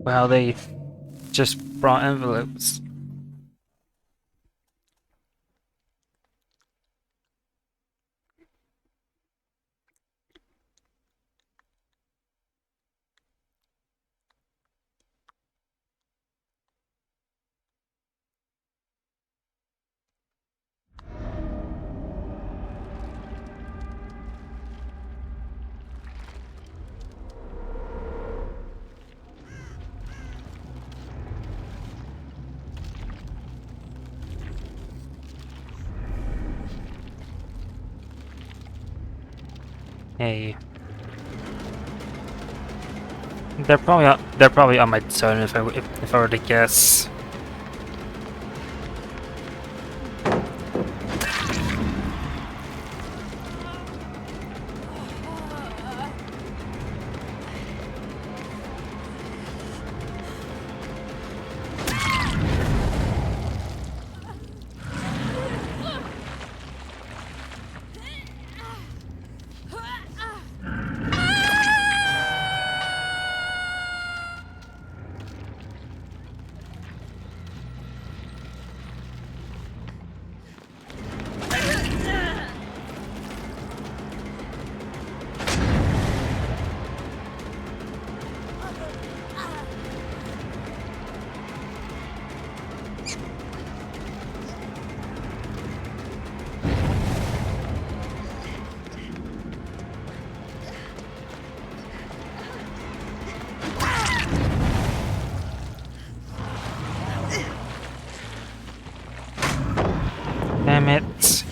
Wow, they just brought envelopes. Hey. They're probably on my turn if I were to guess. Damn it.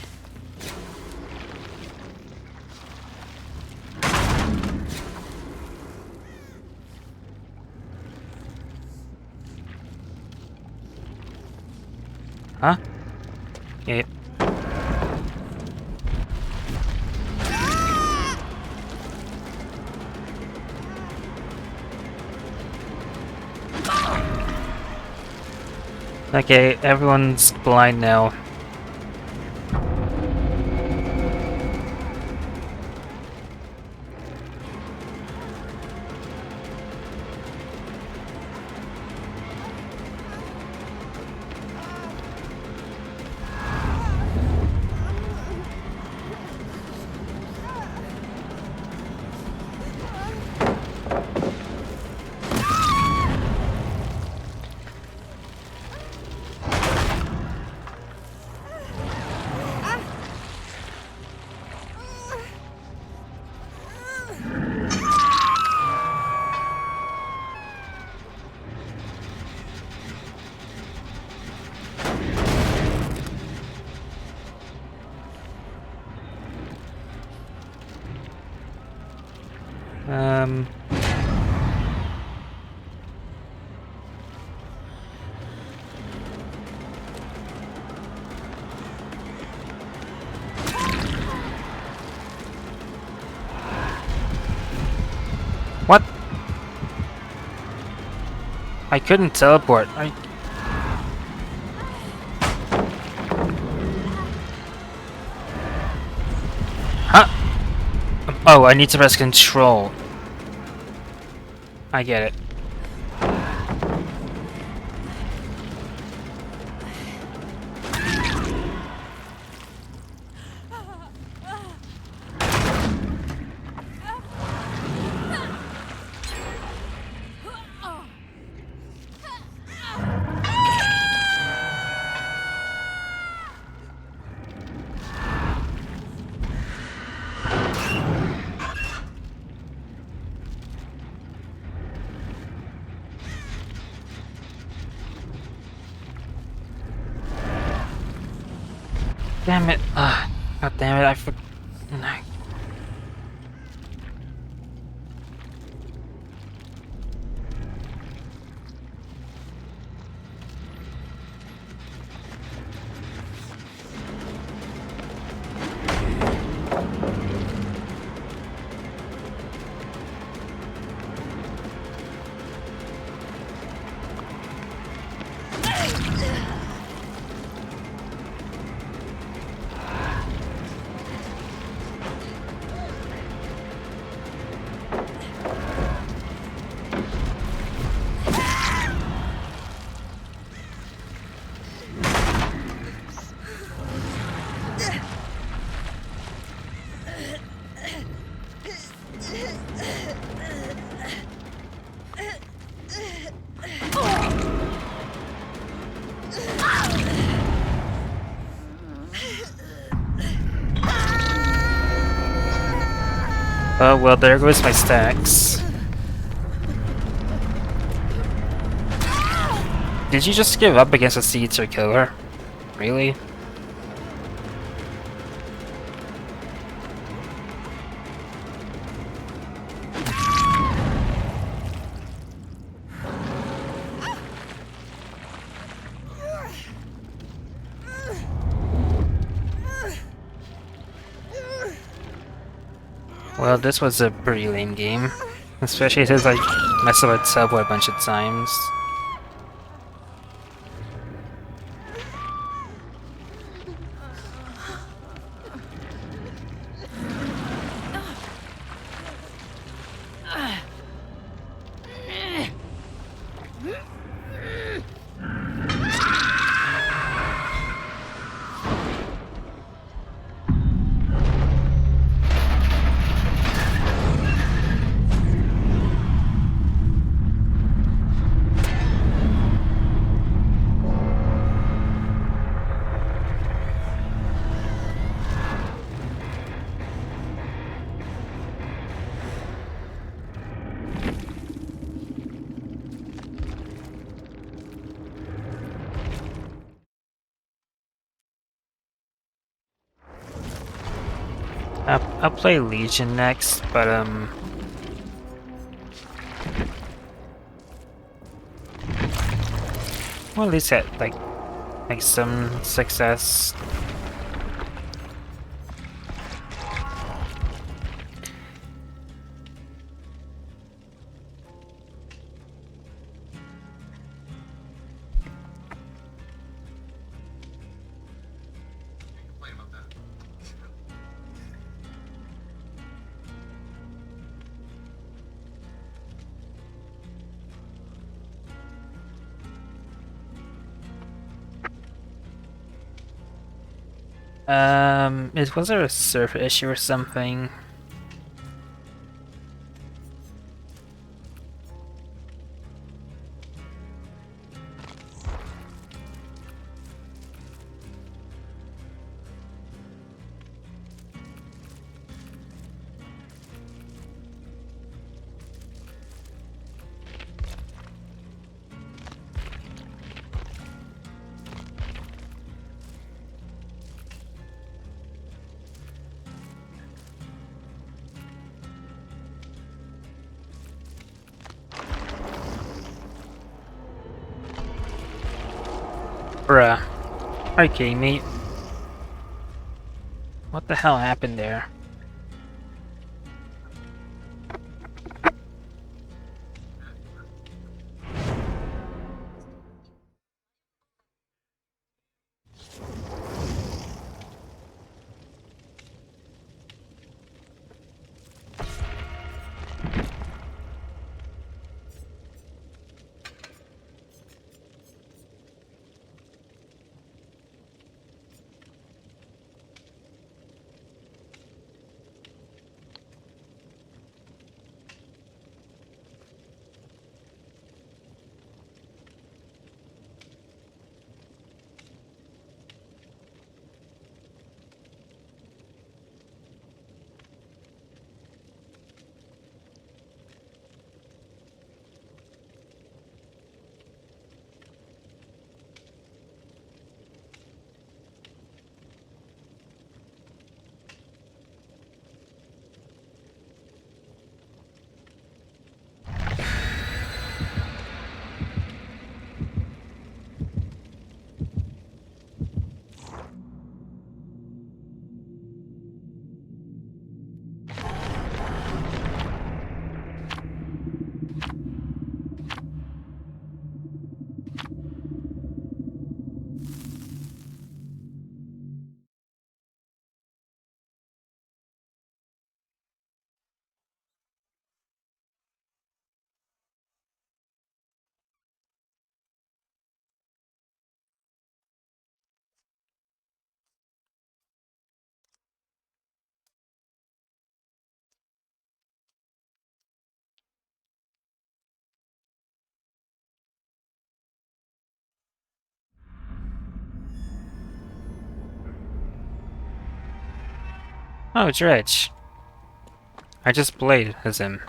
Huh? Yeah. Okay, everyone's blind now. Um... What? I couldn't teleport. Oh, I need to press control. I get it. Damn it. God damn it, I forgot. Oh, well, there goes my stacks. Did you just give up against a Seeds killer? Really? Well, this was a pretty lame game. Especially since I messed up with Subway a bunch of times. I'll play Legion next, but well, at least get like some success. Was there a server issue or something? Bruh. Are you kidding me? What the hell happened there? Oh, Dredge. I just played as him.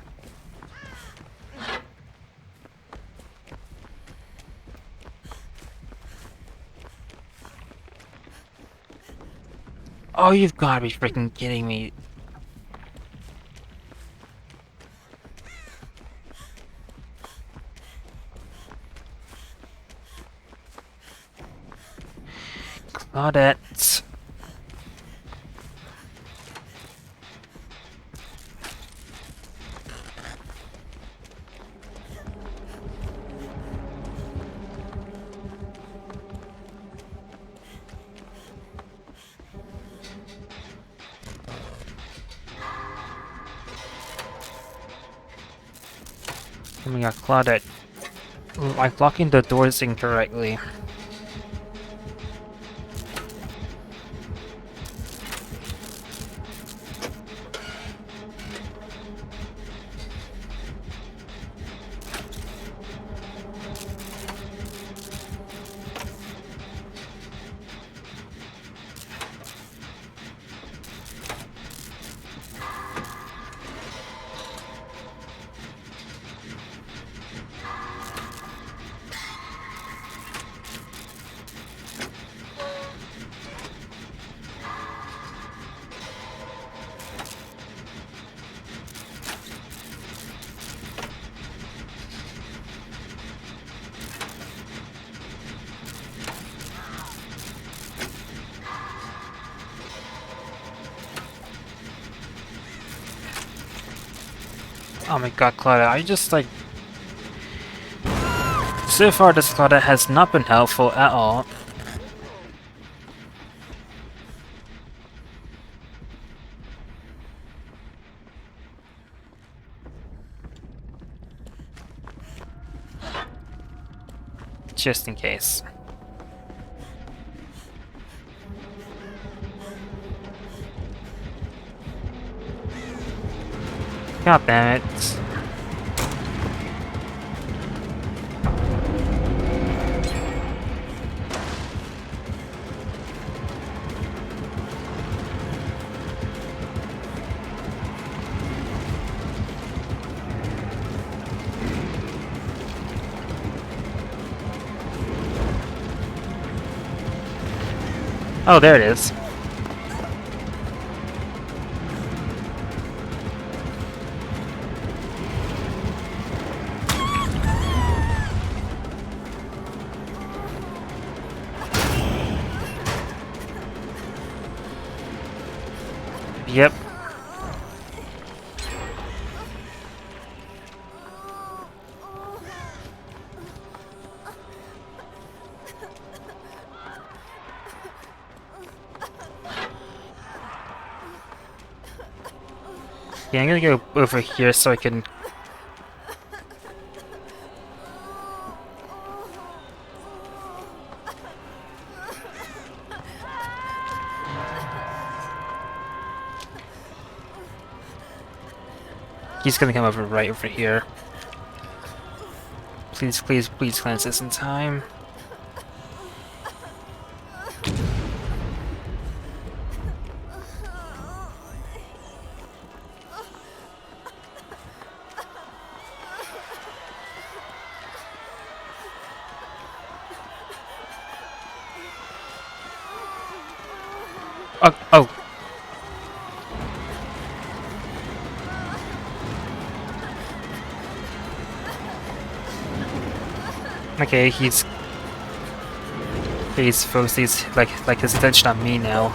Oh, you've gotta be freaking kidding me. Claudette. Oh my god, Claudette. Like locking the doors incorrectly. Oh my god, Claudette, I just like... So far this Claudette has not been helpful at all. Just in case. God damn it. Oh, there it is. Yep. Yeah, I'm gonna go over here so I can... He's gonna come over right over here. Please, please, please cleanse this in time. Oh, oh. Okay, he's focused like his attention on me now.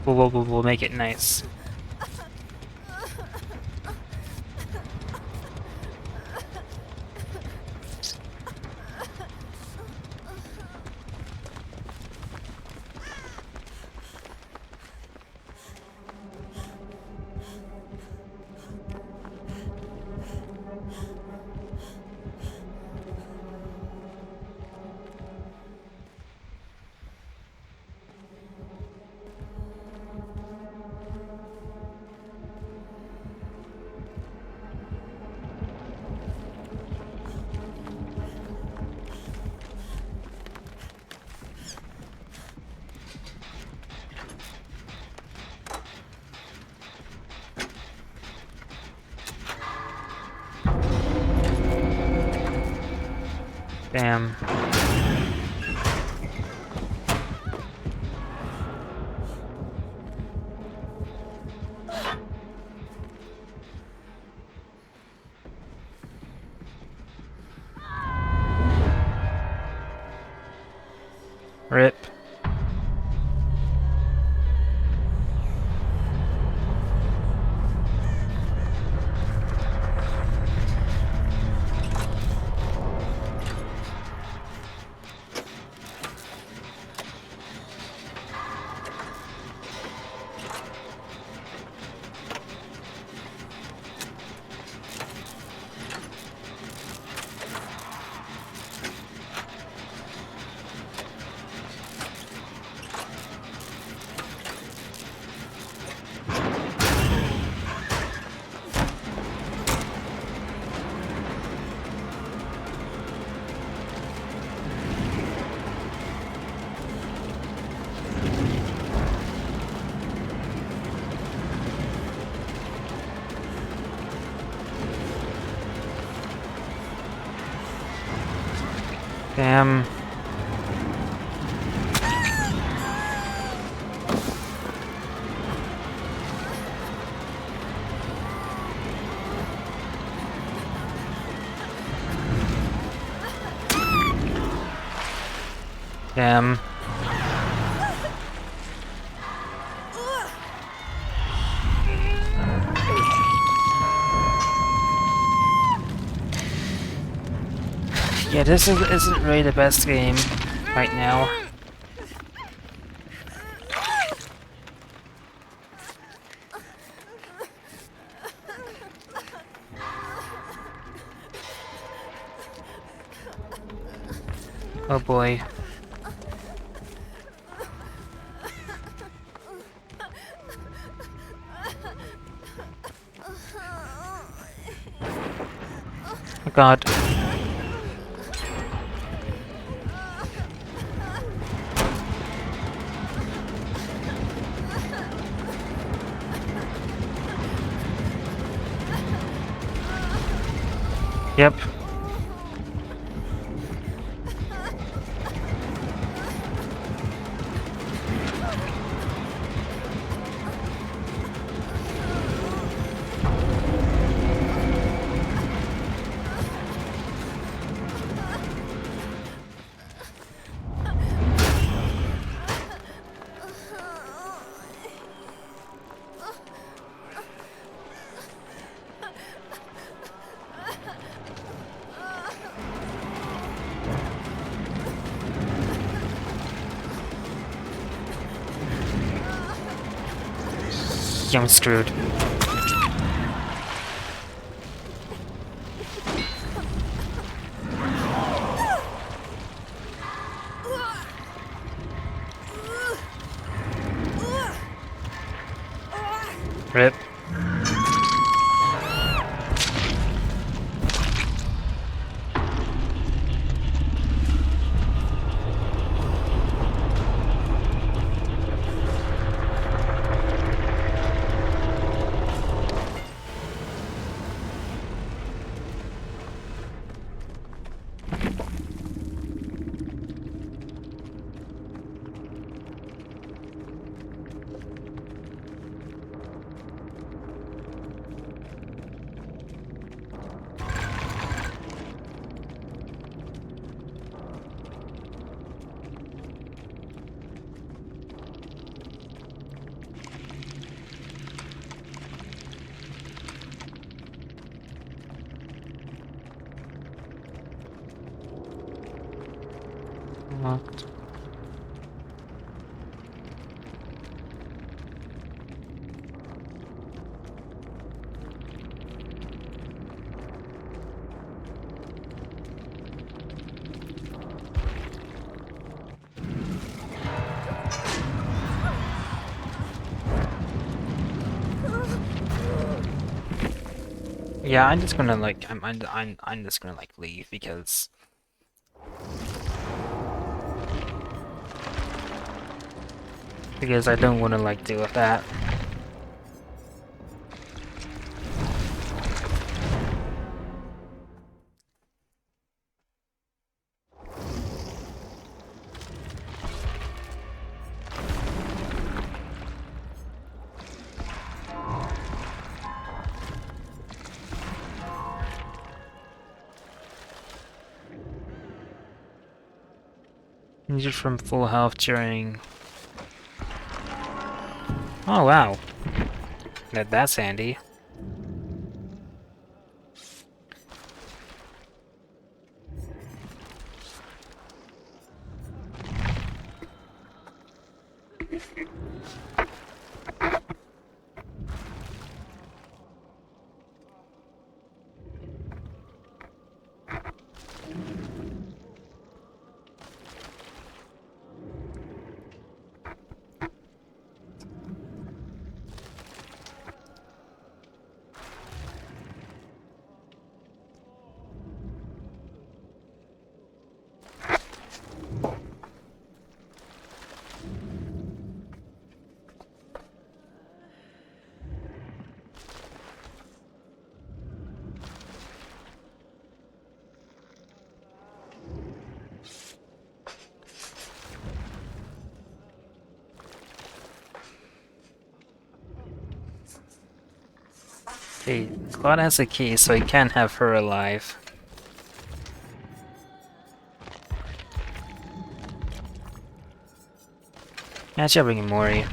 We'll make it nice. Damn. Rip. Damn. Damn. Yeah, this isn't really the best game right now. Oh boy. Oh god. Yep. Yeah, I'm screwed. Rip. Locked. Yeah, I'm just gonna like I'm just gonna like leave because I don't want to like deal with that. Injured from full health during. Oh wow, that's handy. Okay, Claude has a key, so he can have her alive. Actually, I'll bring Mori.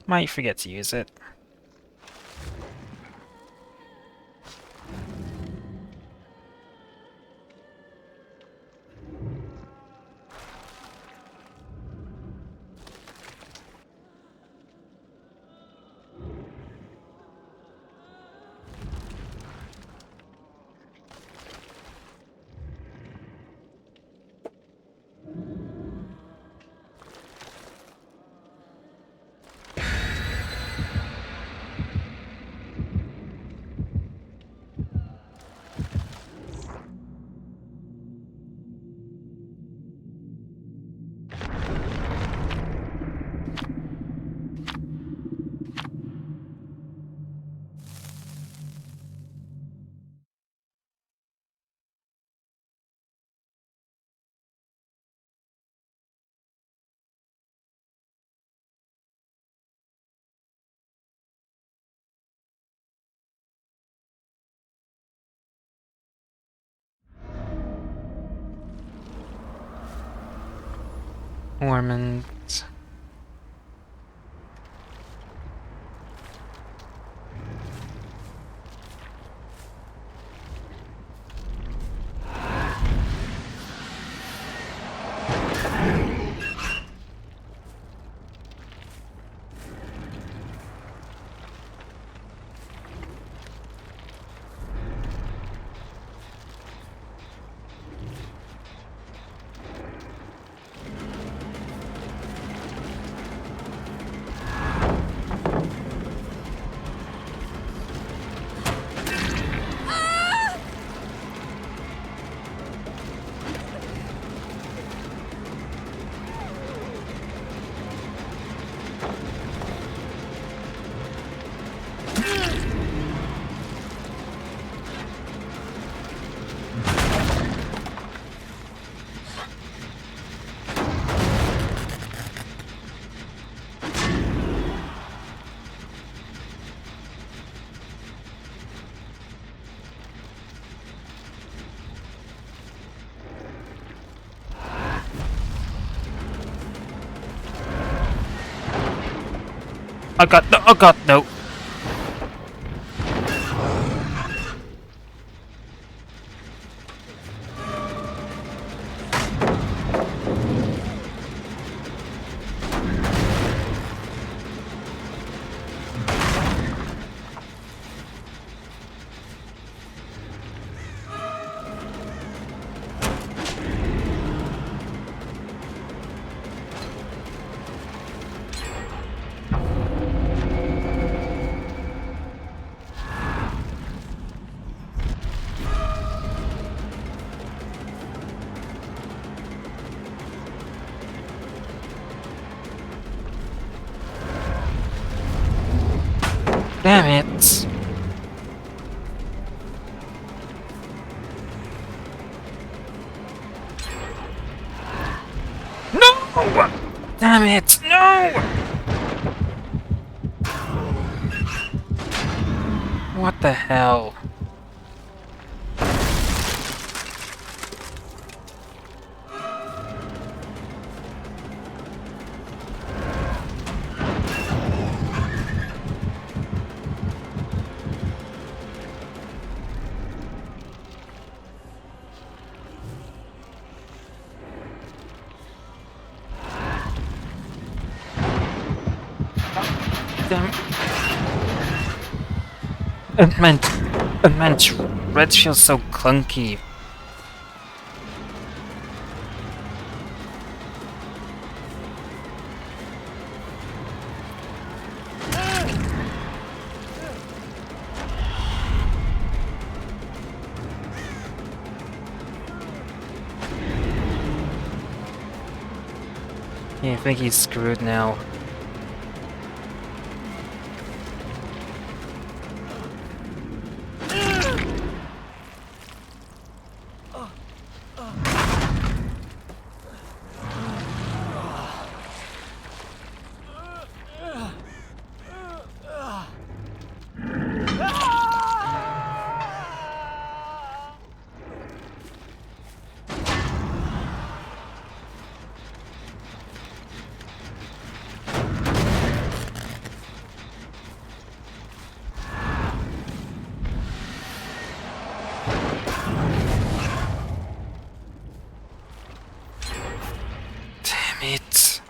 Might forget to use it. Ormond. Oh god, no. Damn it! No! Damn it! No! What the hell? Damn. It meant red feels so clunky. Yeah, I think he's screwed now. Damn it.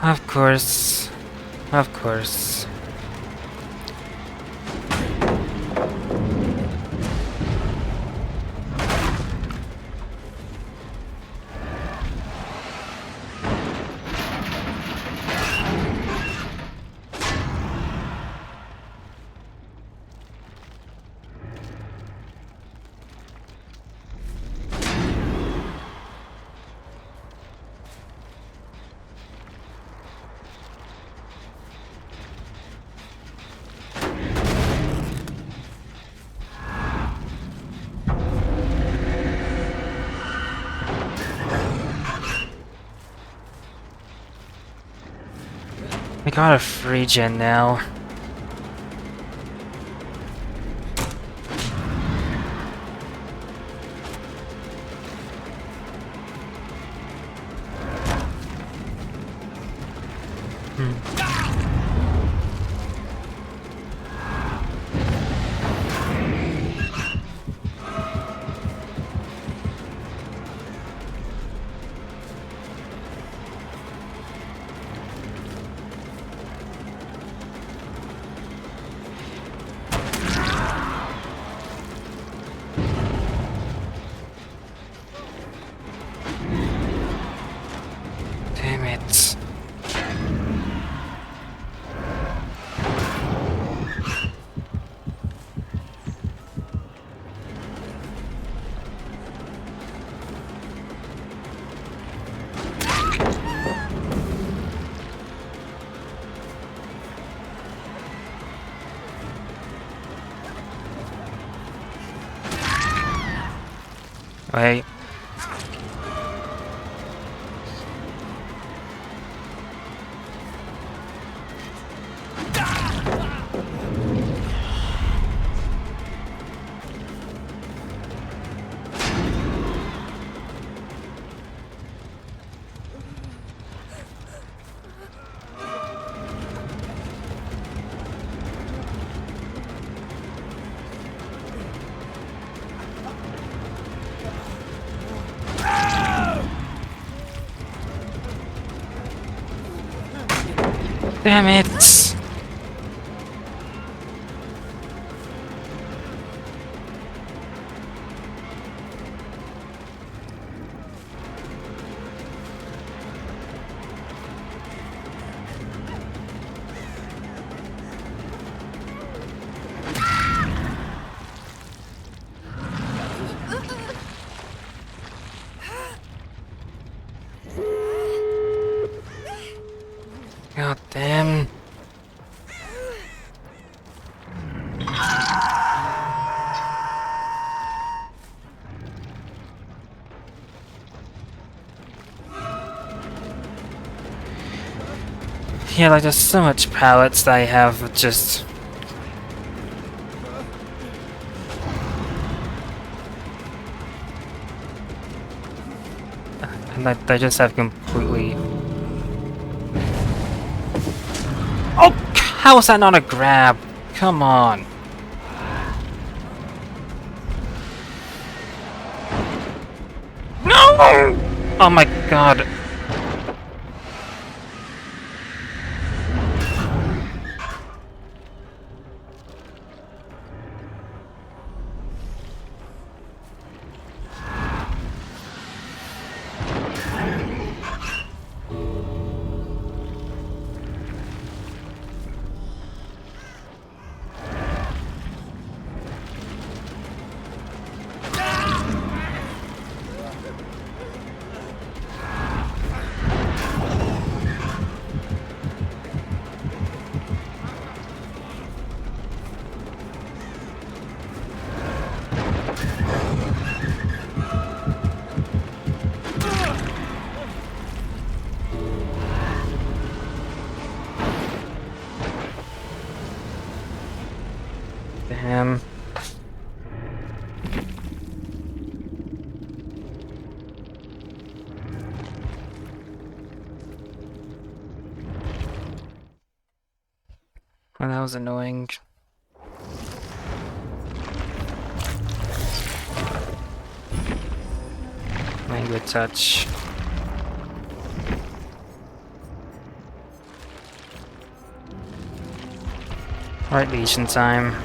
Of course. Of course. I got a free gen now. Damn it. Wait. Damn it! again. Yeah, like there's so much pallets that I have just... And I just have completely... Oh! How is that not a grab? Come on. No! Oh my god. Damn. Well, that was annoying. Good touch. Alright, Legion time.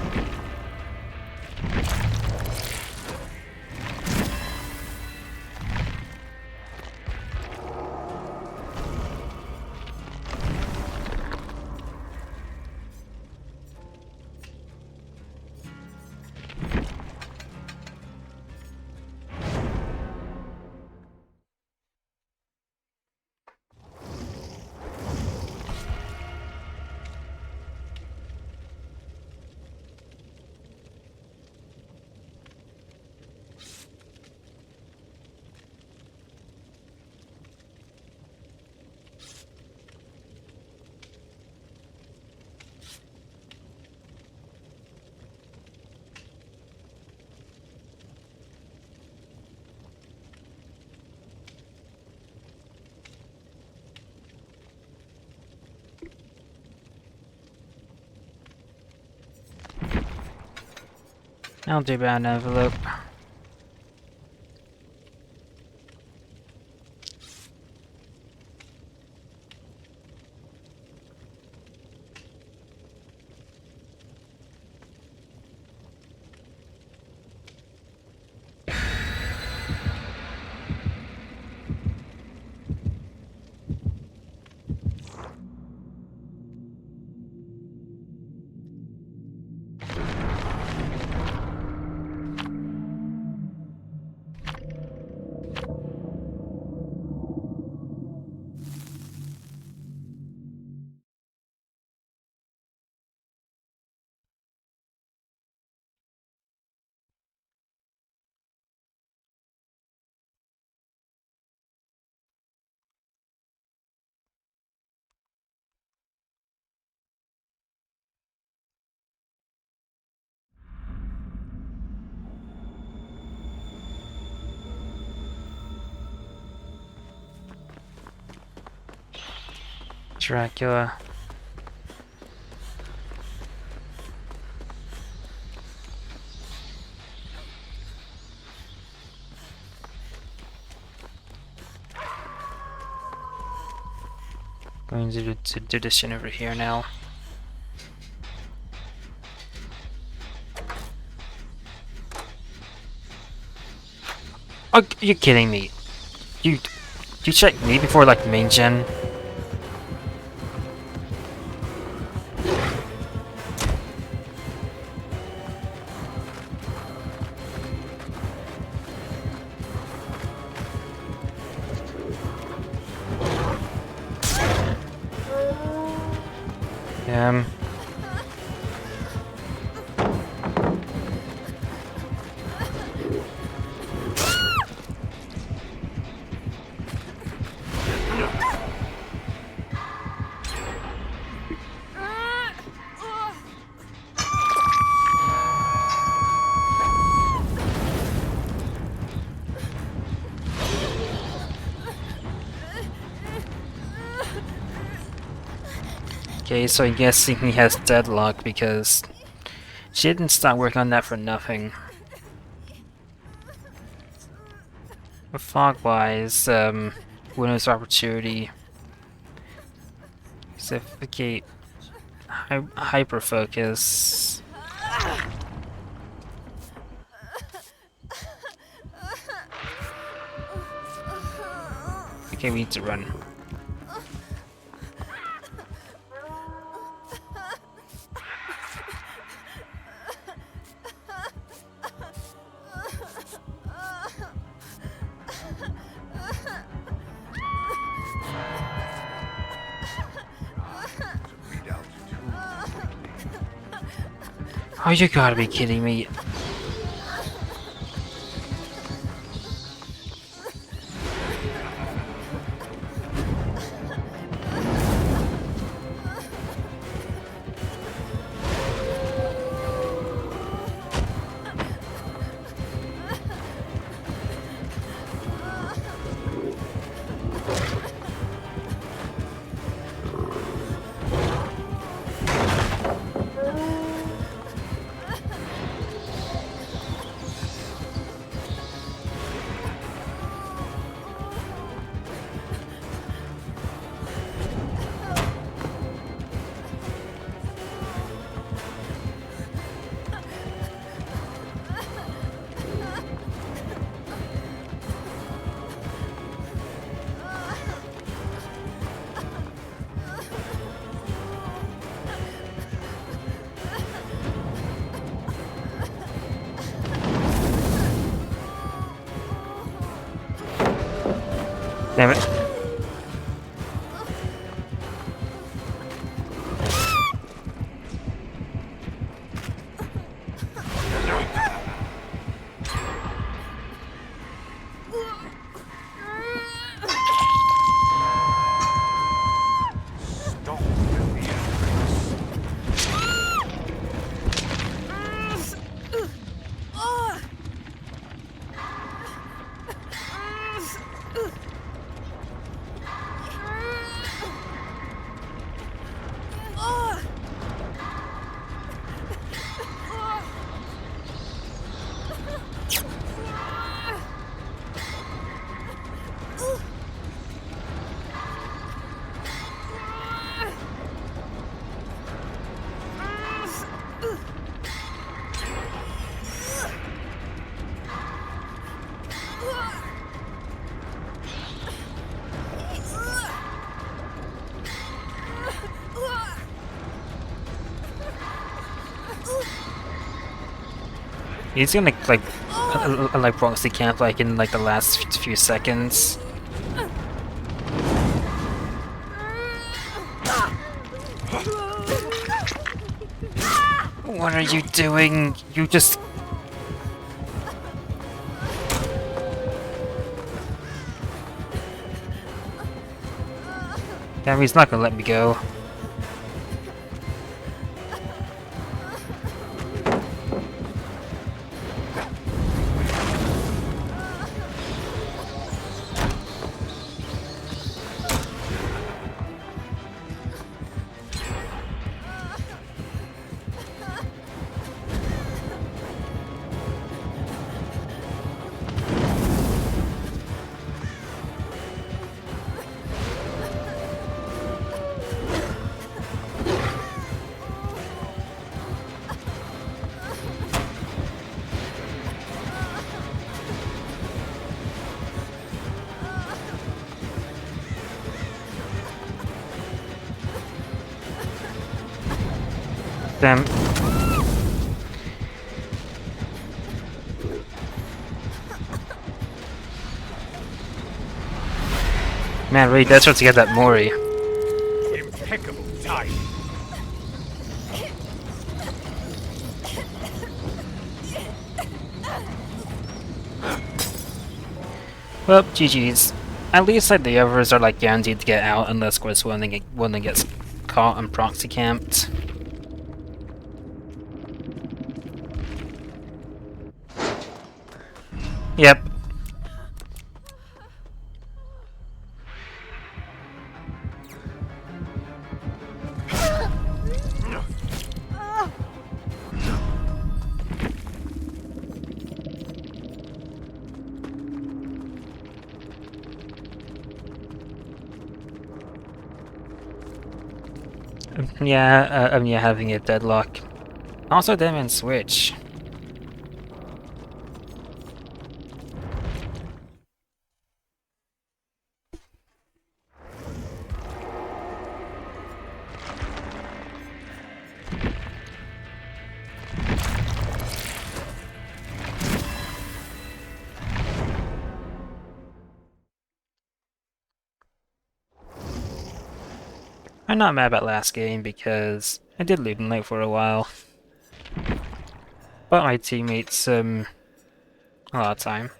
I'll do about an envelope. Dracula. Going to do this shit over here now. Oh, you're kidding me. You checked me before like main gen? Um. Okay, so I'm guessing he has deadlock because she didn't start working on that for nothing. Fog-wise, Windows opportunity. Specificate hyper-focus. Okay, we need to run. Oh, you gotta be kidding me. Damn it. He's gonna like proxy camp like in like the last few seconds. What are you doing? You just... Damn, he's not gonna let me go. Damn. Man, really desperate to get that Mori. Impeccable timing. Well, GG's. At least like the others are like guaranteed to get out unless of course one of them gets caught and proxy camped. Yep. Yeah, having a deadlock. Also, them and switch. I'm not mad about last game because I did loot in late for a while. But my teammates, a lot of time.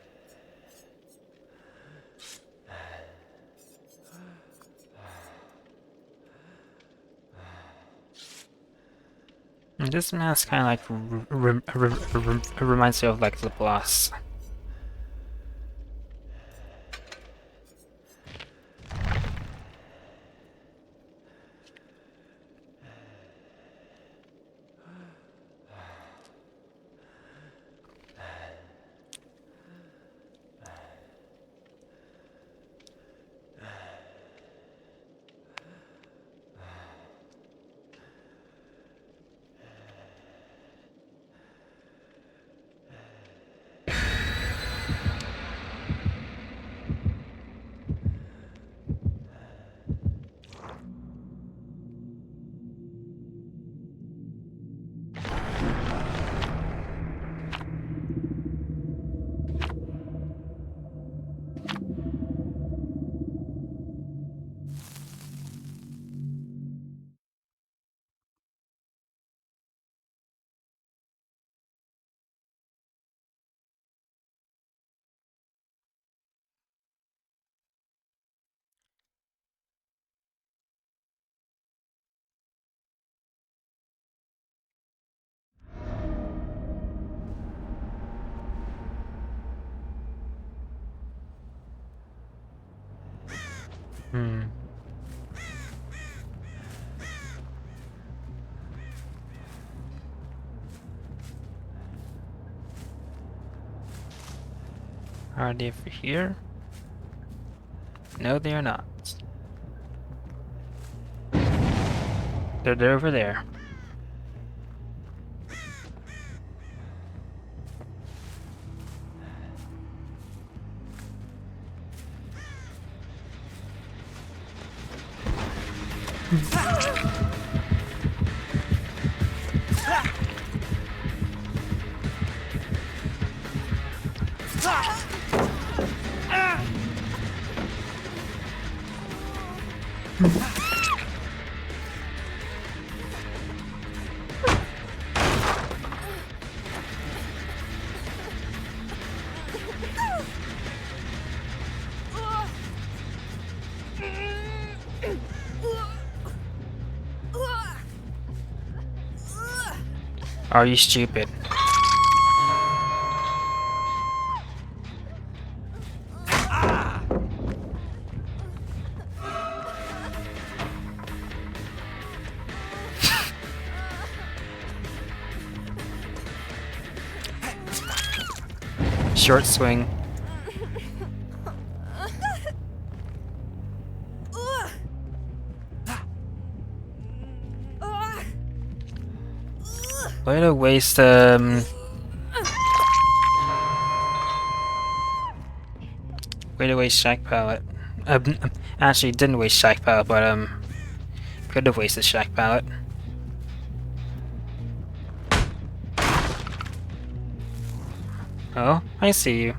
And this mask kind of like reminds me of like the boss. Hmm. Are they over here? No, they are not. They're over there. Are you stupid? Short swing. Way to waste way to waste Shack Pallet. Actually didn't waste Shack Pallet, but could have wasted Shack Pallet. Oh, I see you.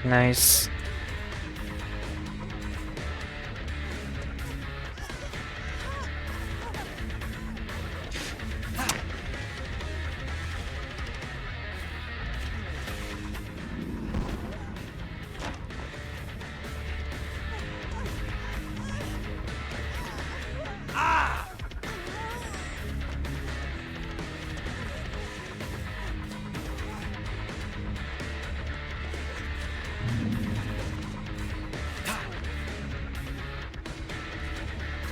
Nice.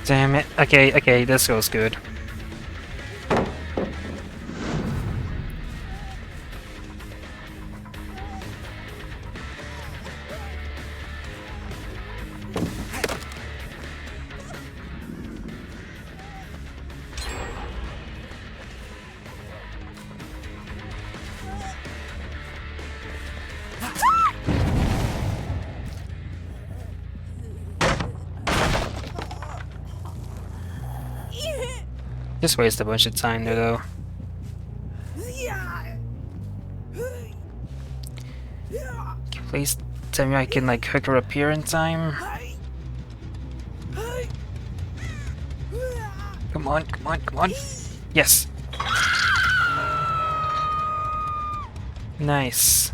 Damn it. Okay, okay, this goes good. Just waste a bunch of time there, though. Please tell me I can like hook her up here in time. Come on, come on, come on. Yes. Nice.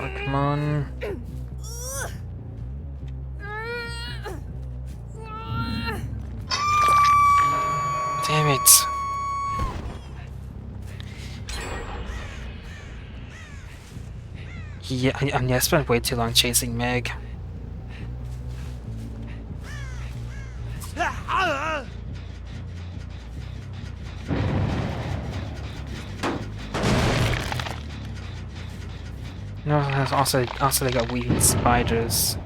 Oh, come on. Damn it. Yeah, I spent way too long chasing Meg. No, also they got weaving spiders.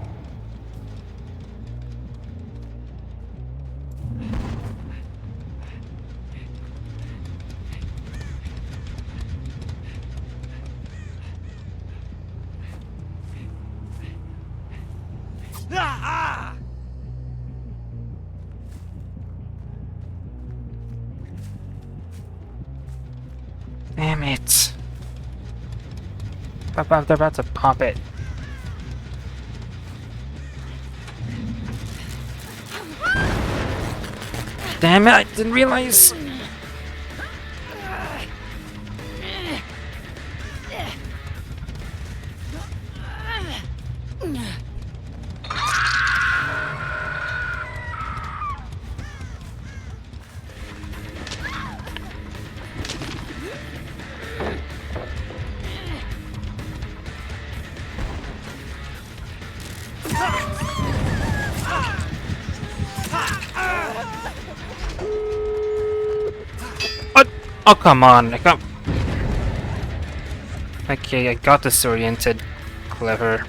Damn it. They're about to pop it. Damn it, I didn't realize. Oh, come on. I can't... Okay, I got disoriented. Clever.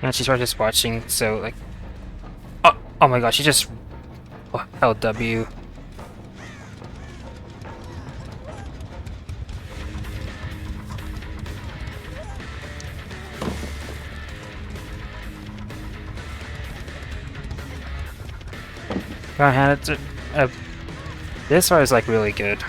And she's probably just watching, so like, oh my gosh, she just LW. I had it. This one is like really good.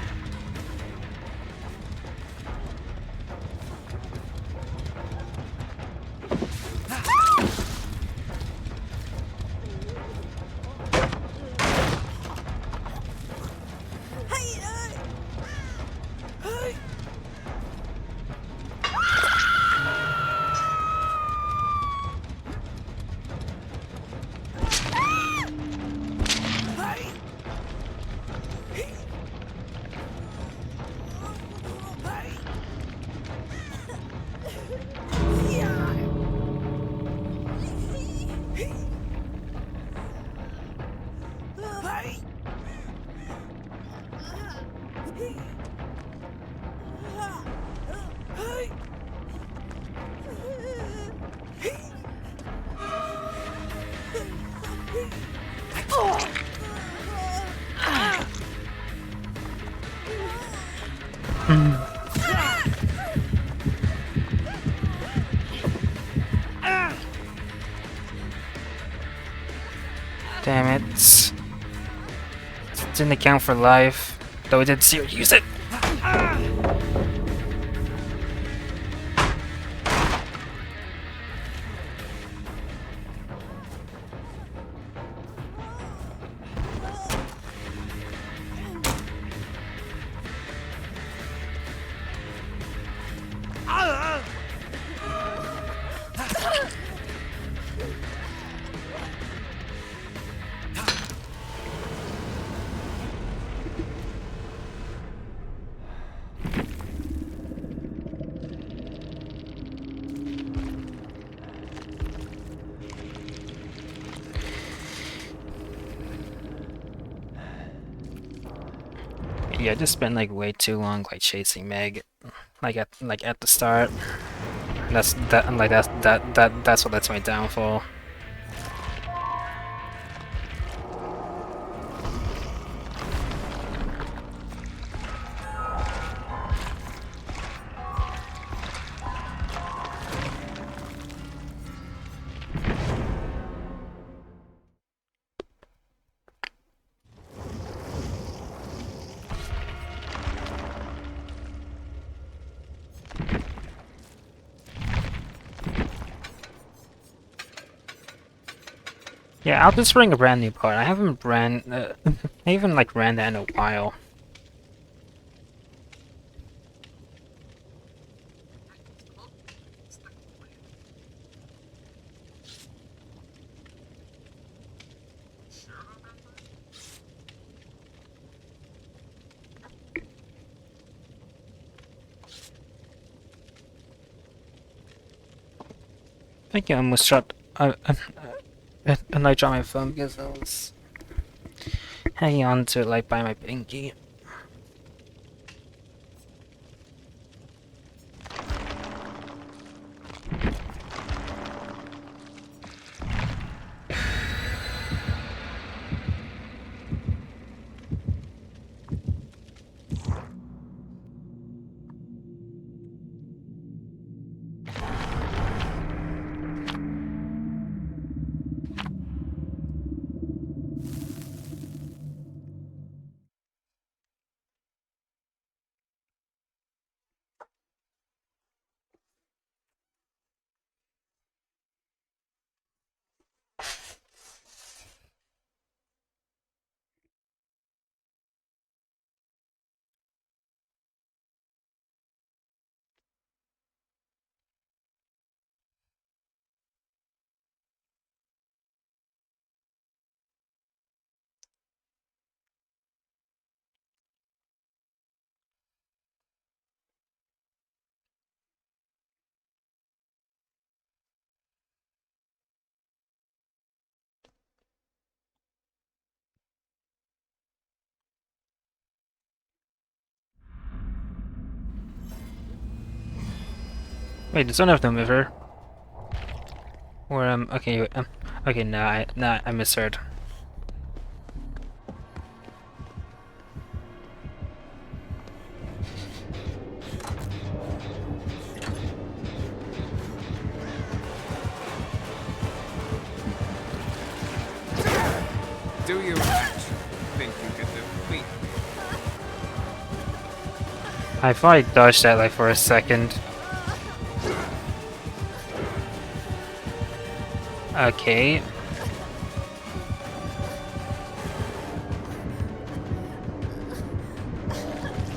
Damn it. Didn't account for life, though it did see her use it. Yeah, I just spent like way too long like chasing Meg, like at the start. That's my downfall. Yeah, I'll just bring a brand new part. I haven't I haven't like ran that in a while. I think I almost shot a night on my phone because I was hanging on to it like by my pinky. Wait, does one have no mover? Or okay, okay, nah, I misheard. Do you actually think you can defeat me? I thought I dodged that like for a second. Okay.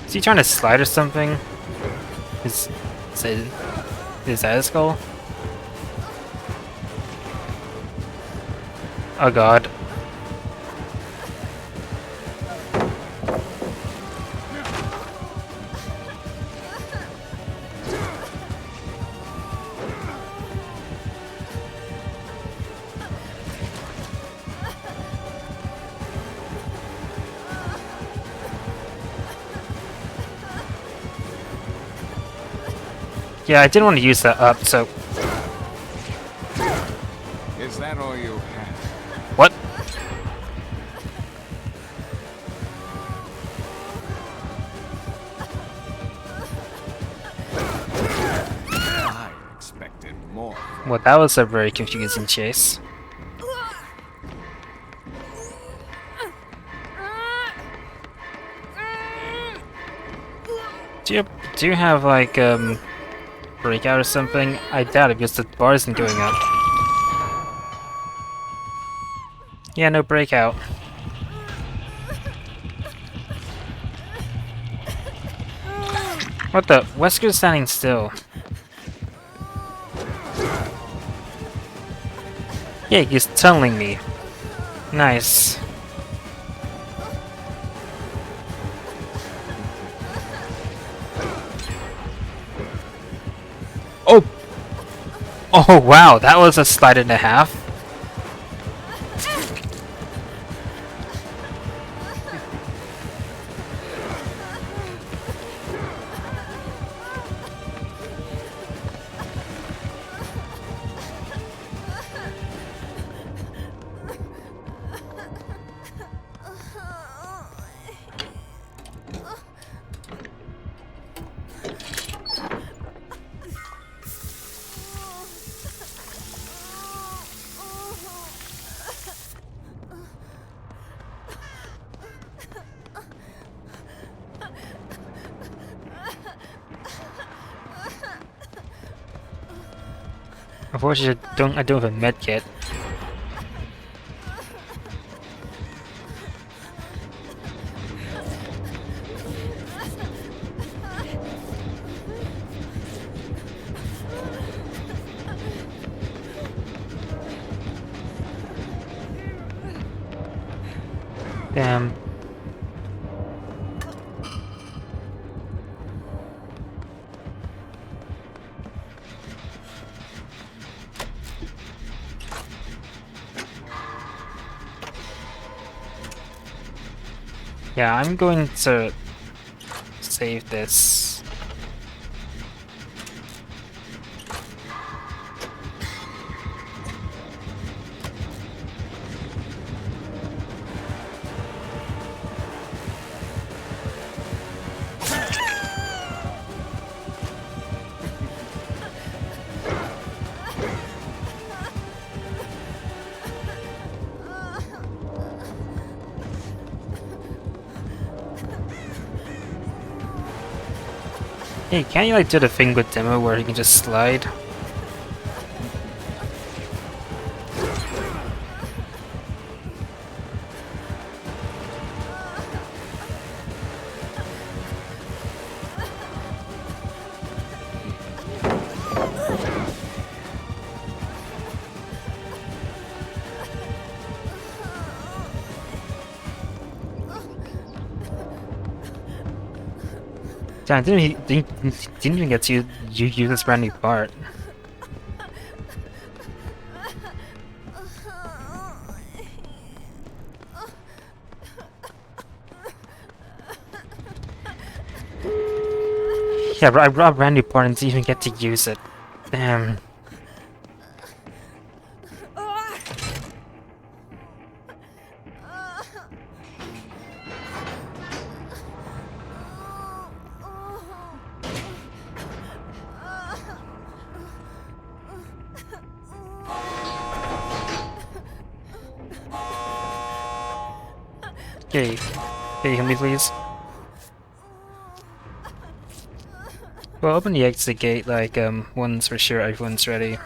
Is he trying to slide or something? Is that his goal? Oh god. Yeah, I didn't want to use that up, so... Is that all you have? What? I expected more. Well, that was a very confusing chase. Do you have like breakout or something? I doubt it because the bar isn't going up. Yeah, no breakout. What the? Wesker's standing still. Yeah, he's tunneling me. Nice. Oh! Oh wow, that was a slide and a half. Unfortunately, I don't have a med kit. Damn. Yeah, I'm going to save this. Hey, can't you like do the thing with demo where you can just slide? Damn, didn't even get to use this brand new part. Yeah, but I brought a brand new part and didn't even get to use it. Damn. Okay. Can you heal me, please? Well, open the exit gate, like, once for sure everyone's ready.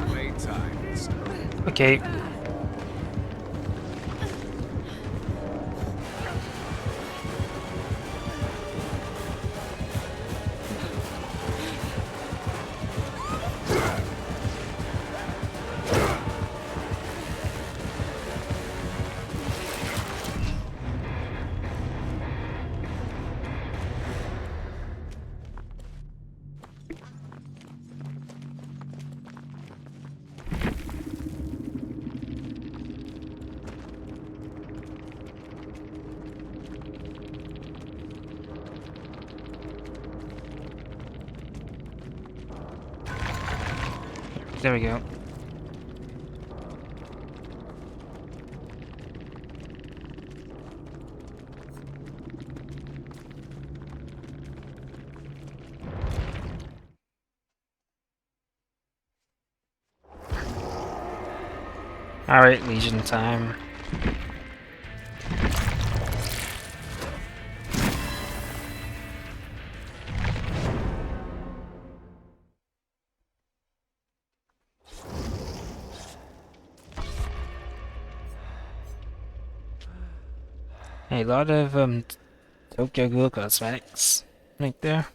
Playtime is over. Okay. There we go. Alright, Legion time. A lot of Tokyo Ghoul cosmetics right there.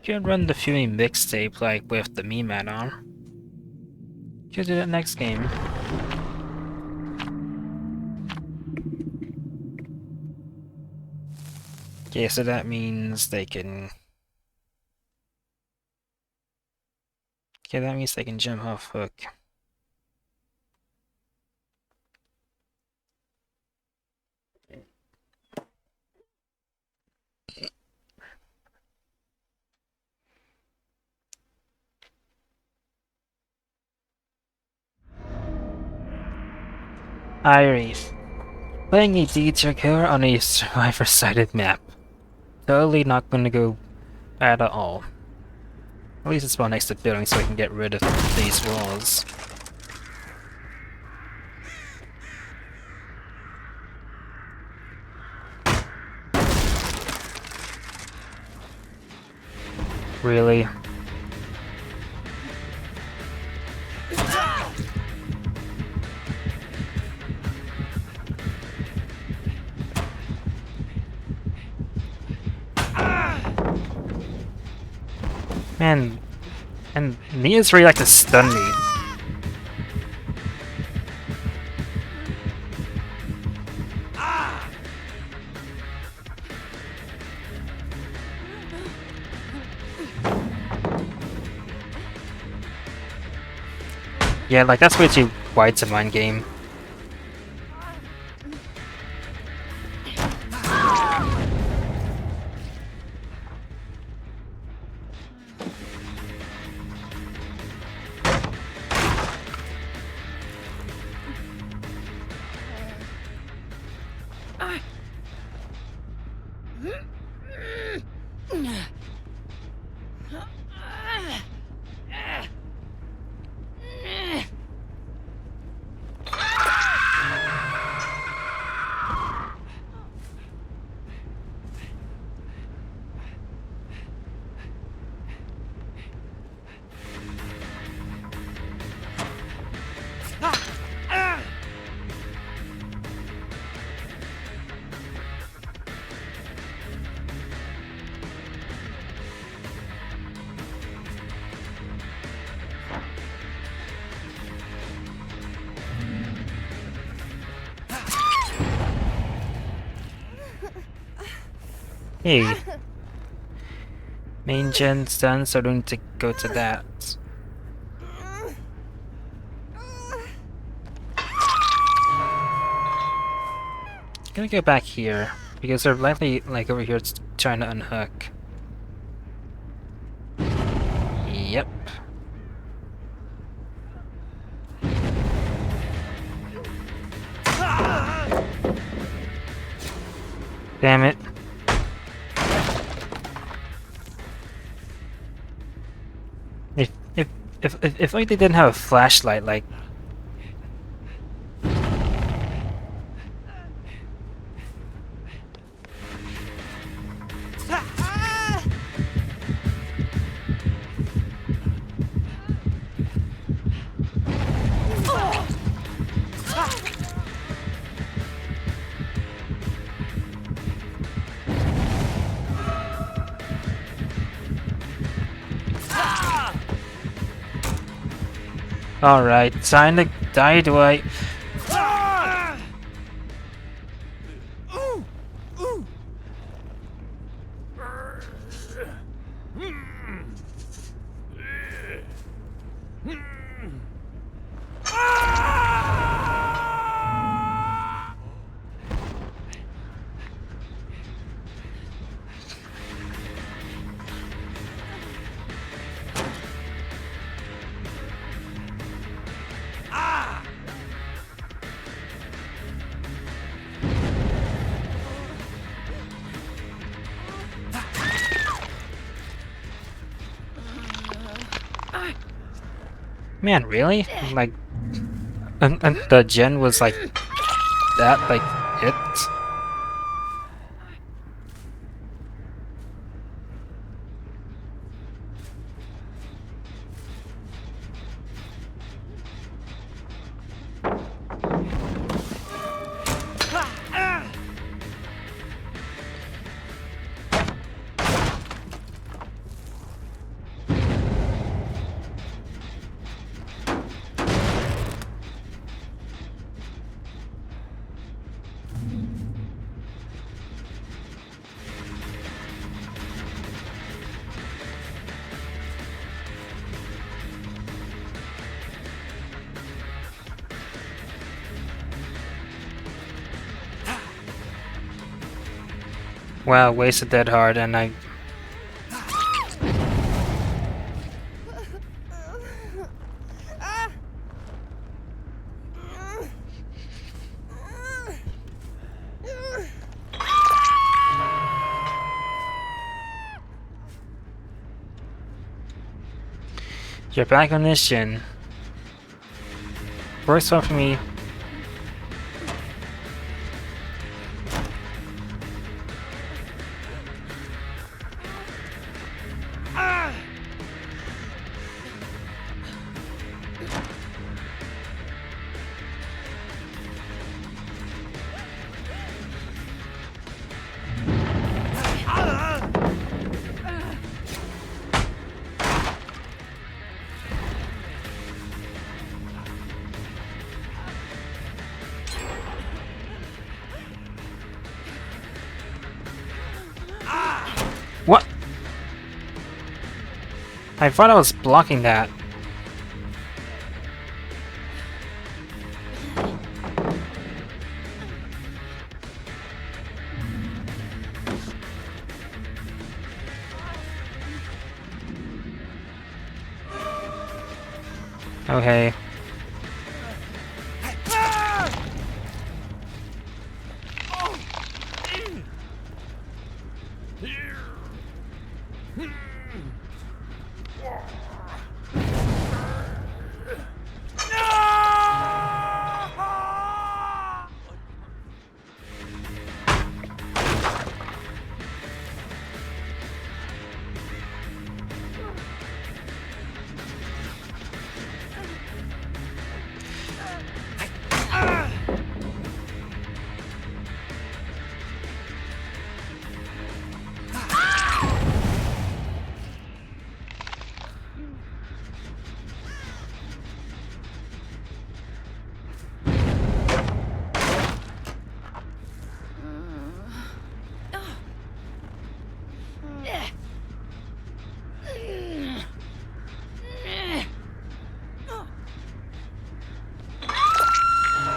Could run the Fury mixtape like with the meme add-on. Could do that next game. Okay, so that means they can... Okay, that means they can jump off hook. Iris. Playing a detail killer on a survivor-sided map. Totally not gonna go bad at all. At least it's spawn next to building so I can get rid of these walls. Really? Man, and Mia's really like to stun me. Yeah, like that's way too wide to mind game. Hey. Main gen's done, so I don't need to go to that. Gonna go back here, because they're likely, like, over here trying to unhook. Yep. Damn it. If only they didn't have a flashlight, like... Alright, time to die, do I? Man, really? Like, and the gen was like that, like it. Wow, wasted that hard, and I... You're back on this gen. Works well for me. What? I thought I was blocking that. Oh hey.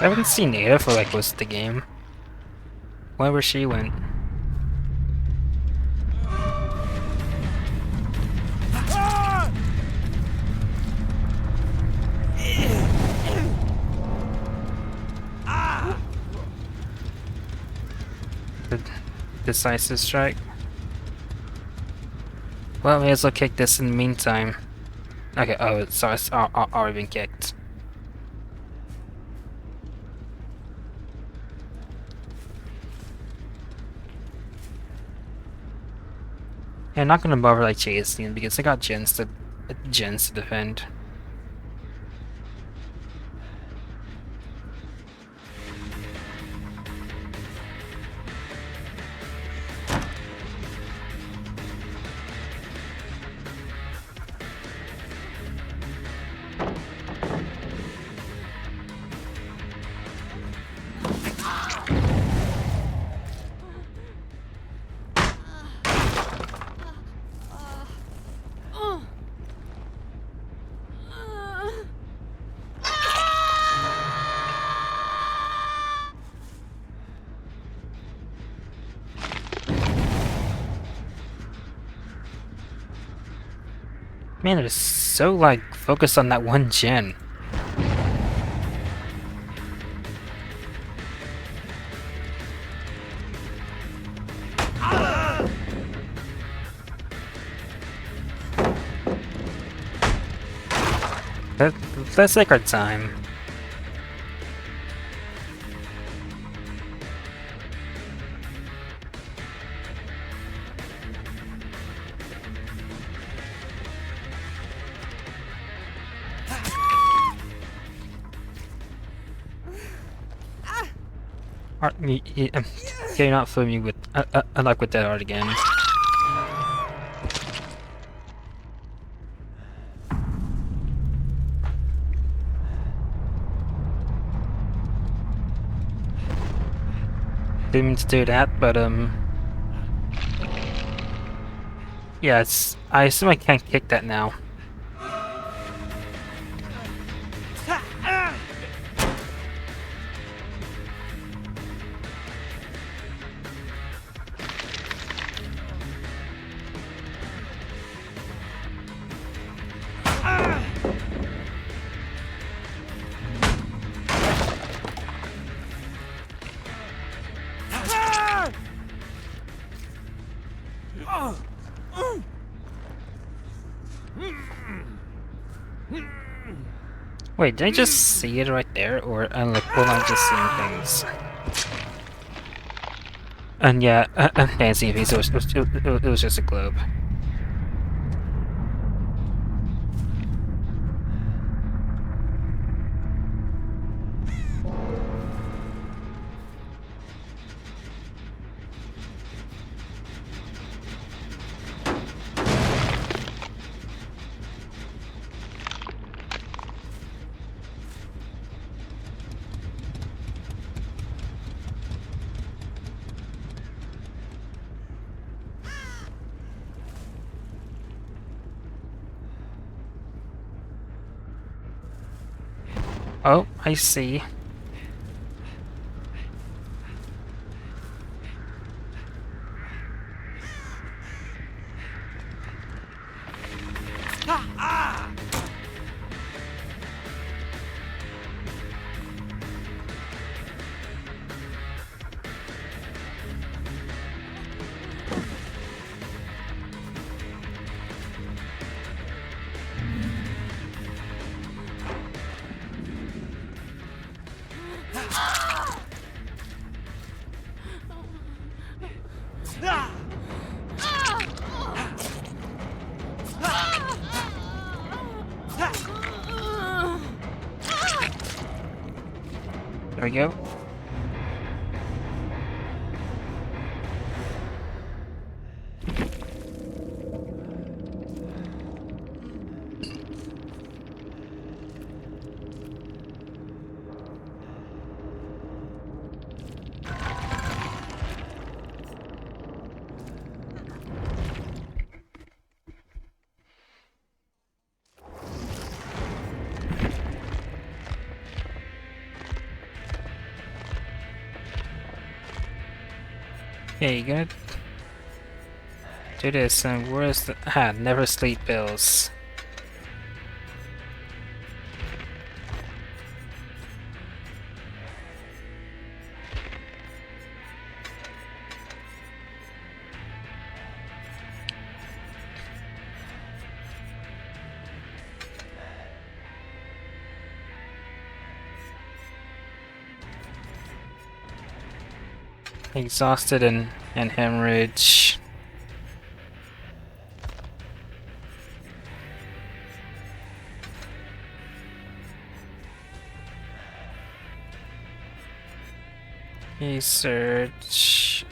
I haven't seen Ada for like most of the game. Wherever she went. The decisive strike. Well, may as well kick this in the meantime. Okay, oh, sorry, it's already been kicked. Yeah, I'm not gonna bother like chasing because I got gens to defend. Man, they're so like focused on that one gen. Let's take our time. Okay, you're not fooling me with like with that art again. Didn't mean to do that, but yeah, I assume I can't kick that now. Wait, did I just see it right there, or like, was I just seeing things? And yeah, dancing piece. It was just a globe. Oh, I see. There we go. Okay, gonna do this, and where's the never sleep pills. Exhausted and hemorrhage. Okay, search.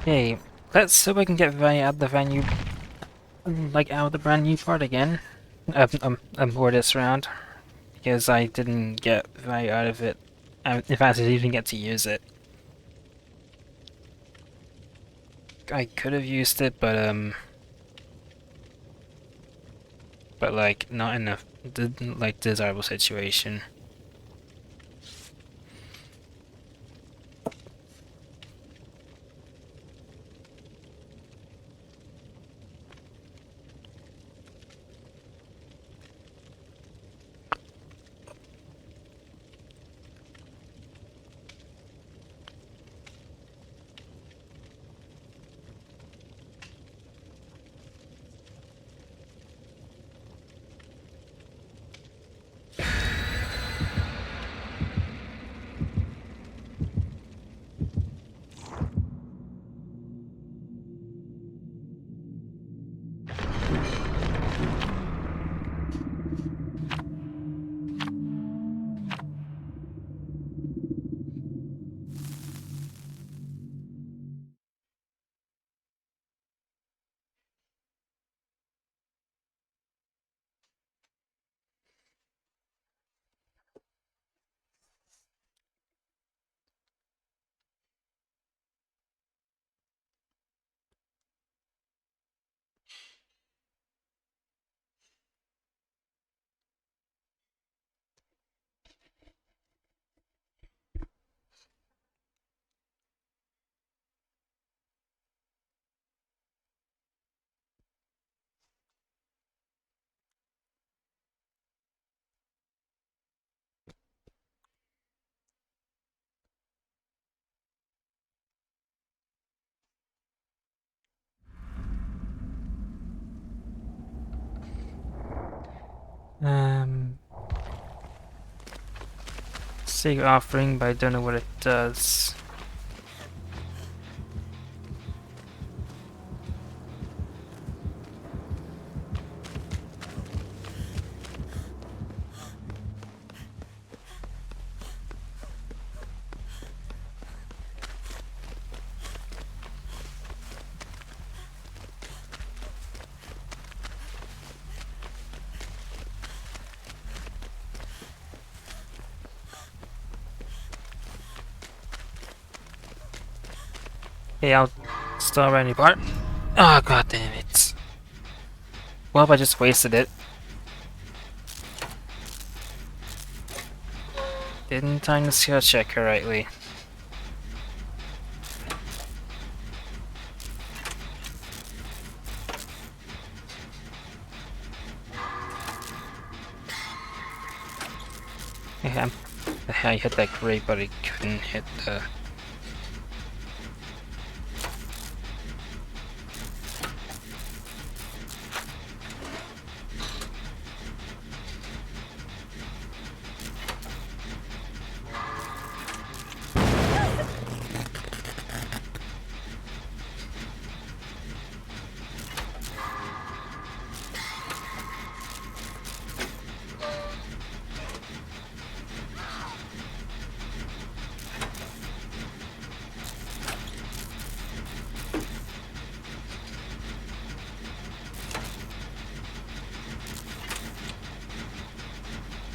Okay, let's hope I can get Vanny out of the venue, like out of the brand new part again. For this round, because I didn't get value out of it. In fact, I didn't even get to use it. I could have used it, but like not in a like desirable situation. Secret offering, but I don't know what it does. Okay, I'll start any part. Oh, god damn it. Well, I just wasted it. Didn't time the skill check correctly. Yeah, I hit that great, but I couldn't hit the...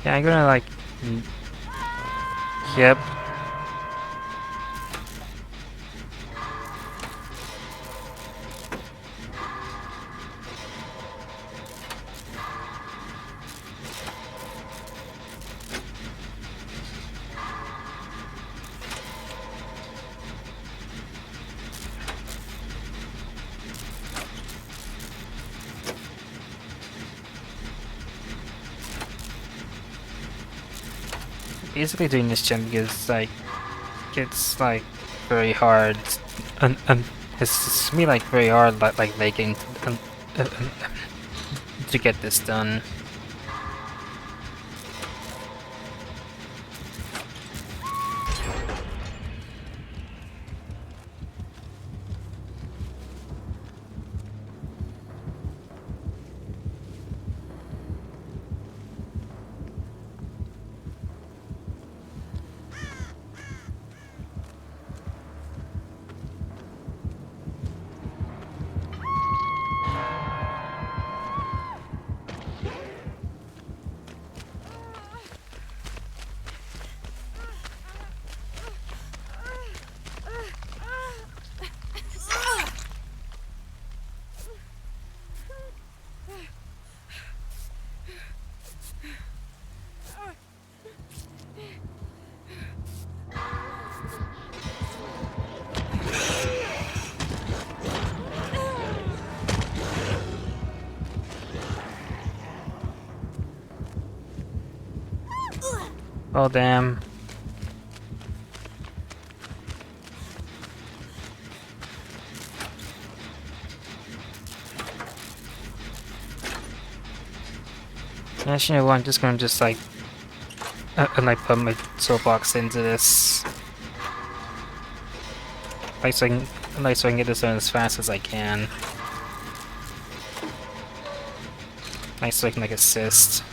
Yeah, I'm gonna like... Yep. Basically doing this jump because like it's like very hard and it's me like very hard like making to get this done. Oh damn. Actually, you know what, I'm just gonna like put my soapbox into this. Like so I can get this done as fast as I can. Like so I can like assist.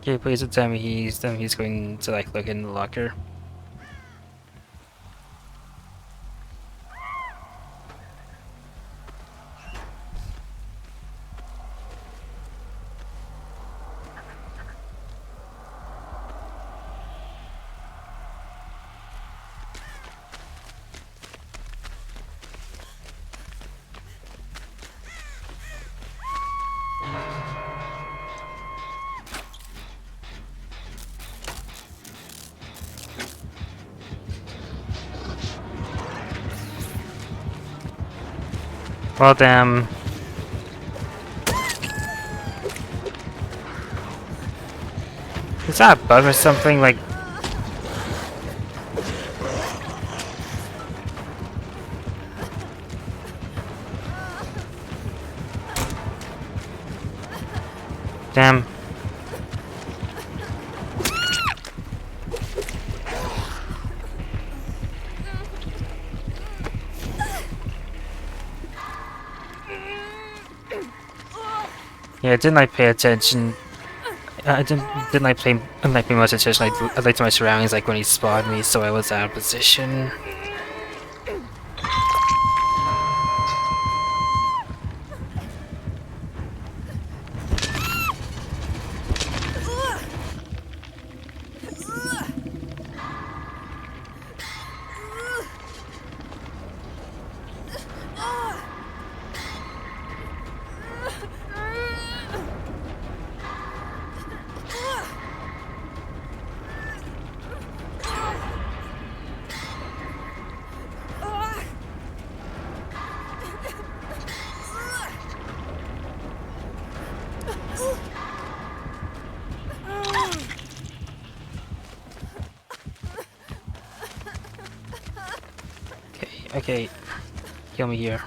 Okay, please tell me he's going to like look in the locker. Well, damn. Is that a bug or something? Like... Damn. Yeah, didn't like pay attention. I didn't like pay much attention. I liked my surroundings like when he spotted me, so I was out of position. Okay, kill me here.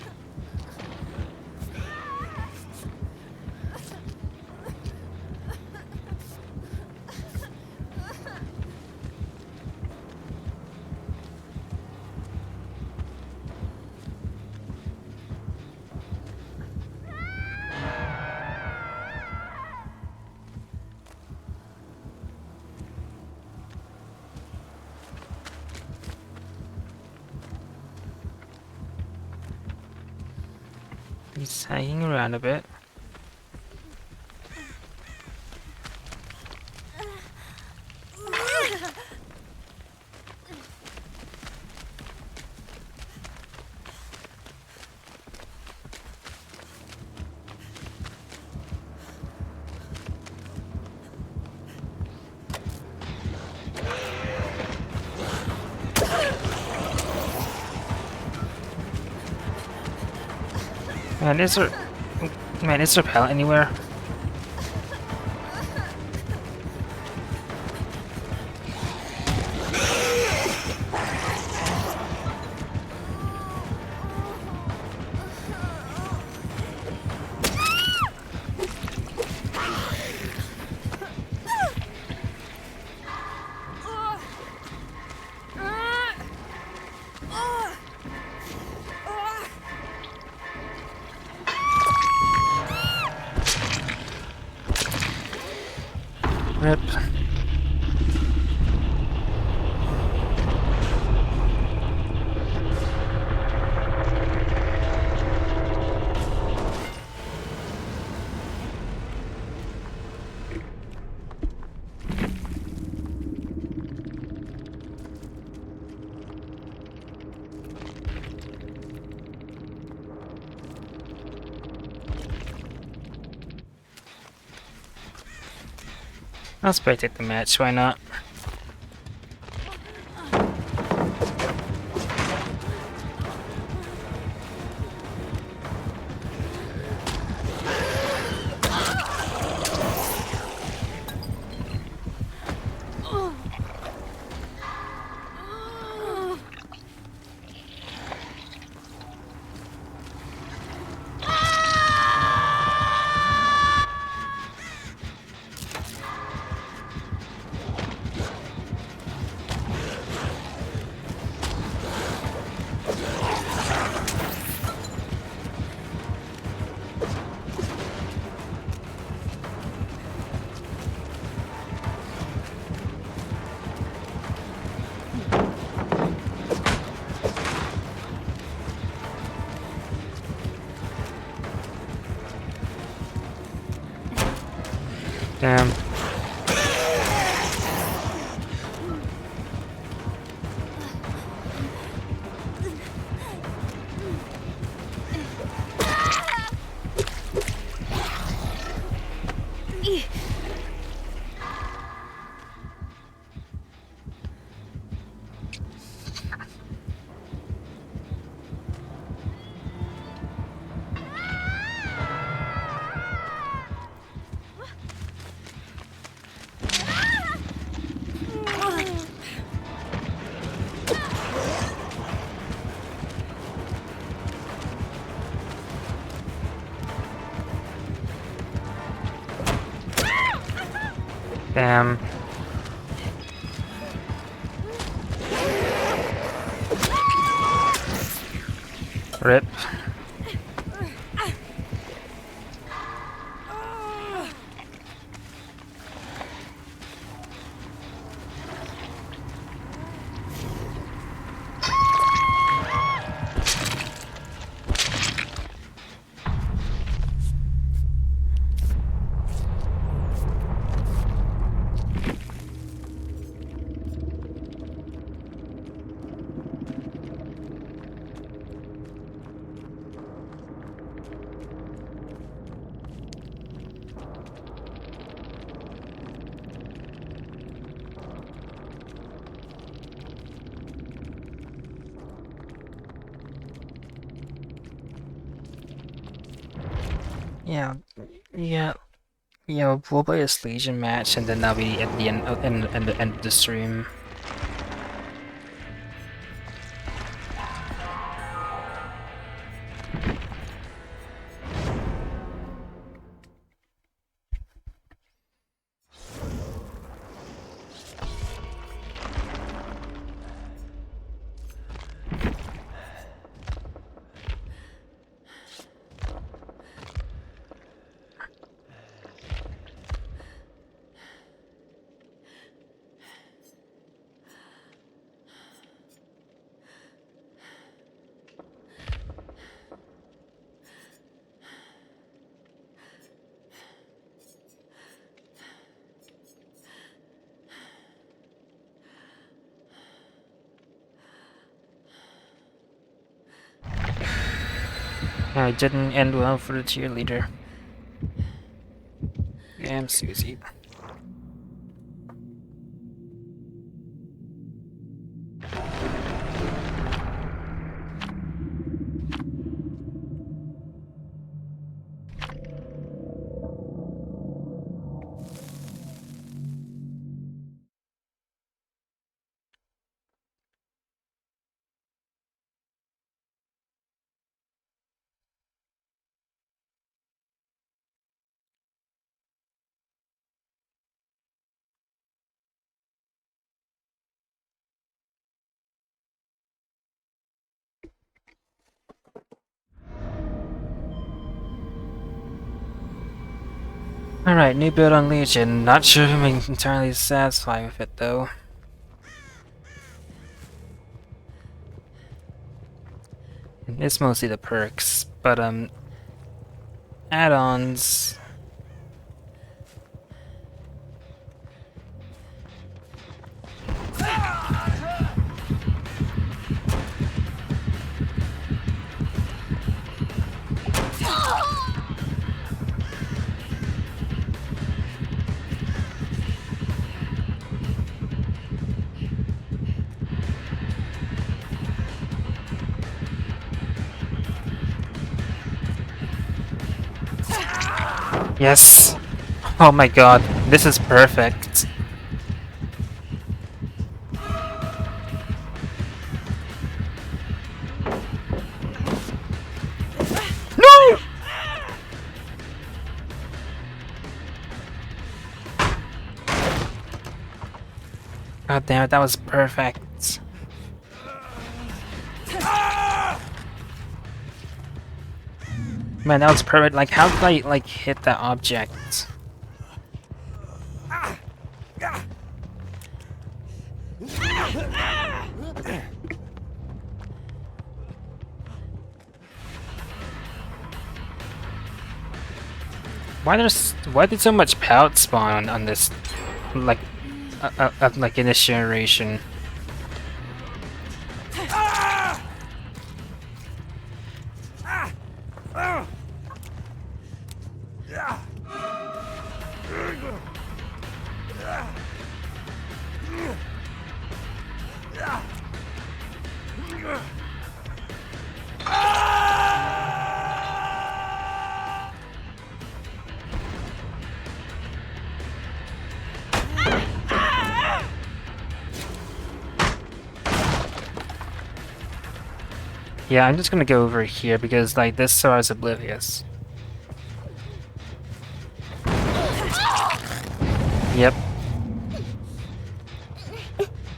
He's hanging around a bit. Man, is there pallet anywhere? Rip. I'll spectate the match, why not? Damn. Rip. Yeah, yeah, yeah. We'll play a Legion match, and then that'll be at the end, the end of the stream. Yeah, it didn't end well for the cheerleader. Damn, Susie. Alright, new build on Legion. Not sure if I'm entirely satisfied with it though. It's mostly the perks, but add-ons. Yes! Oh my god, this is perfect. No! God damn it, that was perfect. Man, that was perfect. Like, how did I, like, hit that object? Why did so much pout spawn on this, like, like in this generation? Yeah, I'm just gonna go over here because, like, this Sora is oblivious. Yep.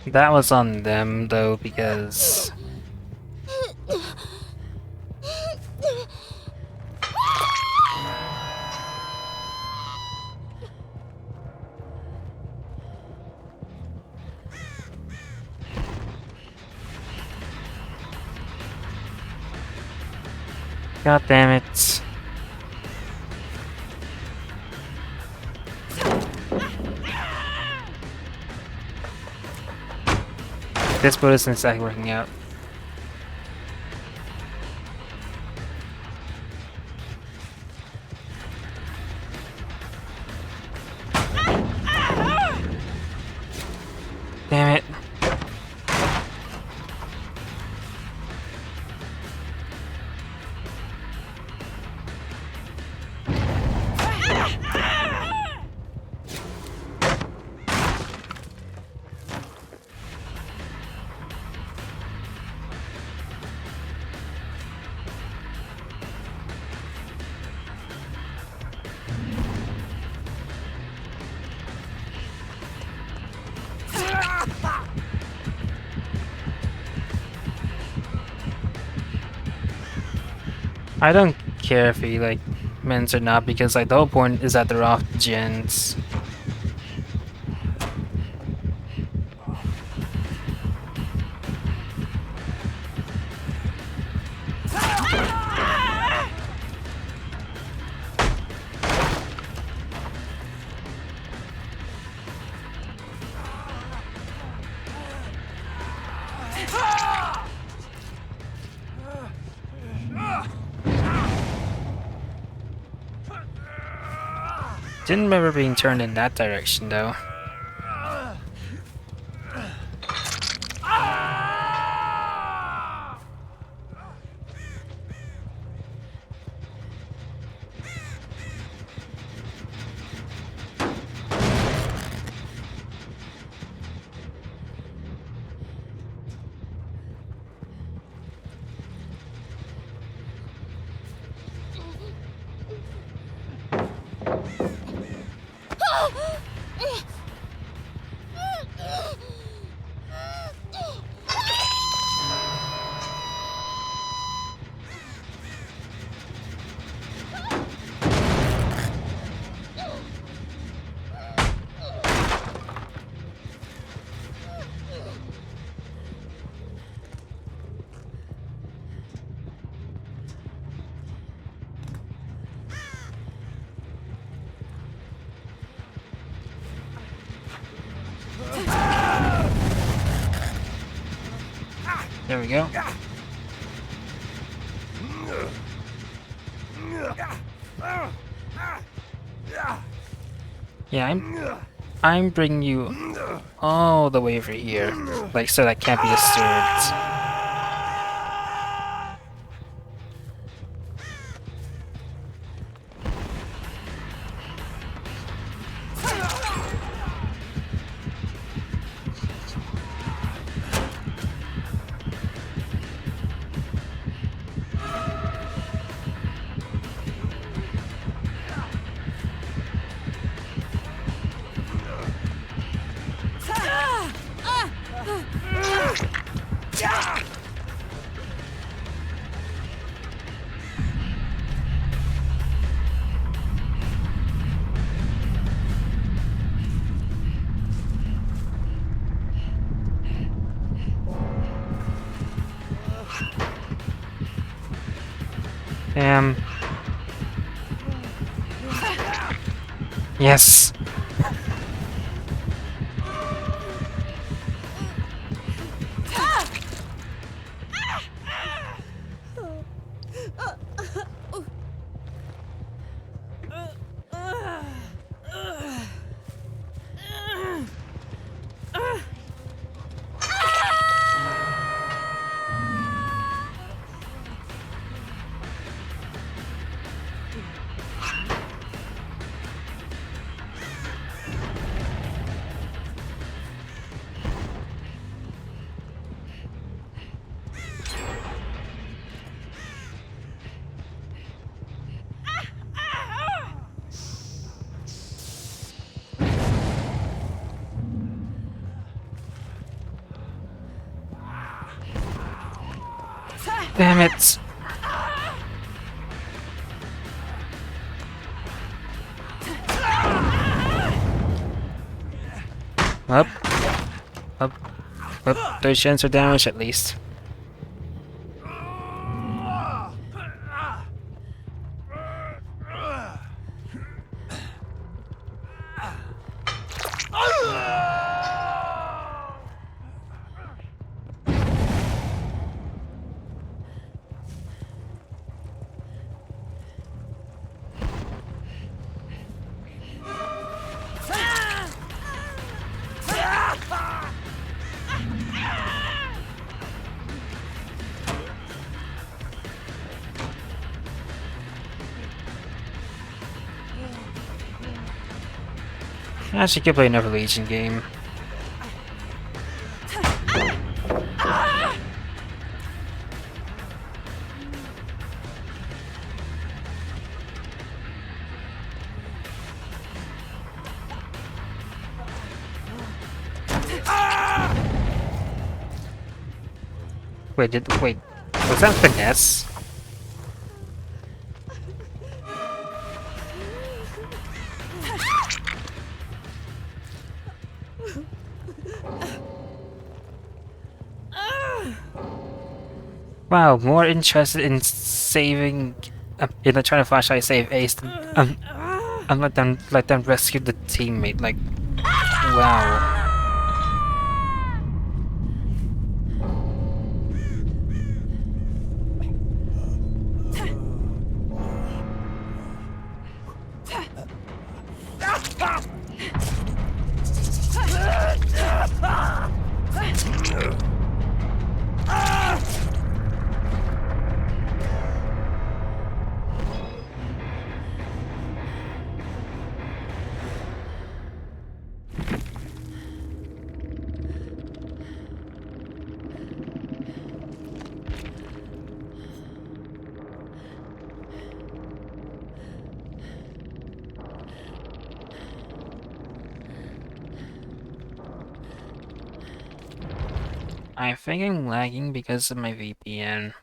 That was on them though, because god damn it. This boat isn't exactly working out. Damn it. I don't care if he like wins or not, because like the whole point is that they're off gens. Didn't remember being turned in that direction though. There we go. Yeah, I'm bringing you all the way over here, like so that can't be disturbed. Yes. Damn it! Up. Up. Up. 3 chance for damage at least. I actually could play another Legion game. Wait, was that finesse? Wow, more interested in saving, in trying to flashlight save Ace, and let them rescue the teammate. Like, wow. I think I'm lagging because of my VPN.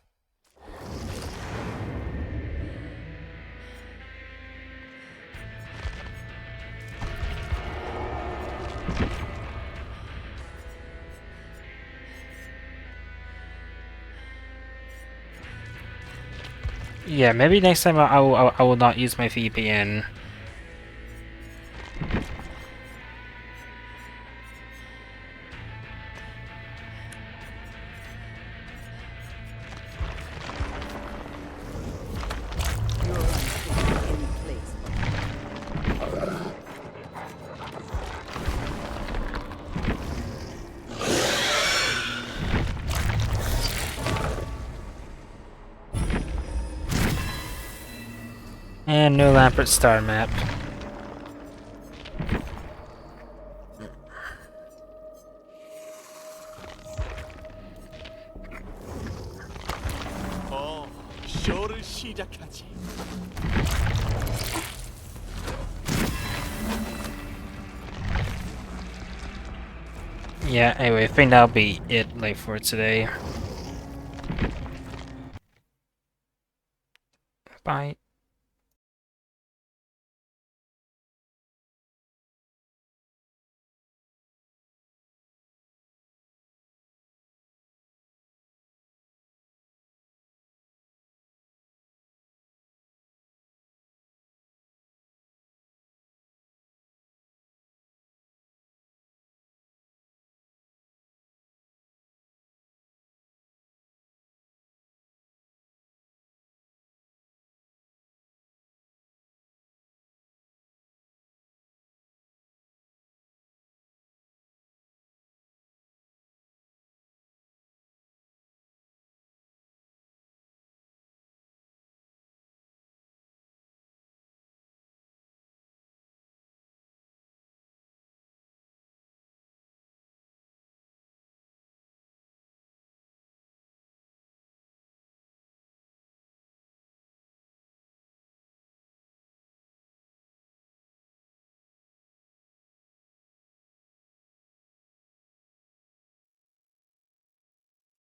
Yeah, maybe next time I will not use my VPN. And no Lambert star map. Yeah, anyway, I think that'll be it like for today. Bye.